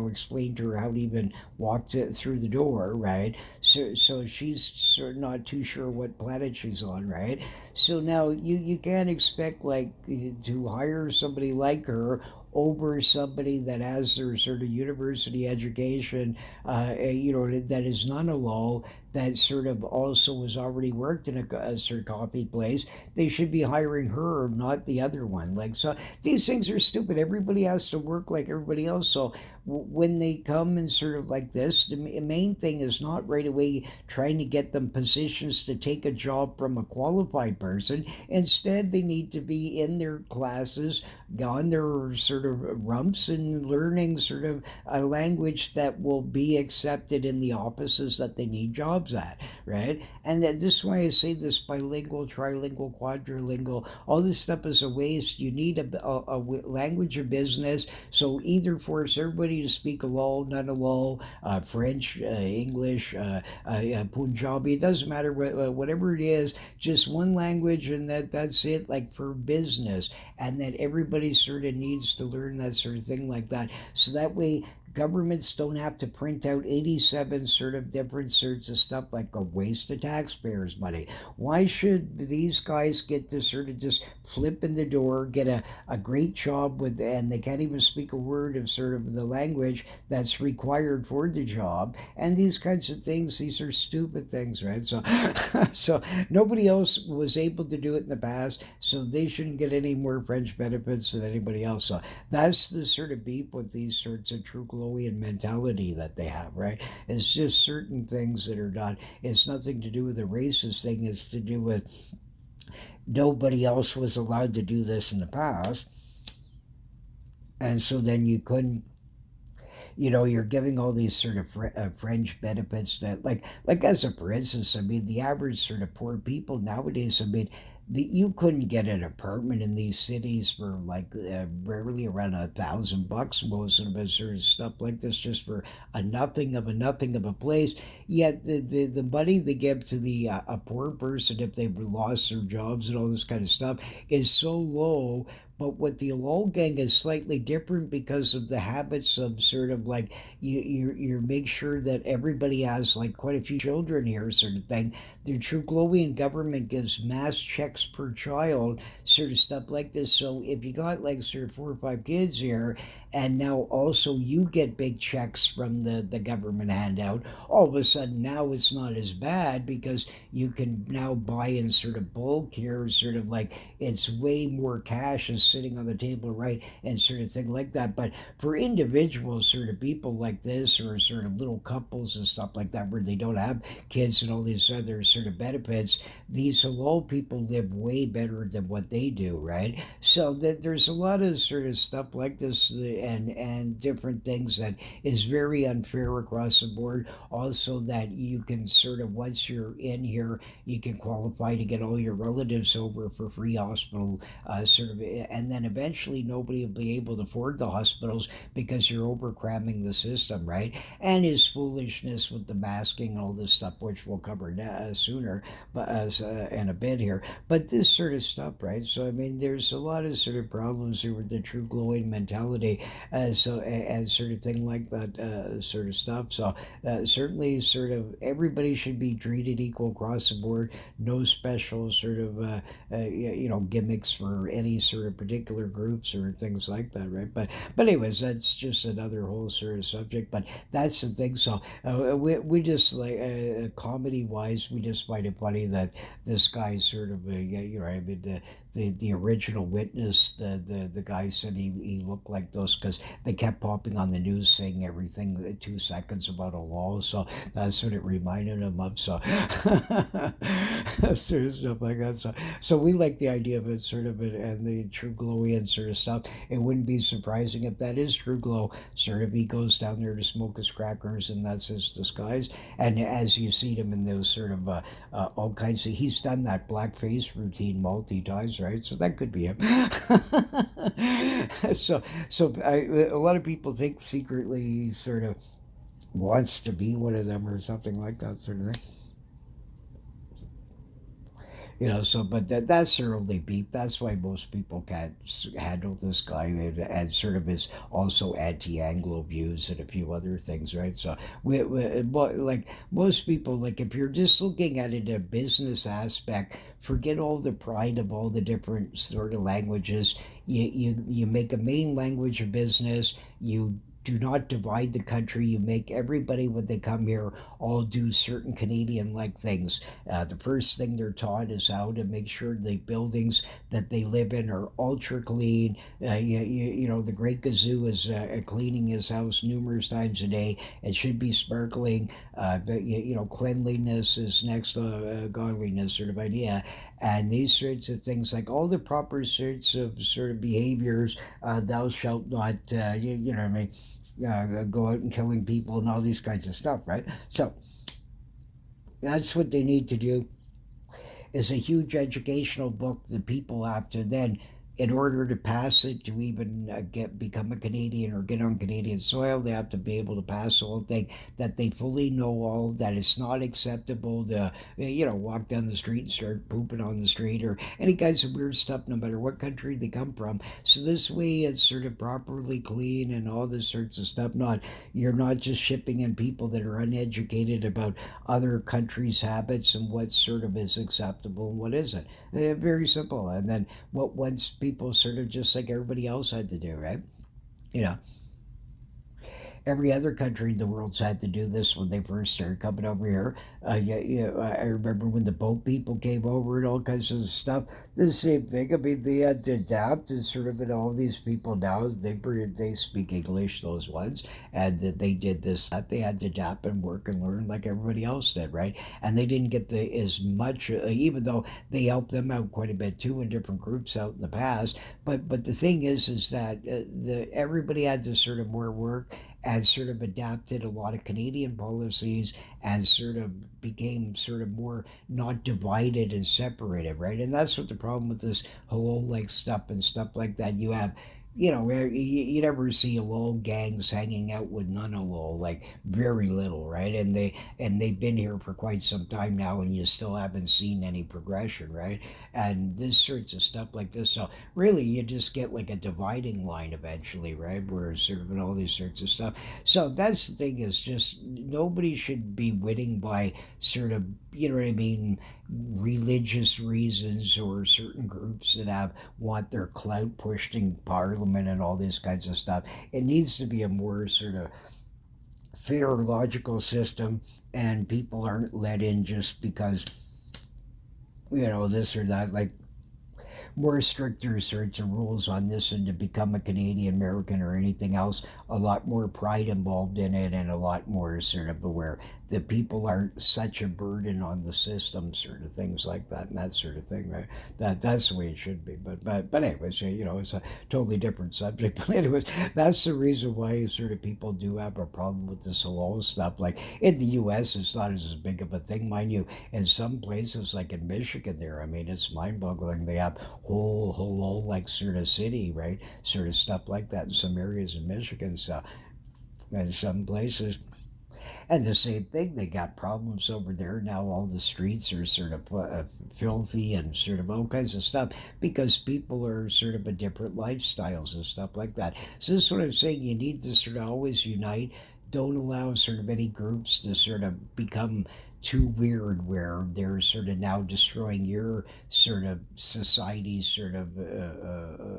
explain to her how to even walk through the door, right? So she's sort of not too sure what planet she's on, right? So now you can't expect like to hire somebody like her over somebody that has their sort of university education, that is non halal, that sort of also has already worked in a sort of coffee place. They should be hiring her, not the other one. Like, so these things are stupid. Everybody has to work like everybody else. So when they come and sort of like this, the main thing is not right away trying to get them positions to take a job from a qualified person. Instead, they need to be in their classes, on their sort of rumps, and learning sort of a language that will be accepted in the offices that they need jobs at, right? And this is why I say this bilingual, trilingual, quadrilingual, all this stuff is a waste. You need a language of business. So either force everybody to speak a lull, not a lull, French, English, Punjabi, it doesn't matter, whatever it is, just one language, and that's it, like for business. And that everybody sort of needs to learn that sort of thing like that. So that way, governments don't have to print out 87 sort of different sorts of stuff, like a waste of taxpayers' money. Why should these guys get to sort of just flip in the door, get a great job with, and they can't even speak a word of sort of the language that's required for the job, and these kinds of things, these are stupid things, right? So so nobody else was able to do it in the past, so they shouldn't get any more French benefits than anybody else. So that's the sort of beef with these sorts of true Chloean mentality that they have, right? It's just certain things that are done. It's nothing to do with the racist thing. It's to do with nobody else was allowed to do this in the past. And so then you couldn't, you're giving all these sort of fringe benefits that, like as a for instance, I mean, the average sort of poor people nowadays, I mean, you couldn't get an apartment in these cities for like rarely around $1,000. Most of them sort of stuff like this, just for nothing of a place. Yet the money they give to the a poor person if they've lost their jobs and all this kind of stuff is so low. But with the Lol gang is slightly different because of the habits of sort of like you make sure that everybody has like quite a few children here, sort of thing. The True Globian government gives mass check checks per child, sort of stuff like this. So if you got like sort of 4 or 5 kids here, and now also you get big checks from the government handout, all of a sudden now it's not as bad because you can now buy in sort of bulk here, sort of like it's way more cash is sitting on the table, right? And sort of thing like that. But for individuals, sort of people like this, or sort of little couples and stuff like that, where they don't have kids and all these other sort of benefits, these hello people live way better than what they do, right? So that there's a lot of sort of stuff like this and different things that is very unfair across the board. Also, that you can sort of once you're in here, you can qualify to get all your relatives over for free hospital sort of, and then eventually nobody will be able to afford the hospitals because you're over cramming the system, right? And his foolishness with the masking and all this stuff, which we'll cover sooner, but as in a bit here. But this sort of stuff, right? So I mean, there's a lot of sort of problems here with the true glowing mentality, and sort of thing like that, sort of stuff. So certainly, sort of everybody should be treated equal across the board. No special sort of gimmicks for any sort of particular groups or things like that, right? But anyways, that's just another whole sort of subject. But that's the thing. So we just like comedy wise, we just find it funny that this guy sort of yeah, I mean the original witness, the guy said he looked like those because they kept popping on the news saying everything 2 seconds about a law. So that's what it reminded him of. So sort of stuff like that. So we like the idea of it, sort of, and the true glowian sort of stuff. It wouldn't be surprising if that is true glow. Sort of, he goes down there to smoke his crackers, and that's his disguise. And as you see him in those sort of all kinds of, he's done that blackface routine multi times, right? So that could be him. A lot of people think secretly he sort of wants to be one of them or something like that, sort of thing. So but that's their only beef. That's why most people can't handle this guy, and sort of his also anti-Anglo views and a few other things, right? So but like most people, like if you're just looking at it in a business aspect, forget all the pride of all the different sort of languages. You make a main language of business. You do not divide the country. You make everybody, when they come here, all do certain Canadian like things. The first thing they're taught is how to make sure the buildings that they live in are ultra clean. The Great Gazoo is cleaning his house numerous times a day. It should be sparkling. Cleanliness is next to godliness, sort of idea. And these sorts of things, like all the proper sorts of sort of behaviors, thou shalt not, you know what I mean, go out and killing people and all these kinds of stuff, right? So that's what they need to do, is a huge educational book that people have to then, in order to pass it, to even become a Canadian or get on Canadian soil, they have to be able to pass the whole thing, that they fully know all, that it's not acceptable to walk down the street and start pooping on the street or any kinds of weird stuff, no matter what country they come from. So this way it's sort of properly clean and all this sorts of stuff. Not You're not just shipping in people that are uneducated about other countries' habits and what sort of is acceptable and what isn't. Very simple. And then what once people sort of just like everybody else had to do, right? You know, every other country in the world's had to do this when they first started coming over here. I remember when the boat people came over and all kinds of stuff. The same thing. I mean, they had to adapt, and sort of, and all these people now they speak English, those ones, and that they did this that they had to adapt and work and learn like everybody else did, right? And they didn't get the as much, even though they helped them out quite a bit too in different groups out in the past. But the thing is that the everybody had to sort of more work and sort of adapted a lot of Canadian policies and sort of became sort of more not divided and separated, right? And that's what the problem with this whole like stuff and stuff like that. You have, where you never see a little gangs hanging out with none of little, like very little, right? And they've been here for quite some time now, and you still haven't seen any progression, right? And this sorts of stuff like this. So really, you just get like a dividing line eventually, right? Where sort of and all these sorts of stuff. So that's the thing, is just nobody should be winning by sort of, you know what I mean, religious reasons or certain groups that have want their clout pushed in parliament and all this kinds of stuff. It needs to be a more sort of fair logical system, and people aren't let in just because this or that. Like more stricter sorts of rules on this, and to become a Canadian American or anything else, a lot more pride involved in it, and a lot more sort of aware that people aren't such a burden on the system, sort of things like that, and that sort of thing, right? That's the way it should be. But anyways, it's a totally different subject. But anyways, that's the reason why sort of people do have a problem with this halal stuff. Like in the U.S., it's not as big of a thing, mind you. In some places, like in Michigan, there, I mean, it's mind-boggling. They have whole halal like sort of city, right? Sort of stuff like that in some areas of Michigan. So in some places. And the same thing, they got problems over there now. All the streets are sort of filthy and sort of all kinds of stuff because people are sort of a different lifestyles and stuff like that. So this is what I'm saying. You need to sort of always unite. Don't allow sort of any groups to sort of become too weird where they're sort of now destroying your sort of society's sort of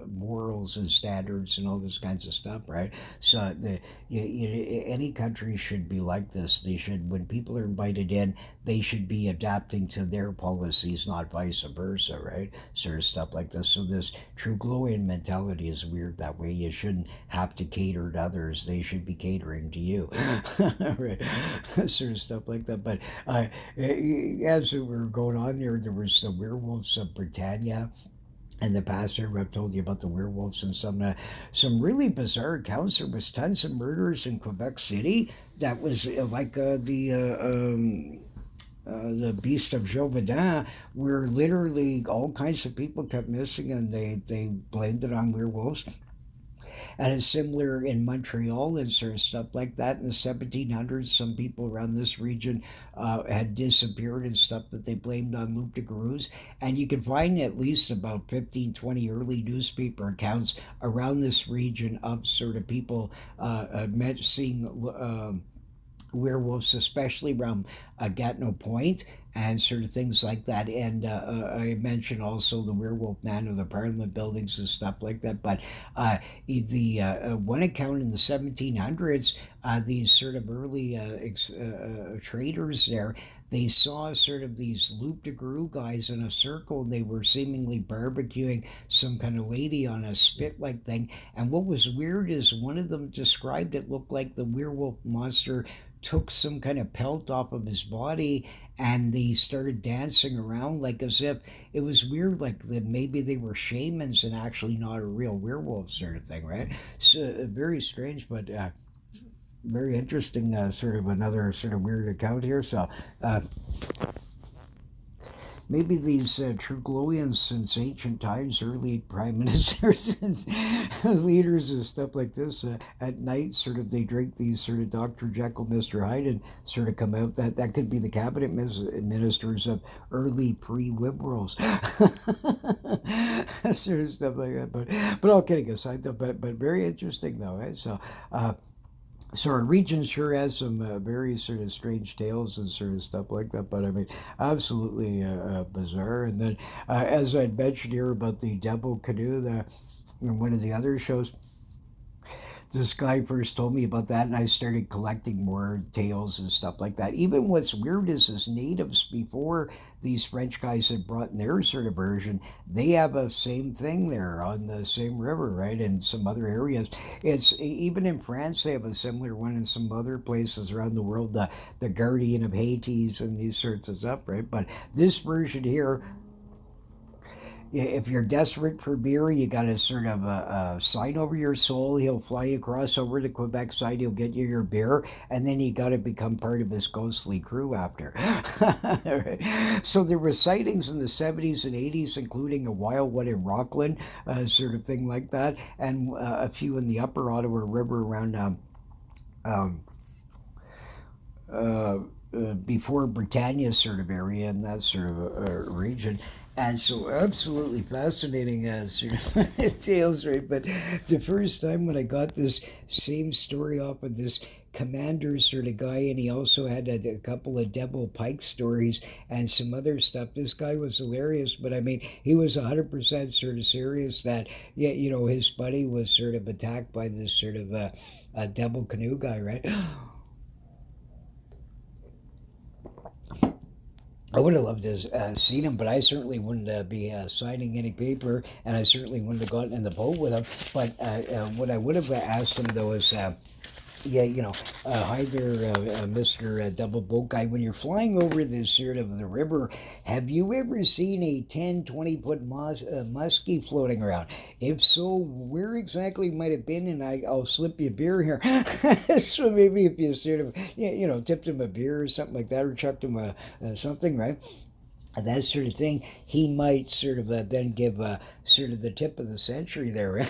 morals and standards and all those kinds of stuff, right? So any country should be like this. They should, when people are invited in, they should be adapting to their policies, not vice versa, right? Sort of stuff like this. So this true glowing mentality is weird that way. You shouldn't have to cater to others. They should be catering to you, right? Sort of stuff like that. But as we were going on there was the werewolves of Britannia. And the pastor I've told you about the werewolves and some really bizarre accounts. There was tons of murders in Quebec City. That was like the Beast of Gévaudan, where literally all kinds of people kept missing, and they blamed it on werewolves. And it's similar in Montreal and sort of stuff like that. In the 1700s, some people around this region had disappeared and stuff that they blamed on loup de garous. And you can find at least about 15, 20 early newspaper accounts around this region of sort of people seeing werewolves, especially around Gatineau Point and sort of things like that. And I mentioned also the werewolf man of the Parliament buildings and stuff like that. But the one account in the 1700s, these sort of early traders there, they saw sort of these loup de garou guys in a circle. They were seemingly barbecuing some kind of lady on a spit like thing. And what was weird is one of them described it looked like the werewolf monster took some kind of pelt off of his body, and they started dancing around like as if it was weird, like that maybe they were shamans and actually not a real werewolf sort of thing, right? So very strange, but very interesting. Sort of another sort of weird account here. So uh, maybe these Truglovians since ancient times, early prime ministers and leaders and stuff like this, at night, sort of they drink these sort of Dr. Jekyll, Mr. Hyde, and sort of come out. That could be the cabinet ministers of early pre-liberals, sort of stuff like that. But all kidding aside, though, but very interesting though. Right? So our region sure has some very sort of strange tales and sort of stuff like that. But I mean, absolutely bizarre. And then, as I mentioned here about the Devil Canoe, in one of the other shows, this guy first told me about that, and I started collecting more tales and stuff like that. Even what's weird is this natives, before these French guys had brought in their sort of version, they have a same thing there on the same river, right? In some other areas, it's even in France they have a similar one. In some other places around the world, the Guardian of Hades and these sorts of stuff, right? But this version here, if you're desperate for beer, you got to sort of sign over your soul. He'll fly you across over the Quebec side. He'll get you your beer, and then you got to become part of his ghostly crew after. So there were sightings in the 70s and 80s, including a wild one in Rockland, sort of thing like that, and a few in the upper Ottawa River around um, uh, before Britannia sort of area and that sort of region. And so absolutely fascinating sort of tales, right? But the first time when I got this same story off of this commander sort of guy, and he also had a couple of Devil Pike stories and some other stuff. This guy was hilarious, but I mean, he was 100% sort of serious that, yeah, his buddy was sort of attacked by this sort of Devil Canoe guy, right? I would have loved to have seen him, but I certainly wouldn't be signing any paper, and I certainly wouldn't have gotten in the boat with him. But what I would have asked him, though, is yeah, hi there, Mr. Double Boat Guy. When you're flying over this sort of the river, have you ever seen a 10, 20-foot muskie floating around? If so, where exactly might it have been? And I'll slip you a beer here. So maybe if you sort of, yeah, tipped him a beer or something like that, or chucked him something, right? That sort of thing, he might sort of then give sort of the tip of the century there.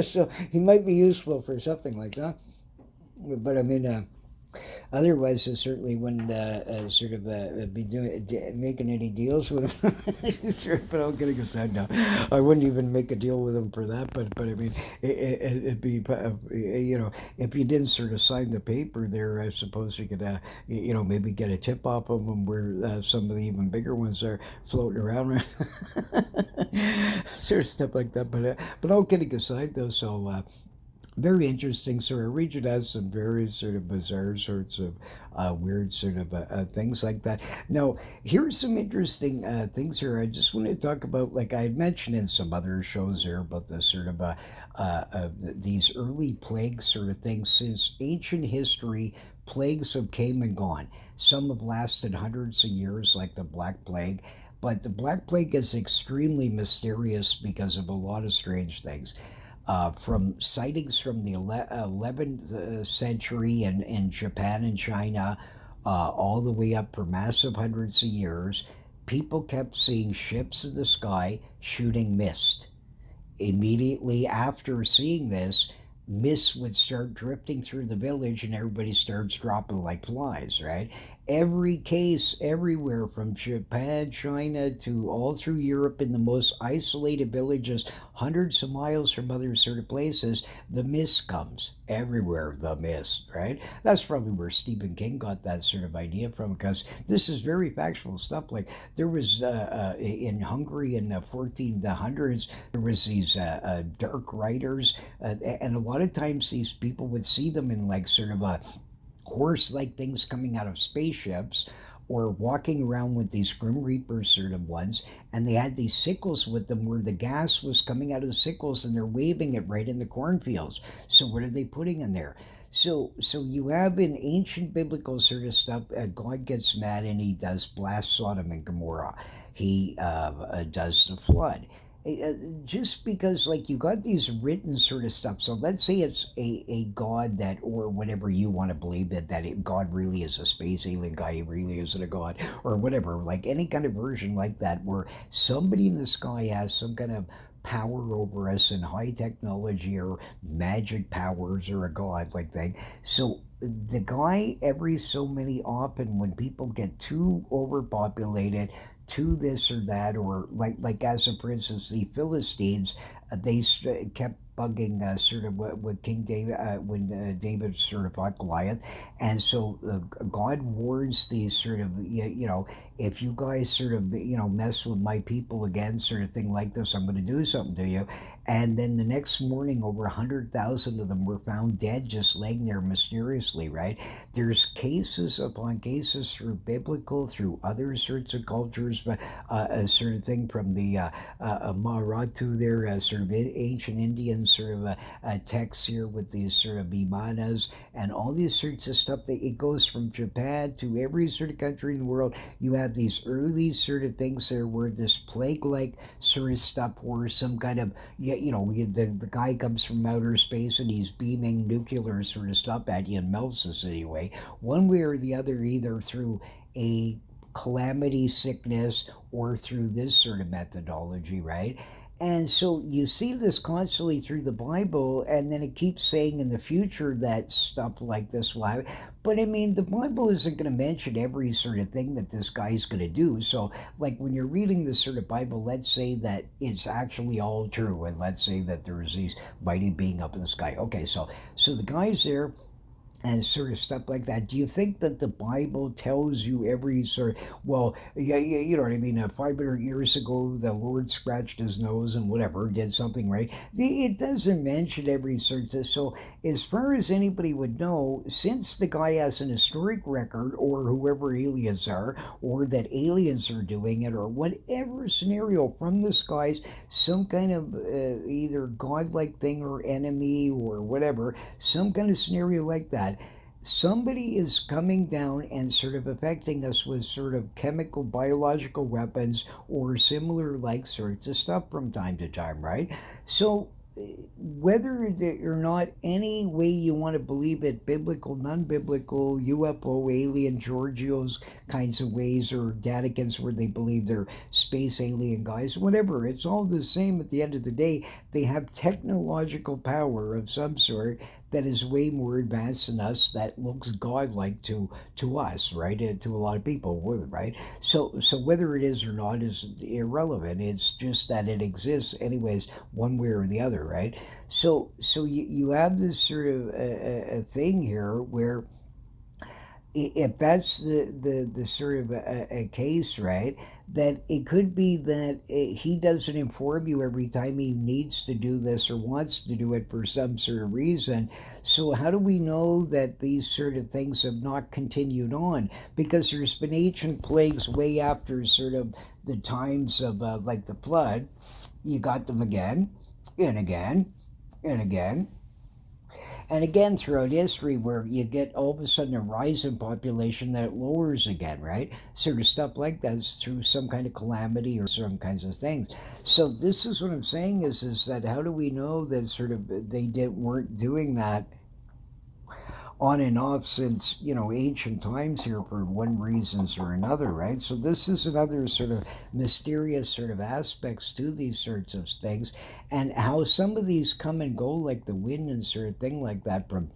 So he might be useful for something like that. But I mean, otherwise, I certainly wouldn't sort of be making any deals with him. Sure, but I'm getting aside now. I wouldn't even make a deal with him for that. But I mean, it'd be if you didn't sort of sign the paper there, I suppose you could maybe get a tip off of them where some of the even bigger ones are floating around, sort of stuff like that. But all kidding aside though, so. Very interesting sort of region has some very sort of bizarre sorts of weird sort of things like that. Now, here's some interesting things here. I just want to talk about, like I had mentioned in some other shows here, about the sort of these early plagues sort of things. Since ancient history, plagues have came and gone. Some have lasted hundreds of years, like the Black Plague. But the Black Plague is extremely mysterious because of a lot of strange things, from sightings from the 11th century in Japan and China, all the way up for massive hundreds of years. People kept seeing ships in the sky shooting mist. Immediately after seeing this, mist would start drifting through the village and everybody starts dropping like flies, right? Every case, everywhere from Japan, China, to all through Europe, in the most isolated villages, hundreds of miles from other sort of places, the mist comes everywhere. The mist, right? That's probably where Stephen King got that sort of idea from, because this is very factual stuff. Like there was in Hungary in the 1400s, there was these dark riders, and a lot of times these people would see them in like sort of a horse like things coming out of spaceships, or walking around with these Grim Reapers sort of ones, and they had these sickles with them where the gas was coming out of the sickles and they're waving it right in the cornfields. So what are they putting in there? So you have in ancient biblical sort of stuff, God gets mad and he does blast Sodom and Gomorrah. He does the flood. Just because like you got these written sort of stuff, so let's say it's a god that, or whatever you want to believe, god really is a space alien guy, he really isn't a god, or whatever, like any kind of version like that where somebody in the sky has some kind of power over us and high technology or magic powers or a god like thing. So the guy, every so many often, when people get too overpopulated, to this or that, or like as a, for instance, the Philistines, they kept bugging sort of what King David, when David sort of fought Goliath, and so God warns these sort of, if you guys sort of mess with my people again, sort of thing like this, I'm going to do something to you. And then the next morning, over 100,000 of them were found dead, just laying there mysteriously, right? There's cases upon cases through biblical, through other sorts of cultures, but a sort of thing from the Maharatu there, sort of ancient Indian sort of texts here with these sort of Vimanas and all these sorts of stuff. That it goes from Japan to every sort of country in the world. You have these early sort of things there where this plague-like sort of stuff, where some kind of, the guy comes from outer space and he's beaming nuclear sort of stuff at you and melts us anyway, one way or the other, either through a calamity, sickness, or through this sort of methodology, right? And so you see this constantly through the Bible, and then it keeps saying in the future that stuff like this will happen. But I mean, the Bible isn't going to mention every sort of thing that this guy's going to do. So, like when you're reading this sort of Bible, let's say that it's actually all true, and let's say that there's these mighty being up in the sky. Okay, so the guy's there and sort of stuff like that. Do you think that the Bible tells you every sort of, well, yeah, yeah, you know what I mean? 500 years ago, the Lord scratched his nose and whatever, did something right. It doesn't mention every sort of, so as far as anybody would know, since the guy has an historic record, or whoever aliens are, or that aliens are doing it, or whatever scenario from the skies, some kind of either godlike thing or enemy or whatever, some kind of scenario like that, somebody is coming down and sort of affecting us with sort of chemical, biological weapons or similar like sorts of stuff from time to time, right? So, whether or not any way you want to believe it, biblical, non-biblical, UFO, alien, Giorgio's kinds of ways, or Danikins where they believe they're space alien guys, whatever, it's all the same at the end of the day. They have technological power of some sort that is way more advanced than us, that looks godlike to us, right? To a lot of people, right? So whether it is or not is irrelevant. It's just that it exists anyways, one way or the other, right? So you have this sort of a thing here where if that's the sort of a case, right, that it could be that he doesn't inform you every time he needs to do this or wants to do it for some sort of reason. So how do we know that these sort of things have not continued on? Because there's been ancient plagues way after sort of the times of like the flood. You got them again and again and again and again throughout history, where you get all of a sudden a rise in population that lowers again, right? Sort of stuff like that is through some kind of calamity or some kinds of things. So this is what I'm saying is that how do we know that sort of they didn't weren't doing that on and off since ancient times here for one reasons or another, right? So this is another sort of mysterious sort of aspects to these sorts of things, and how some of these come and go like the wind and sort of thing like that from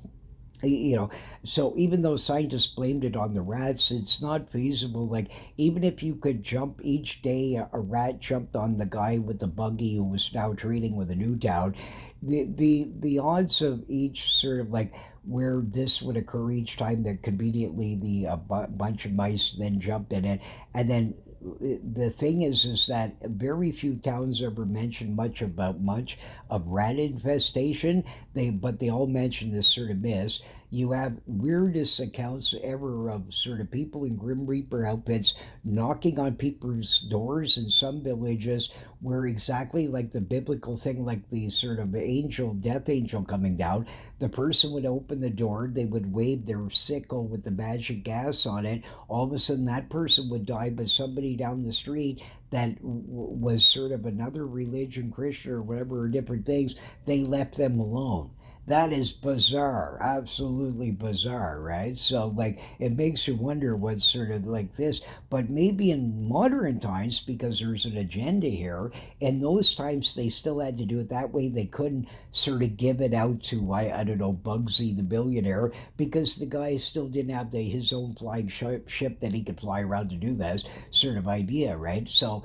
you know so even though scientists blamed it on the rats, it's not feasible. Like, even if you could jump each day, a rat jumped on the guy with the buggy who was now trading with a new town, the odds of each sort of like where this would occur each time that conveniently the bunch of mice then jump in it, and then the thing is that very few towns ever mention much of rat infestation. They all mention this sort of myths. You have weirdest accounts ever of sort of people in Grim Reaper outfits knocking on people's doors in some villages, where exactly like the biblical thing, like the sort of angel, death angel coming down, the person would open the door, they would wave their sickle with the magic gas on it, all of a sudden that person would die, but somebody down the street that was sort of another religion, Christian or whatever, or different things, they left them alone. That is bizarre, absolutely bizarre, right? So, like, it makes you wonder what's sort of like this. But maybe in modern times, because there's an agenda here, in those times they still had to do it that way. They couldn't sort of give it out to, I don't know, Bugsy the billionaire, because the guy still didn't have his own flying ship that he could fly around to do this sort of idea, right? So,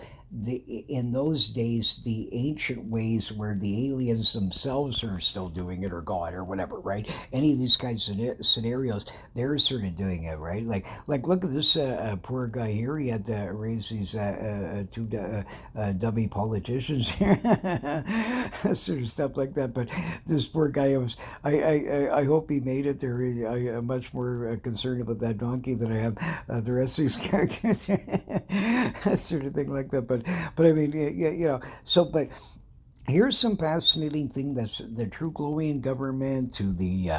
in those days, the ancient ways where the aliens themselves are still doing it, or God, or whatever, right? Any of these kinds of scenarios, they're sort of doing it, right? Like look at this poor guy here. He had to raise these two dummy politicians here, sort of stuff like that. But this poor guy, I hope he made it there. I'm much more concerned about that donkey than I am the rest of these characters, sort of thing like that. But I mean, yeah, So, but here's some fascinating thing that's the True Glowing government to the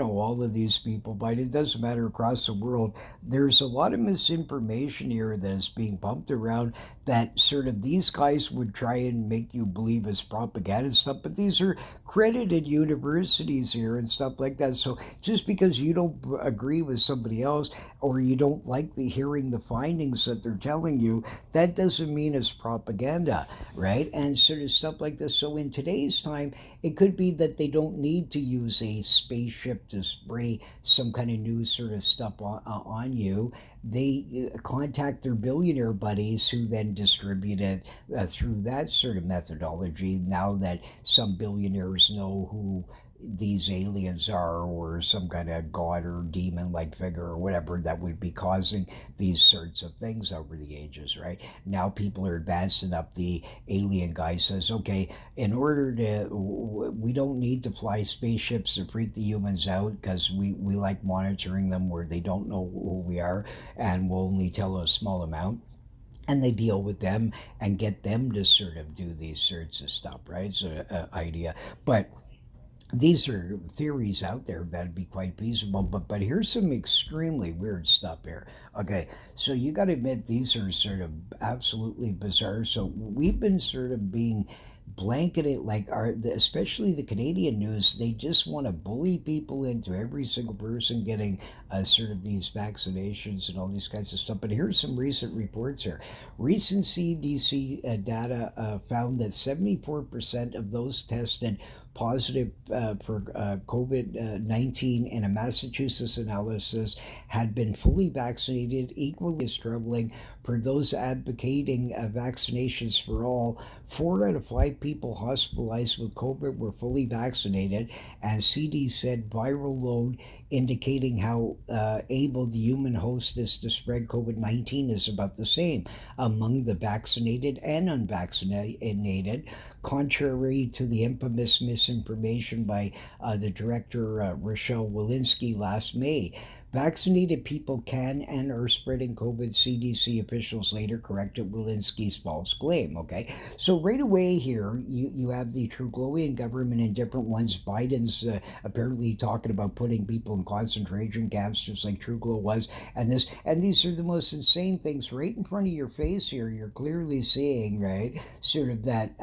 all of these people, but it doesn't matter across the world. There's a lot of misinformation here that is being pumped around that sort of these guys would try and make you believe as propaganda and stuff, but these are credited universities here and stuff like that. So just because you don't agree with somebody else or you don't like the hearing the findings that they're telling you, that doesn't mean it's propaganda, right? And sort of stuff like this. So in today's time, it could be that they don't need to use a spaceship to spray some kind of new sort of stuff on you. They contact their billionaire buddies who then distribute it through that sort of methodology. Now that some billionaires know who these aliens are, or some kind of god or demon like figure or whatever that would be causing these sorts of things over the ages, right? Now people are advanced enough. The alien guy says, okay, in order to, we don't need to fly spaceships to freak the humans out because we like monitoring them where they don't know who we are and will only tell a small amount, and they deal with them and get them to sort of do these sorts of stuff, right? So idea, but these are theories out there that'd be quite feasible. But here's some extremely weird stuff here. Okay, so you got to admit these are sort of absolutely bizarre. So we've been sort of being blanketed, like our, especially the Canadian news, they just want to bully people into every single person getting sort of these vaccinations and all these kinds of stuff. But here's some recent reports here. Recent CDC data found that 74% of those tested positive for COVID 19 in a Massachusetts analysis had been fully vaccinated. Equally as troubling, for those advocating vaccinations for all, 4 out of 5 people hospitalized with COVID were fully vaccinated, and CD said viral load, indicating how able the human host is to spread COVID 19, is about the same among the vaccinated and unvaccinated, contrary to the infamous misinformation by the director Rochelle Walensky last May. Vaccinated people can and are spreading COVID, CDC officials later corrected Walensky's false claim. Okay, so right away here, you have the Trudeauian government and different ones. Biden's apparently talking about putting people in concentration camps, just like Trudeau was, and these are the most insane things right in front of your face here. You're clearly seeing, right, sort of that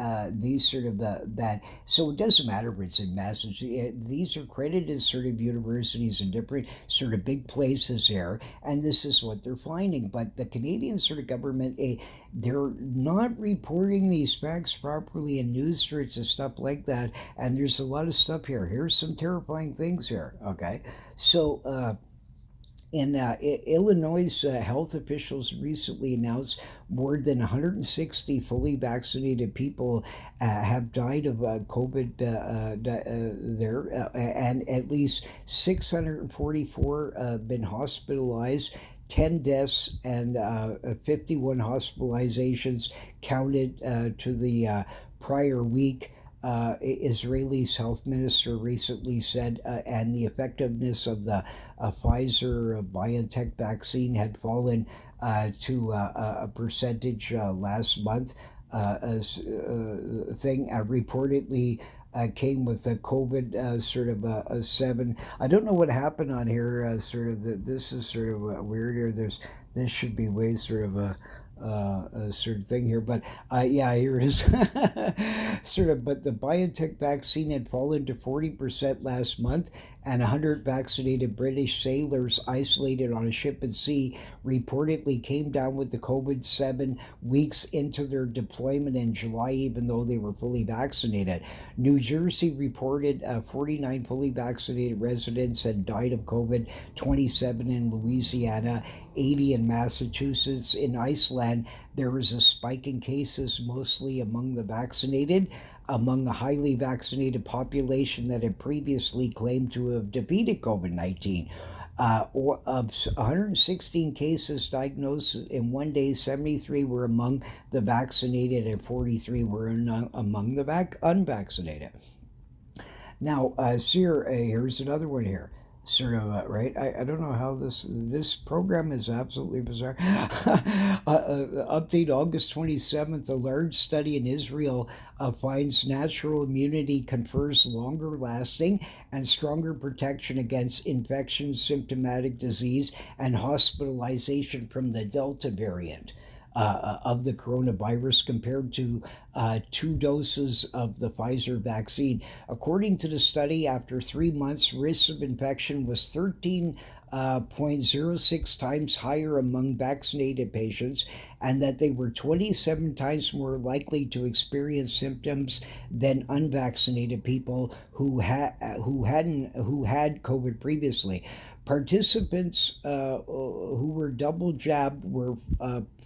these sort of that. So it doesn't matter if it's in Massachusetts. These are credited sort of universities in different sort of big places here, and this is what they're finding. But the Canadian sort of government, they're not reporting these facts properly in news sorts of stuff like that. And there's a lot of stuff here. Here's some terrifying things here. Okay, so. In Illinois, health officials recently announced more than 160 fully vaccinated people have died of COVID there, and at least 644 been hospitalized. 10 deaths and 51 hospitalizations counted to the prior week. Israeli's health minister recently said, and the effectiveness of the Pfizer BioNTech vaccine had fallen to a percentage last month. Thing reportedly came with a COVID sort of a 7. I don't know what happened on here. Sort of this is sort of weird here. This should be way sort of a sort of thing here, but yeah, here it is. Sort of, but the BioNTech vaccine had fallen to 40% last month, and 100 vaccinated British sailors isolated on a ship at sea reportedly came down with the COVID 7 weeks into their deployment in July, even though they were fully vaccinated. New Jersey reported 49 fully vaccinated residents had died of COVID, 27 in Louisiana, 80 in Massachusetts. In Iceland, there was a spike in cases, mostly among the vaccinated, among the highly vaccinated population that had previously claimed to have defeated COVID 19. Or of 116 cases diagnosed in one day, 73 were among the vaccinated and 43 were among the unvaccinated. Now, here's another one here. Sort of right. I don't know how this program is absolutely bizarre. Update August 27th. A large study in Israel finds natural immunity confers longer lasting and stronger protection against infection, symptomatic disease, and hospitalization from the Delta variant. of the coronavirus compared to 2 doses of the Pfizer vaccine. According to the study, after 3 months, risk of infection was 13.06 times higher among vaccinated patients, and that they were 27 times more likely to experience symptoms than unvaccinated people who had COVID previously. Participants who were double jabbed were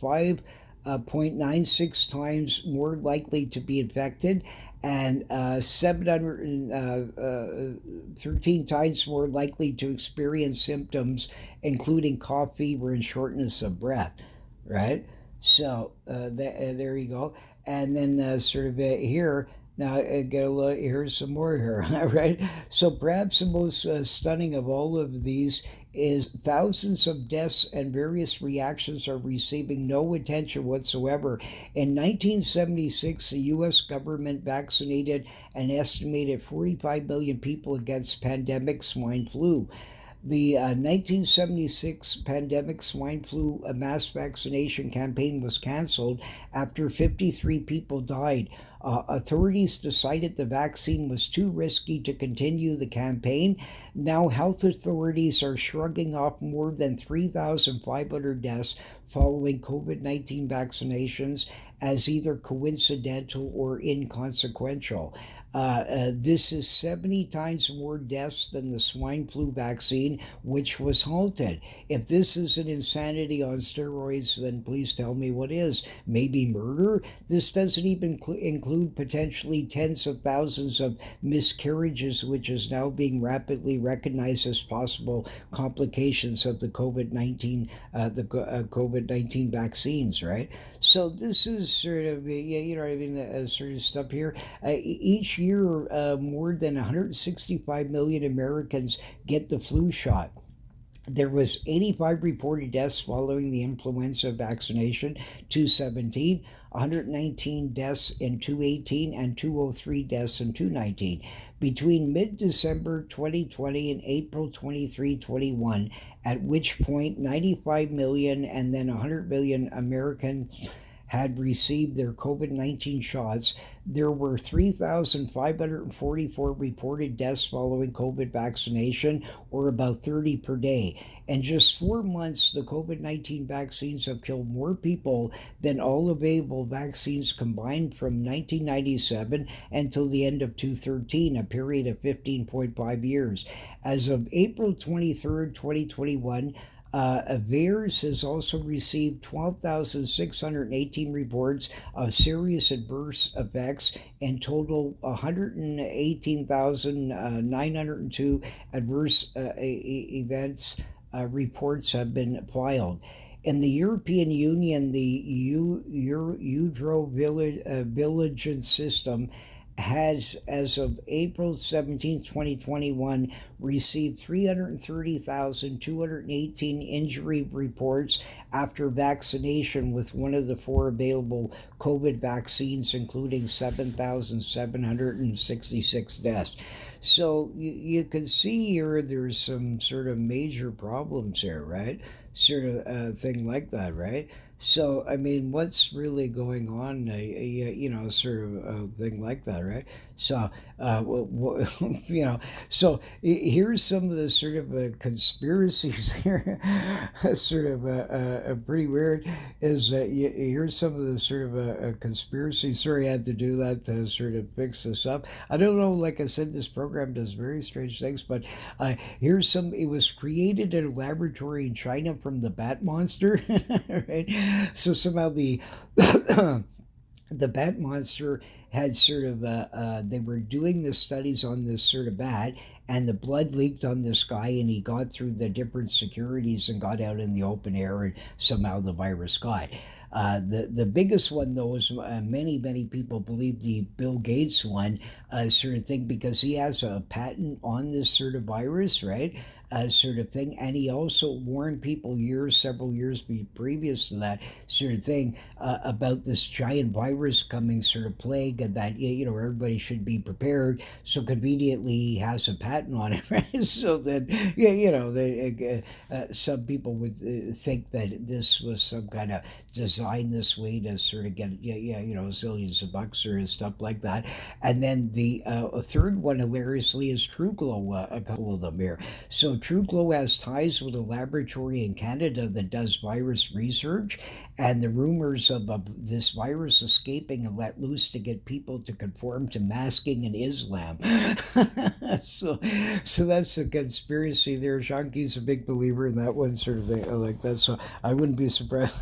5.96 times more likely to be infected, and 713 times more likely to experience symptoms, including cough, fever, and shortness of breath. Right? So there you go. And then here, now get a look. Here's some more here. Right? So perhaps the most stunning of all of these is thousands of deaths and various reactions are receiving no attention whatsoever. In 1976, the U.S. government vaccinated an estimated 45 million people against pandemic swine flu. The 1976 pandemic swine flu mass vaccination campaign was canceled after 53 people died. Authorities decided the vaccine was too risky to continue the campaign. Now, health authorities are shrugging off more than 3,500 deaths following COVID 19 vaccinations as either coincidental or inconsequential. This is 70 times more deaths than the swine flu vaccine, which was halted. If this is an insanity on steroids, then please tell me what is. Maybe murder? This doesn't even include potentially tens of thousands of miscarriages, which is now being rapidly recognized as possible complications of the COVID-19 vaccines, right? So this is sort of, you know what I mean, sort of stuff here. Each year, more than 165 million Americans get the flu shot. There was 85 reported deaths following the influenza vaccination, 217, 119 deaths in 218, and 203 deaths in 219. Between mid-December 2020 and April 23, 21, at which point 95 million and then 100 million Americans had received their COVID 19 shots, there were 3,544 reported deaths following COVID vaccination, or about 30 per day. In just 4 months, the COVID 19 vaccines have killed more people than all available vaccines combined from 1997 until the end of 2013, a period of 15.5 years. As of April 23rd, 2021, VAERS has also received 12,618 reports of serious adverse effects. In total, 118,902 adverse events reports have been filed. In the European Union, the Vigilance System has, as of April 17, 2021, received 330,218 injury reports after vaccination with one of the four available COVID vaccines, including 7,766 deaths. So you can see here there's some sort of major problems here, right? Sort of thing like that, right? So, I mean, what's really going on, sort of thing like that, right? So, you know, so here's some of the sort of conspiracies here, sort of pretty weird. Here's some of the sort of conspiracies. Sorry, I had to do that to sort of fix this up. I don't know, like I said, this program does very strange things, but here's some. It was created in a laboratory in China from the bat monster, right? So somehow the the bat monster had sort of they were doing the studies on this sort of bat, and the blood leaked on this guy, and he got through the different securities and got out in the open air, and somehow the virus got. The biggest one, though, is many people believe the Bill Gates one sort of thing, because he has a patent on this sort of virus, right? sort of thing. And he also warned people several years previous to that sort of thing, about this giant virus coming, sort of plague, and that, everybody should be prepared. So conveniently, he has a patent on it, right? So that, yeah, some people would think that this was some kind of design this way to sort of get, zillions of bucks or stuff like that. And then the third one, hilariously, is TrueGlow, a couple of them here. So TrueGlow has ties with a laboratory in Canada that does virus research, and the rumors of this virus escaping and let loose to get people to conform to masking in Islam. so, so that's a conspiracy there. Shanki's a big believer in that one sort of thing, like that. So I wouldn't be surprised.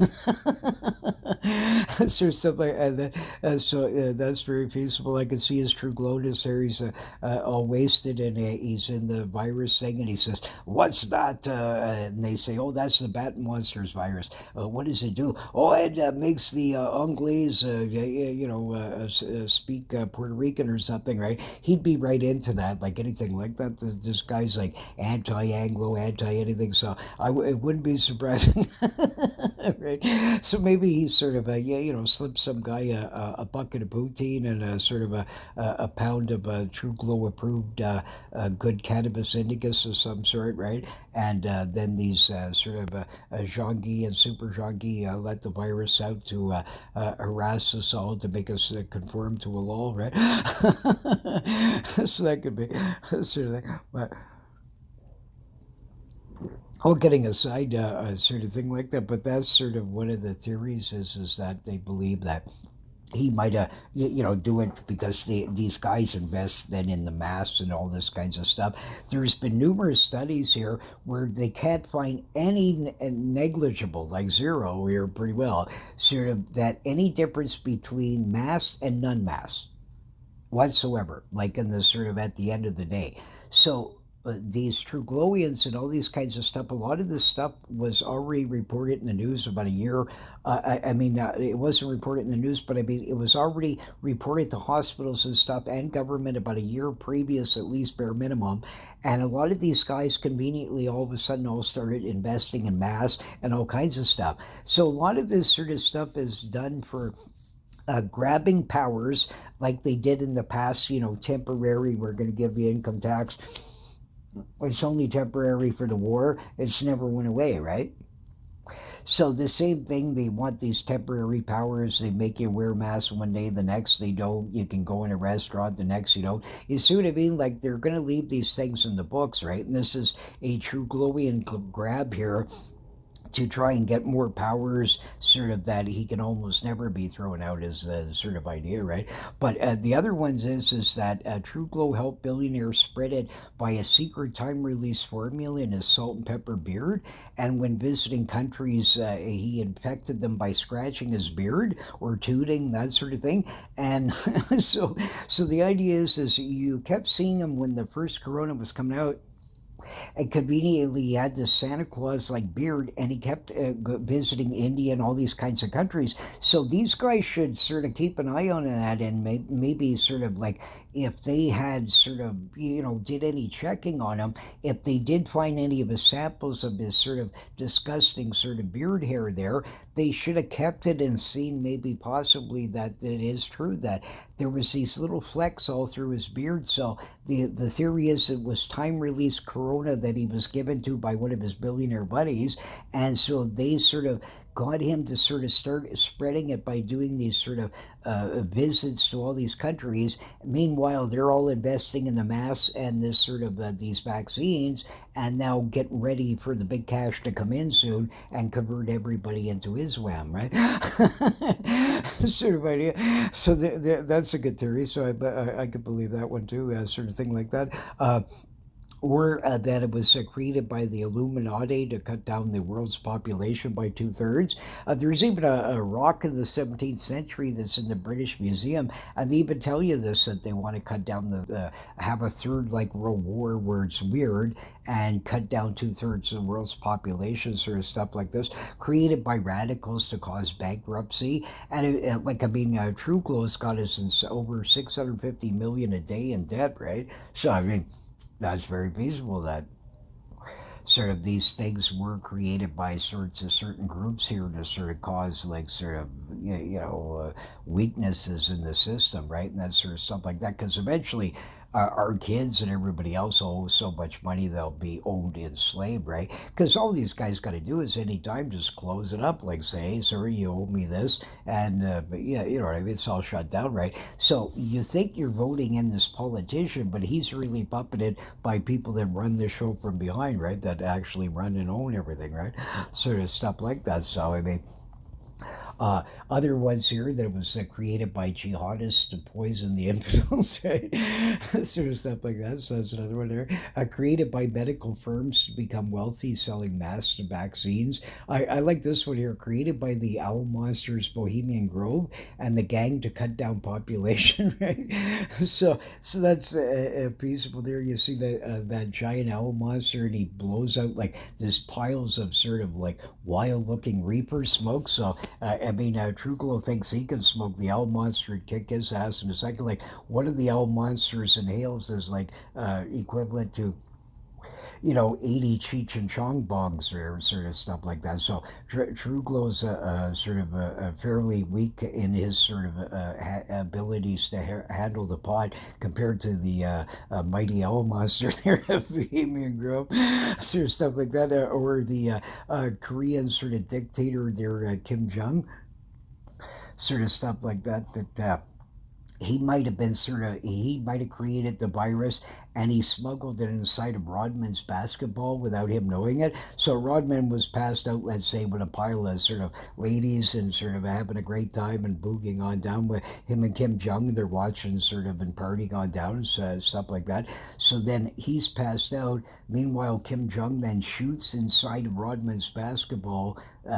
Sort of stuff like that. So that's very feasible. I can see his true glowness there. He's all wasted, and he's in the virus thing, and he says, "What's that?" And they say, "Oh, that's the Bat Monsters virus. What does it do? Oh, it makes the Angles, speak Puerto Rican or something, right?" He'd be right into that, like anything like that. This guy's like anti-Anglo, anti-anything, so it wouldn't be surprising. Right? So maybe he sort of, slipped some guy a bucket of poutine and a sort of a pound of True Glow approved good cannabis indicus of some sort, right? And then these sort of Zhangyi and Super Zhangyi let the virus out to harass us all, to make us conform to a law, right? So that could be sort of thing. But all getting aside, sort of thing like that. But that's sort of one of the theories, is that they believe that he might do it because these guys invest then in the mass and all this kinds of stuff. There's been numerous studies here where they can't find any negligible, like zero here pretty well, sort of that any difference between mass and non-mass whatsoever, like in the sort of at the end of the day. So these true glowians and all these kinds of stuff, a lot of this stuff was already reported in the news about a year. It wasn't reported in the news, but I mean, it was already reported to hospitals and stuff and government about a year previous, at least bare minimum. And a lot of these guys conveniently all of a sudden all started investing in mass and all kinds of stuff. So a lot of this sort of stuff is done for grabbing powers, like they did in the past, temporary, we're going to give you income tax. It's only temporary for the war. It's never went away, right? So the same thing, they want these temporary powers. They make you wear masks one day, the next they don't. You can go in a restaurant, the next you don't. You see what I mean? Like they're going to leave these things in the books, right? And this is a true glowian grab here to try and get more powers, sort of that he can almost never be thrown out, is the sort of idea, right? But the other ones is that True Glow helped billionaires spread it by a secret time release formula in his salt and pepper beard, and when visiting countries, he infected them by scratching his beard or tooting, that sort of thing. And so the idea is you kept seeing him when the first corona was coming out, and conveniently he had this Santa Claus like beard, and he kept visiting India and all these kinds of countries. So these guys should sort of keep an eye on that, and maybe sort of like, if they had sort of, did any checking on him, if they did find any of his samples of his sort of disgusting sort of beard hair there, they should have kept it and seen maybe possibly that it is true that there was these little flecks all through his beard. So the theory is it was time release corona that he was given to by one of his billionaire buddies, and so they sort of got him to sort of start spreading it by doing these sort of visits to all these countries. Meanwhile, they're all investing in the mass and this sort of these vaccines, and now getting ready for the big cash to come in soon and convert everybody into Islam, right? Sort of idea. So that's a good theory. So I could believe that one too, sort of thing like that. Or that it was created by the Illuminati to cut down the world's population by 2/3. There's even a rock in the 17th century that's in the British Museum, and they even tell you this, that they want to cut down have a third like World War where it's weird, and cut down 2/3 of the world's population, sort of stuff like this, created by radicals to cause bankruptcy. And True Glow's got us in over 650 million a day in debt, right? So I mean, that's very feasible. That sort of these things were created by sorts of certain groups here to sort of cause like sort of weaknesses in the system, right? And that sort of stuff like that. Because eventually, our kids and everybody else owe so much money they'll be owned enslaved, right? Because all these guys got to do is anytime just close it up, like say, hey, sorry, you owe me this, and but yeah, you know what I mean. It's all shut down, right? So you think you're voting in this politician, but he's really puppeted by people that run the show from behind, right? That actually run and own everything, right? Sort of stuff like that. So I mean, uh, other ones here that was created by jihadists to poison the infidels, right? Sort of stuff like that. So that's another one there. Created by medical firms to become wealthy, selling masks and vaccines. I like this one here. Created by the owl monsters, Bohemian Grove, and the gang to cut down population, right? So that's peaceful there. You see that giant owl monster, and he blows out like this piles of sort of like wild looking reaper smoke. So I mean, Truglo thinks he can smoke the owl monster and kick his ass in a second. Like one of the owl monsters inhales is like equivalent to 80 Cheech and Chong bongs or sort of stuff like that. So Truglow's sort of fairly weak in his sort of abilities to handle the pot compared to the mighty owl monster there at Bohemian Grove, sort of stuff like that, or the Korean sort of dictator there, Kim Jong, sort of stuff like that. He might have been sort of he might have created the virus and he smuggled it inside of Rodman's basketball without him knowing it. So Rodman was passed out, let's say, with a pile of sort of ladies and sort of having a great time and boogieing on down with him and Kim Jong. They're watching sort of and partying on down, so, stuff like that. So then he's passed out. Meanwhile, Kim Jong then shoots inside of Rodman's basketball,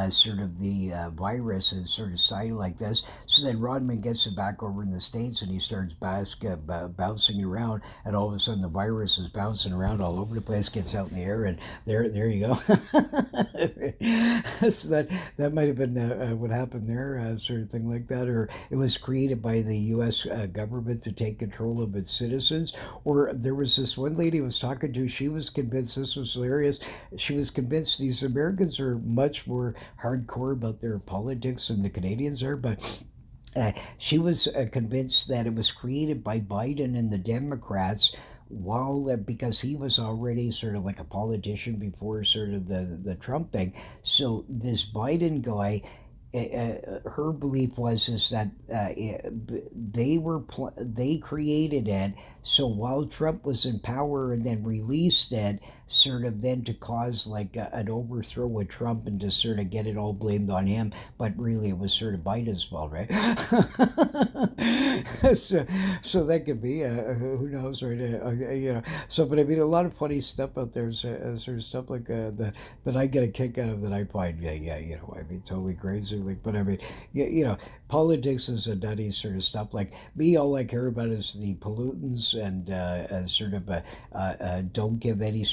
sort of the virus and sort of side like this. So then Rodman gets it back over in the States and he starts bouncing around, and all of a sudden the virus is bouncing around all over the place, gets out in the air, and there you go. So that might have been what happened there, sort of thing like that, or it was created by the U.S. Government to take control of its citizens. Or there was this one lady I was talking to. She was convinced, this was hilarious. She was convinced these Americans are much more hardcore about their politics than the Canadians are, but she was convinced that it was created by Biden and the Democrats while because he was already sort of like a politician before sort of the Trump thing. So this Biden guy, her belief was is that they created it so while Trump was in power and then released it sort of then to cause like an overthrow with Trump and to sort of get it all blamed on him, but really it was sort of Biden's fault, right? So that could be who knows, right? So but I mean a lot of funny stuff out there, sort of stuff like that I get a kick out of that I find yeah I mean totally crazy, like, but I mean politics is a nutty sort of stuff. Like me, all I care about is the pollutants and sort of don't give any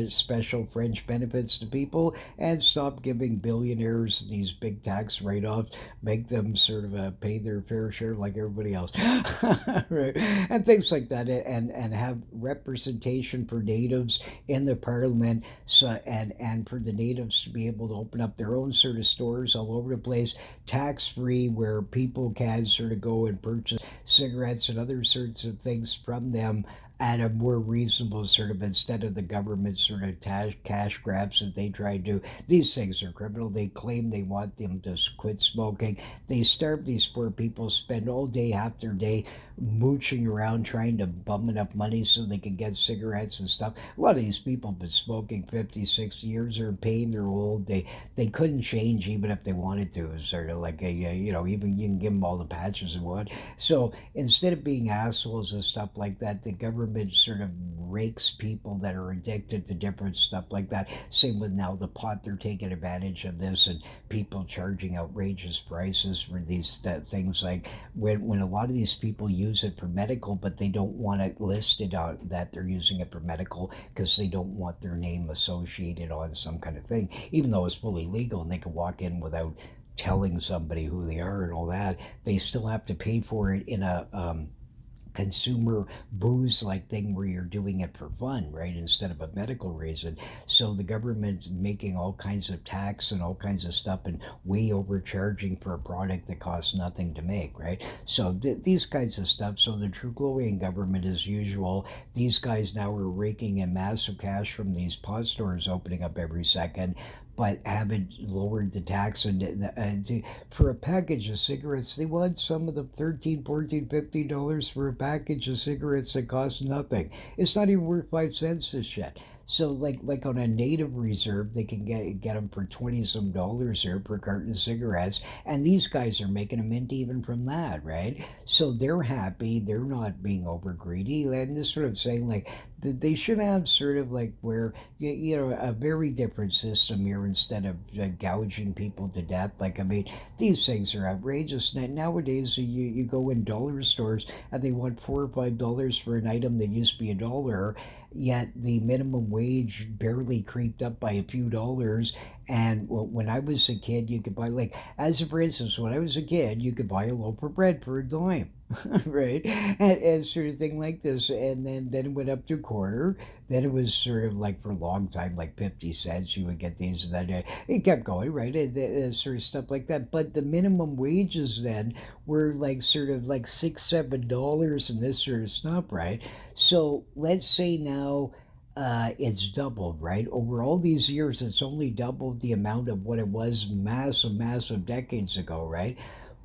special French benefits to people and stop giving billionaires these big tax write-offs, make them sort of pay their fair share like everybody else, right? And things like that, and have representation for natives in the parliament, so and for the natives to be able to open up their own sort of stores all over the place, tax free, where people can sort of go and purchase cigarettes and other sorts of things from them at a more reasonable sort of, instead of the government sort of cash grabs that they try to do. These things are criminal. They claim they want them to quit smoking. They starve these poor people, spend all day, half their day mooching around trying to bum enough money so they can get cigarettes and stuff. A lot of these people have been smoking 50, 60 years. They're in pain. They're old. They couldn't change even if they wanted to. It's sort of like even you can give them all the patches and what. So instead of being assholes and stuff like that, the government sort of rakes people that are addicted to different stuff like that. Same with now the pot, they're taking advantage of this, and people charging outrageous prices for these things. Like when a lot of these people use it for medical, but they don't want it listed on that they're using it for medical because they don't want their name associated on some kind of thing, even though it's fully legal and they can walk in without telling somebody who they are and all that. They still have to pay for it in a consumer booze like thing where you're doing it for fun, right, instead of a medical reason. So the government's making all kinds of tax and all kinds of stuff and way overcharging for a product that costs nothing to make, right? So these kinds of stuff. So the True Glowing government, as usual, these guys now are raking in massive cash from these pod stores opening up every second, but haven't lowered the tax. And for a package of cigarettes, they want some of the 13, 14, $15 for a package of cigarettes that cost nothing. It's not even worth 5 cents, this shit. So like on a native reserve, they can get them for 20 some dollars here per carton of cigarettes, and these guys are making a mint even from that, right? So they're happy, they're not being over greedy, and this sort of saying like they should have sort of like where a very different system here instead of gouging people to death. Like I mean, these things are outrageous. Nowadays, you go in dollar stores and they want $4 or $5 for an item that used to be $1, yet the minimum wage barely creeped up by a few dollars. And when I was a kid, you could buy, like, as a for instance, when I was a kid, you could buy a loaf of bread for a dime. Right, and sort of thing like this, and then it went up to a quarter. Then it was sort of like for a long time, like 50 cents. You would get these, and then it kept going, right, and sort of stuff like that. But the minimum wages then were like sort of like $6, $7, and this sort of stuff, right? So let's say now it's doubled, right? Over all these years, it's only doubled the amount of what it was massive, massive decades ago, right?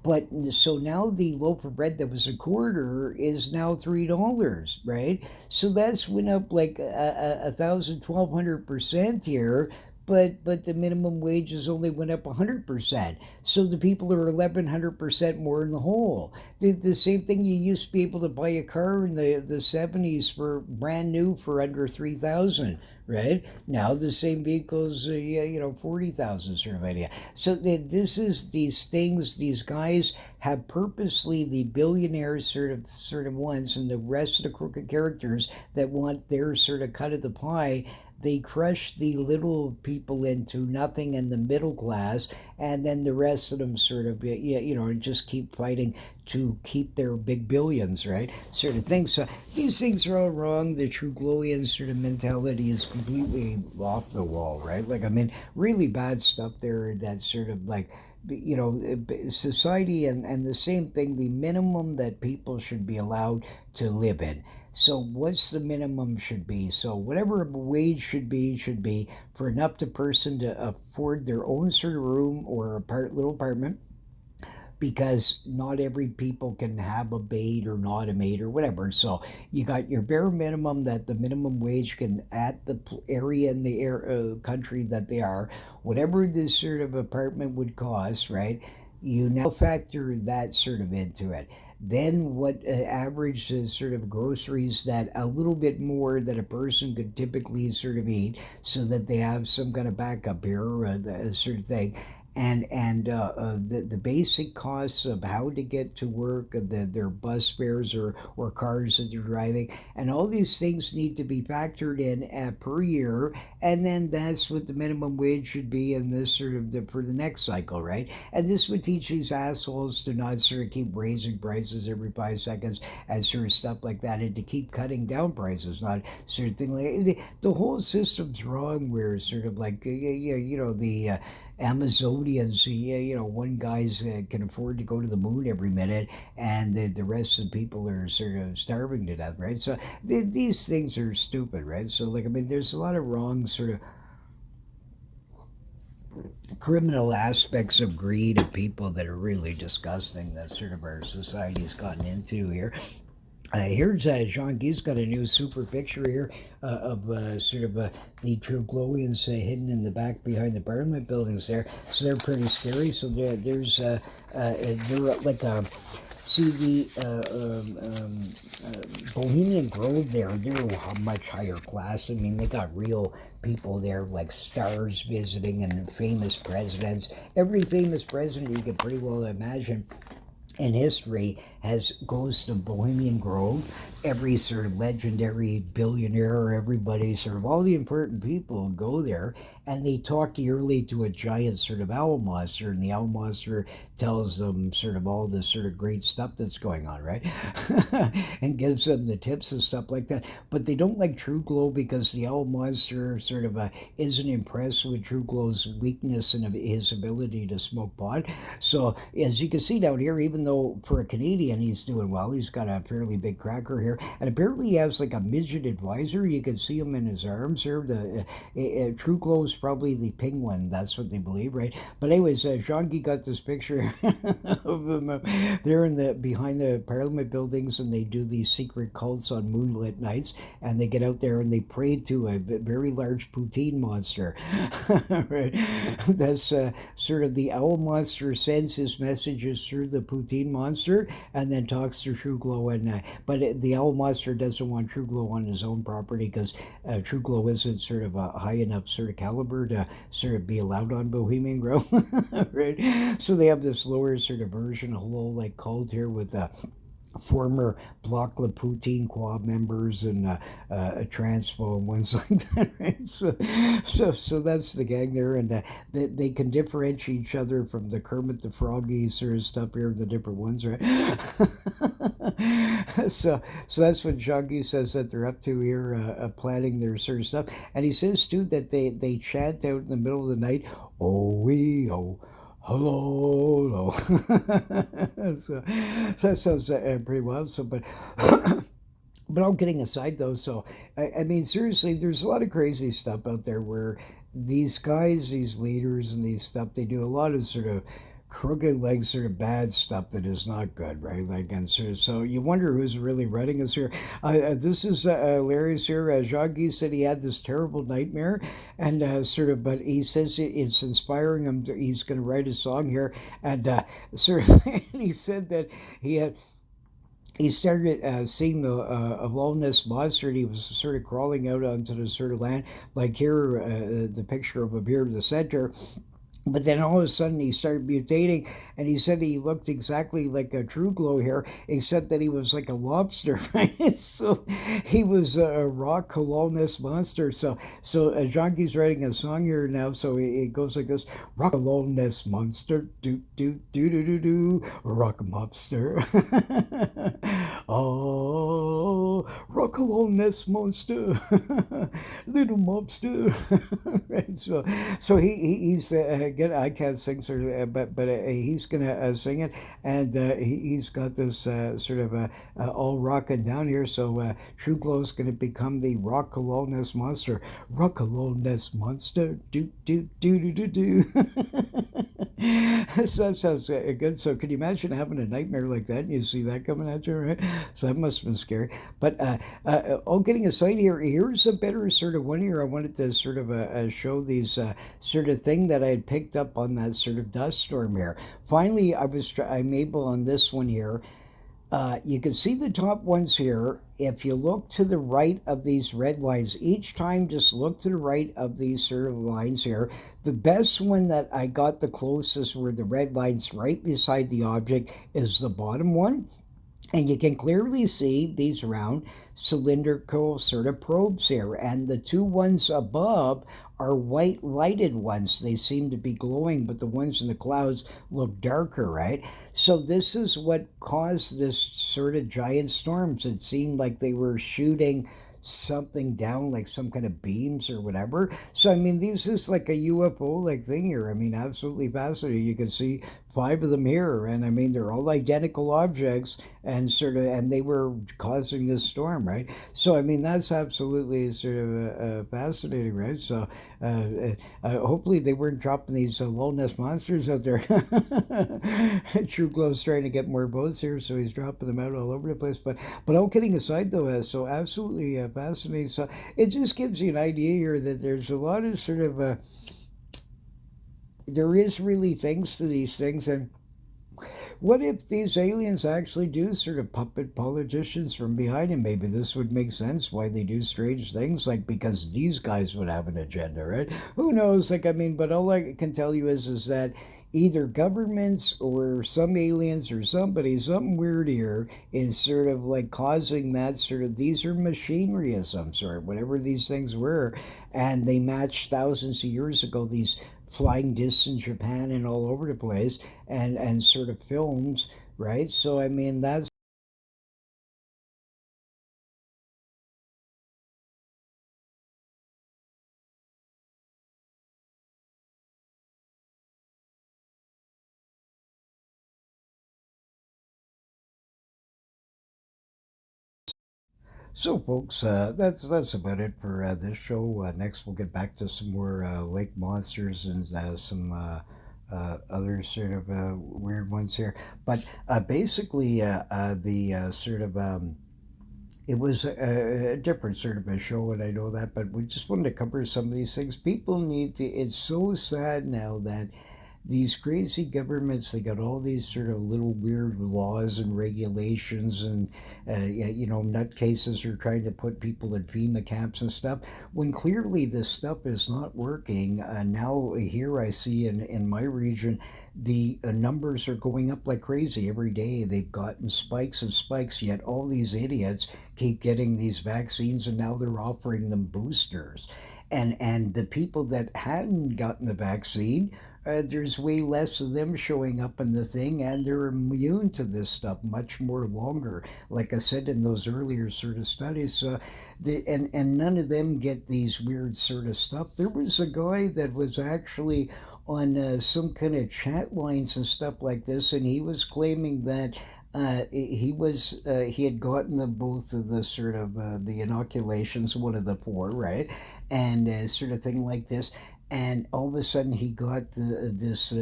But so now the loaf of bread that was a quarter is now $3, right? So that's went up like a thousand, 1,200% here. But the minimum wages only went up 100%. So the people are 1,100% more in the hole. The same thing, you used to be able to buy a car in the 70s for brand new for under 3,000, right? Now the same vehicles, yeah, 40,000 sort of idea. So this is these things. These guys have purposely the billionaires sort of ones, and the rest of the crooked characters that want their sort of cut of the pie. They crush the little people into nothing in the middle class, and then the rest of them sort of, yeah, just keep fighting to keep their big billions, right? Sort of thing. So these things are all wrong. The True Glowian sort of mentality is completely off the wall, right? Like, I mean, really bad stuff there. That sort of like, society, and the same thing, the minimum that people should be allowed to live in. So what's the minimum should be? So whatever a wage should be for an up to person to afford their own sort of room or little apartment, because not every people can have a maid or not a maid or whatever. So you got your bare minimum that the minimum wage can, at the area in the country that they are, whatever this sort of apartment would cost, right? You now factor that sort of into it. Then what average sort of groceries that a little bit more that a person could typically sort of eat, so that they have some kind of backup here, sort of thing, and the basic costs of how to get to work, their bus fares or cars that they're driving, and all these things need to be factored in per year, and then that's what the minimum wage should be in this sort of for the next cycle, right? And this would teach these assholes to not sort of keep raising prices every 5 seconds and sort of stuff like that, and to keep cutting down prices, not sort of thing like the whole system's wrong. Where sort of like the Amazonians, yeah, one guy's can afford to go to the moon every minute, and the rest of the people are sort of starving to death, right? So these things are stupid, right? So like, I mean, there's a lot of wrong sort of criminal aspects of greed of people that are really disgusting, that sort of our society's gotten into here. Here's Jean Guy's got a new super picture here of sort of the True Glowians hidden in the back behind the Parliament buildings there. So they're pretty scary. So they're like see the Bohemian Grove there. They're a much higher class. I mean, they got real people there, like stars visiting and famous presidents. Every famous president you can pretty well imagine in history goes to Bohemian Grove. Every sort of legendary billionaire, everybody, sort of all the important people go there, and they talk yearly to a giant sort of owl monster, and the owl monster tells them sort of all this sort of great stuff that's going on, right? And gives them the tips and stuff like that. But they don't like True Glow because the owl monster sort of isn't impressed with True Glow's weakness and his ability to smoke pot. So as you can see down here, even though for a Canadian he's doing well, he's got a fairly big cracker here, and apparently he has like a midget advisor. You can see him in his arms here. The True Glow is probably the penguin. That's what they believe, right? But anyways, Jean-Guy got this picture of him there in the behind the Parliament buildings, and they do these secret cults on moonlit nights, and they get out there and they pray to a very large poutine monster. Right? That's sort of the owl monster sends his messages through the poutine monster and then talks to True Glow. But the owl monster doesn't want True Glow on his own property because True Glow isn't sort of a high enough sort of caliber to sort of be allowed on Bohemian Grove. Right? So they have this lower sort of version, a whole like cult here with former Bloc Le Poutine Quad members and a transpo and ones like that. Right? So that's the gang there, and they can differentiate each other from the Kermit the Froggy sort of stuff here, the different ones, right? So that's what Shaggy says that they're up to here, planning their sort of stuff, and he says too that they chant out in the middle of the night, "Oh we oh." Hello, hello. So that sounds pretty wild. So, but but all kidding aside, though, so I mean, seriously, there's a lot of crazy stuff out there where these guys, these leaders, and these stuff, they do a lot of sort of crooked legs, sort of bad stuff that is not good, right? Like, and sort of, so you wonder who's really running us here. This is hilarious here. Jacques said he had this terrible nightmare, and sort of, but he says it's inspiring him. He's going to write a song here, and sort of, and he said that he had he started seeing the Loch Ness monster, and he was sort of crawling out onto the sort of land, like here, the picture of him here in the center. But then all of a sudden he started mutating, and he said he looked exactly like a True Glow here, except that he was like a lobster, right? So he was a rock colonist monster. So Junki's writing a song here now, so it goes like this: rock colonist monster, do do do do do do, rock monster. Oh, rock colonist monster, little mobster. Right? So he's again, I can't sing, sort of, but he's gonna sing it, and he's got this sort of all rocking down here. So True Glow's gonna become the rock colonist monster, rock colonist monster, do do do do do do. So that sounds good. So can you imagine having a nightmare like that and you see that coming at you, right? So that must have been scary. But all getting aside here, here's a better sort of one here. I wanted to sort of show these sort of thing that I had picked up on that sort of dust storm here. Finally, I'm able on this one here. You can see the top ones here. If you look to the right of these red lines, each time just look to the right of these sort of lines here. The best one that I got the closest where the red lines right beside the object is the bottom one. And you can clearly see these round cylindrical sort of probes here. And the two ones above are white lighted ones. They seem to be glowing, but the ones in the clouds look darker, right? So this is what caused this sort of giant storms. It seemed like they were shooting something down, like some kind of beams or whatever. So I mean, this is like a UFO like thing here. I mean, absolutely fascinating. You can see five of them here, and I mean, they're all identical objects, and sort of, and they were causing this storm, right? So I mean, that's absolutely sort of fascinating, right? So hopefully they weren't dropping these Loch Ness monsters out there. True Glow's trying to get more boats here, so he's dropping them out all over the place. But all kidding aside, though, so absolutely fascinating. So it just gives you an idea here that there's a lot of sort of there is really things to these things. And what if these aliens actually do sort of puppet politicians from behind, and maybe this would make sense why they do strange things, like because these guys would have an agenda, right? Who knows? Like, I mean, but all I can tell you is that either governments or some aliens or somebody, something weird here is sort of like causing that sort of, these are machinery of some sort, whatever these things were. And they matched thousands of years ago these flying discs in Japan and all over the place, and sort of films, right? So, I mean, that's so, folks. That's about it for this show. Next, we'll get back to some more lake monsters and some other sort of weird ones here. But basically, the sort of it was a different sort of a show, and I know that. But we just wanted to cover some of these things. People need to. It's so sad now that these crazy governments, they got all these sort of little weird laws and regulations, and yeah, nutcases are trying to put people in FEMA camps and stuff, when clearly this stuff is not working. Now here I see in my region, the numbers are going up like crazy every day. They've gotten spikes and spikes, yet all these idiots keep getting these vaccines, and now they're offering them boosters. And the people that hadn't gotten the vaccine, there's way less of them showing up in the thing, and they're immune to this stuff much more longer. Like I said in those earlier sort of studies, and none of them get these weird sort of stuff. There was a guy that was actually on some kind of chat lines and stuff like this, and he was claiming that he had gotten the both of the sort of the inoculations, one of the four, right, and sort of thing like this, and all of a sudden he got this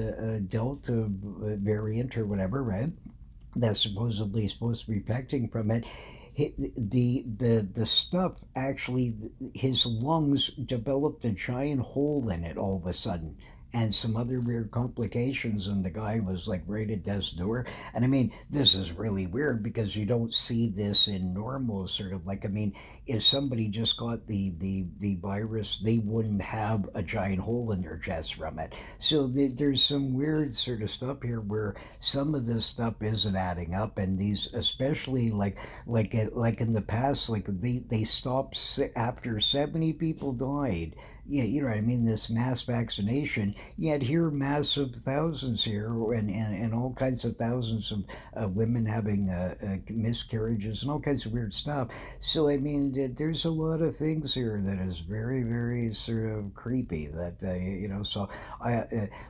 Delta variant or whatever, right? That's supposed to be protecting from it. The stuff actually, his lungs developed a giant hole in it all of a sudden, and some other weird complications, and the guy was like right at death's door. And I mean, this is really weird because you don't see this in normal sort of, like, I mean, if somebody just got the virus, they wouldn't have a giant hole in their chest from it. So there's some weird sort of stuff here where some of this stuff isn't adding up, and these, especially like in the past, like they stopped after 70 people died. Yeah, you know what I mean, this mass vaccination, yet here massive thousands here, and all kinds of thousands of women having miscarriages and all kinds of weird stuff. So, I mean, there's a lot of things here that is very, very sort of creepy. That so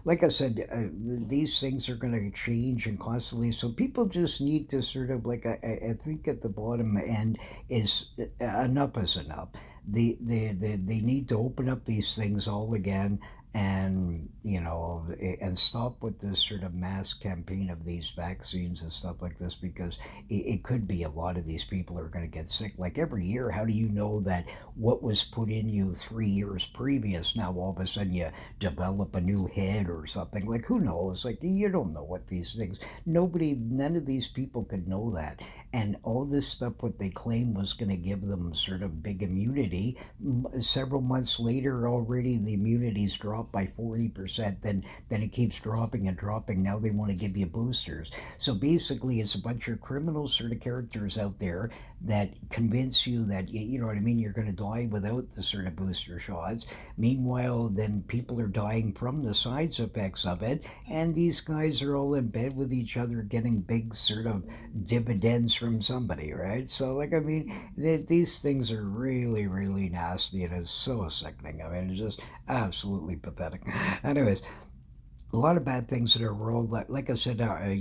like I said, these things are going to change and constantly. So people just need to sort of, like, I think at the bottom end is enough is enough. They need to open up these things all again, and and stop with this sort of mass campaign of these vaccines and stuff like this, because it could be a lot of these people are going to get sick like every year. How do you know that what was put in you 3 years previous, now all of a sudden you develop a new head or something? Like, who knows? Like, you don't know what these things, none of these people could know that. And all this stuff, what they claim was going to give them sort of big immunity, several months later already the immunity's dropped by 40%. Then it keeps dropping and dropping. Now they want to give you boosters. So basically, it's a bunch of criminal sort of characters out there that convince you that, you know what I mean, you're going to die without the sort of booster shots. Meanwhile, then people are dying from the side effects of it, and these guys are all in bed with each other getting big sort of dividends from somebody, right? So, like, I mean, these things are really, really nasty, and it's so sickening. I mean, it's just absolutely pathetic. Anyways, a lot of bad things in our world. Like I said, I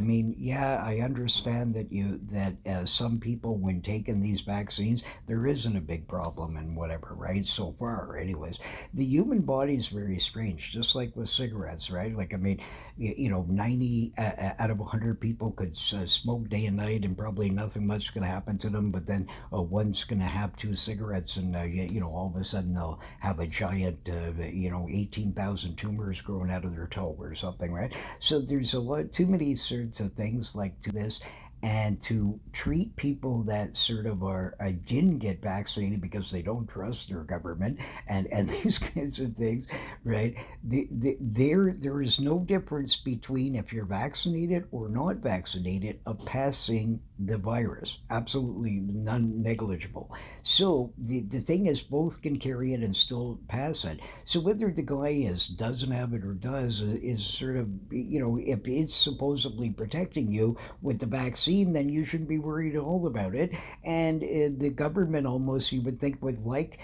mean, yeah, I understand that some people, when taking these vaccines, there isn't a big problem and whatever, right? So far, anyways, the human body is very strange, just like with cigarettes, right? Like, I mean, 90 out of 100 people could smoke day and night, and probably nothing much is going to happen to them. But then one's going to have two cigarettes, and all of a sudden they'll have a giant, 18,000 tumors growing out of their toe or something, right? So there's a lot, too many sorts of things like to this. and to treat people that sort of are didn't get vaccinated because they don't trust their government and these kinds of things, right? There is no difference between if you're vaccinated or not vaccinated of passing the virus. Absolutely none negligible. So the thing is, both can carry it and still pass it. So whether the guy is doesn't have it or does is sort of, if it's supposedly protecting you with the vaccine, then you shouldn't be worried at all about it. And the government almost, you would think, would like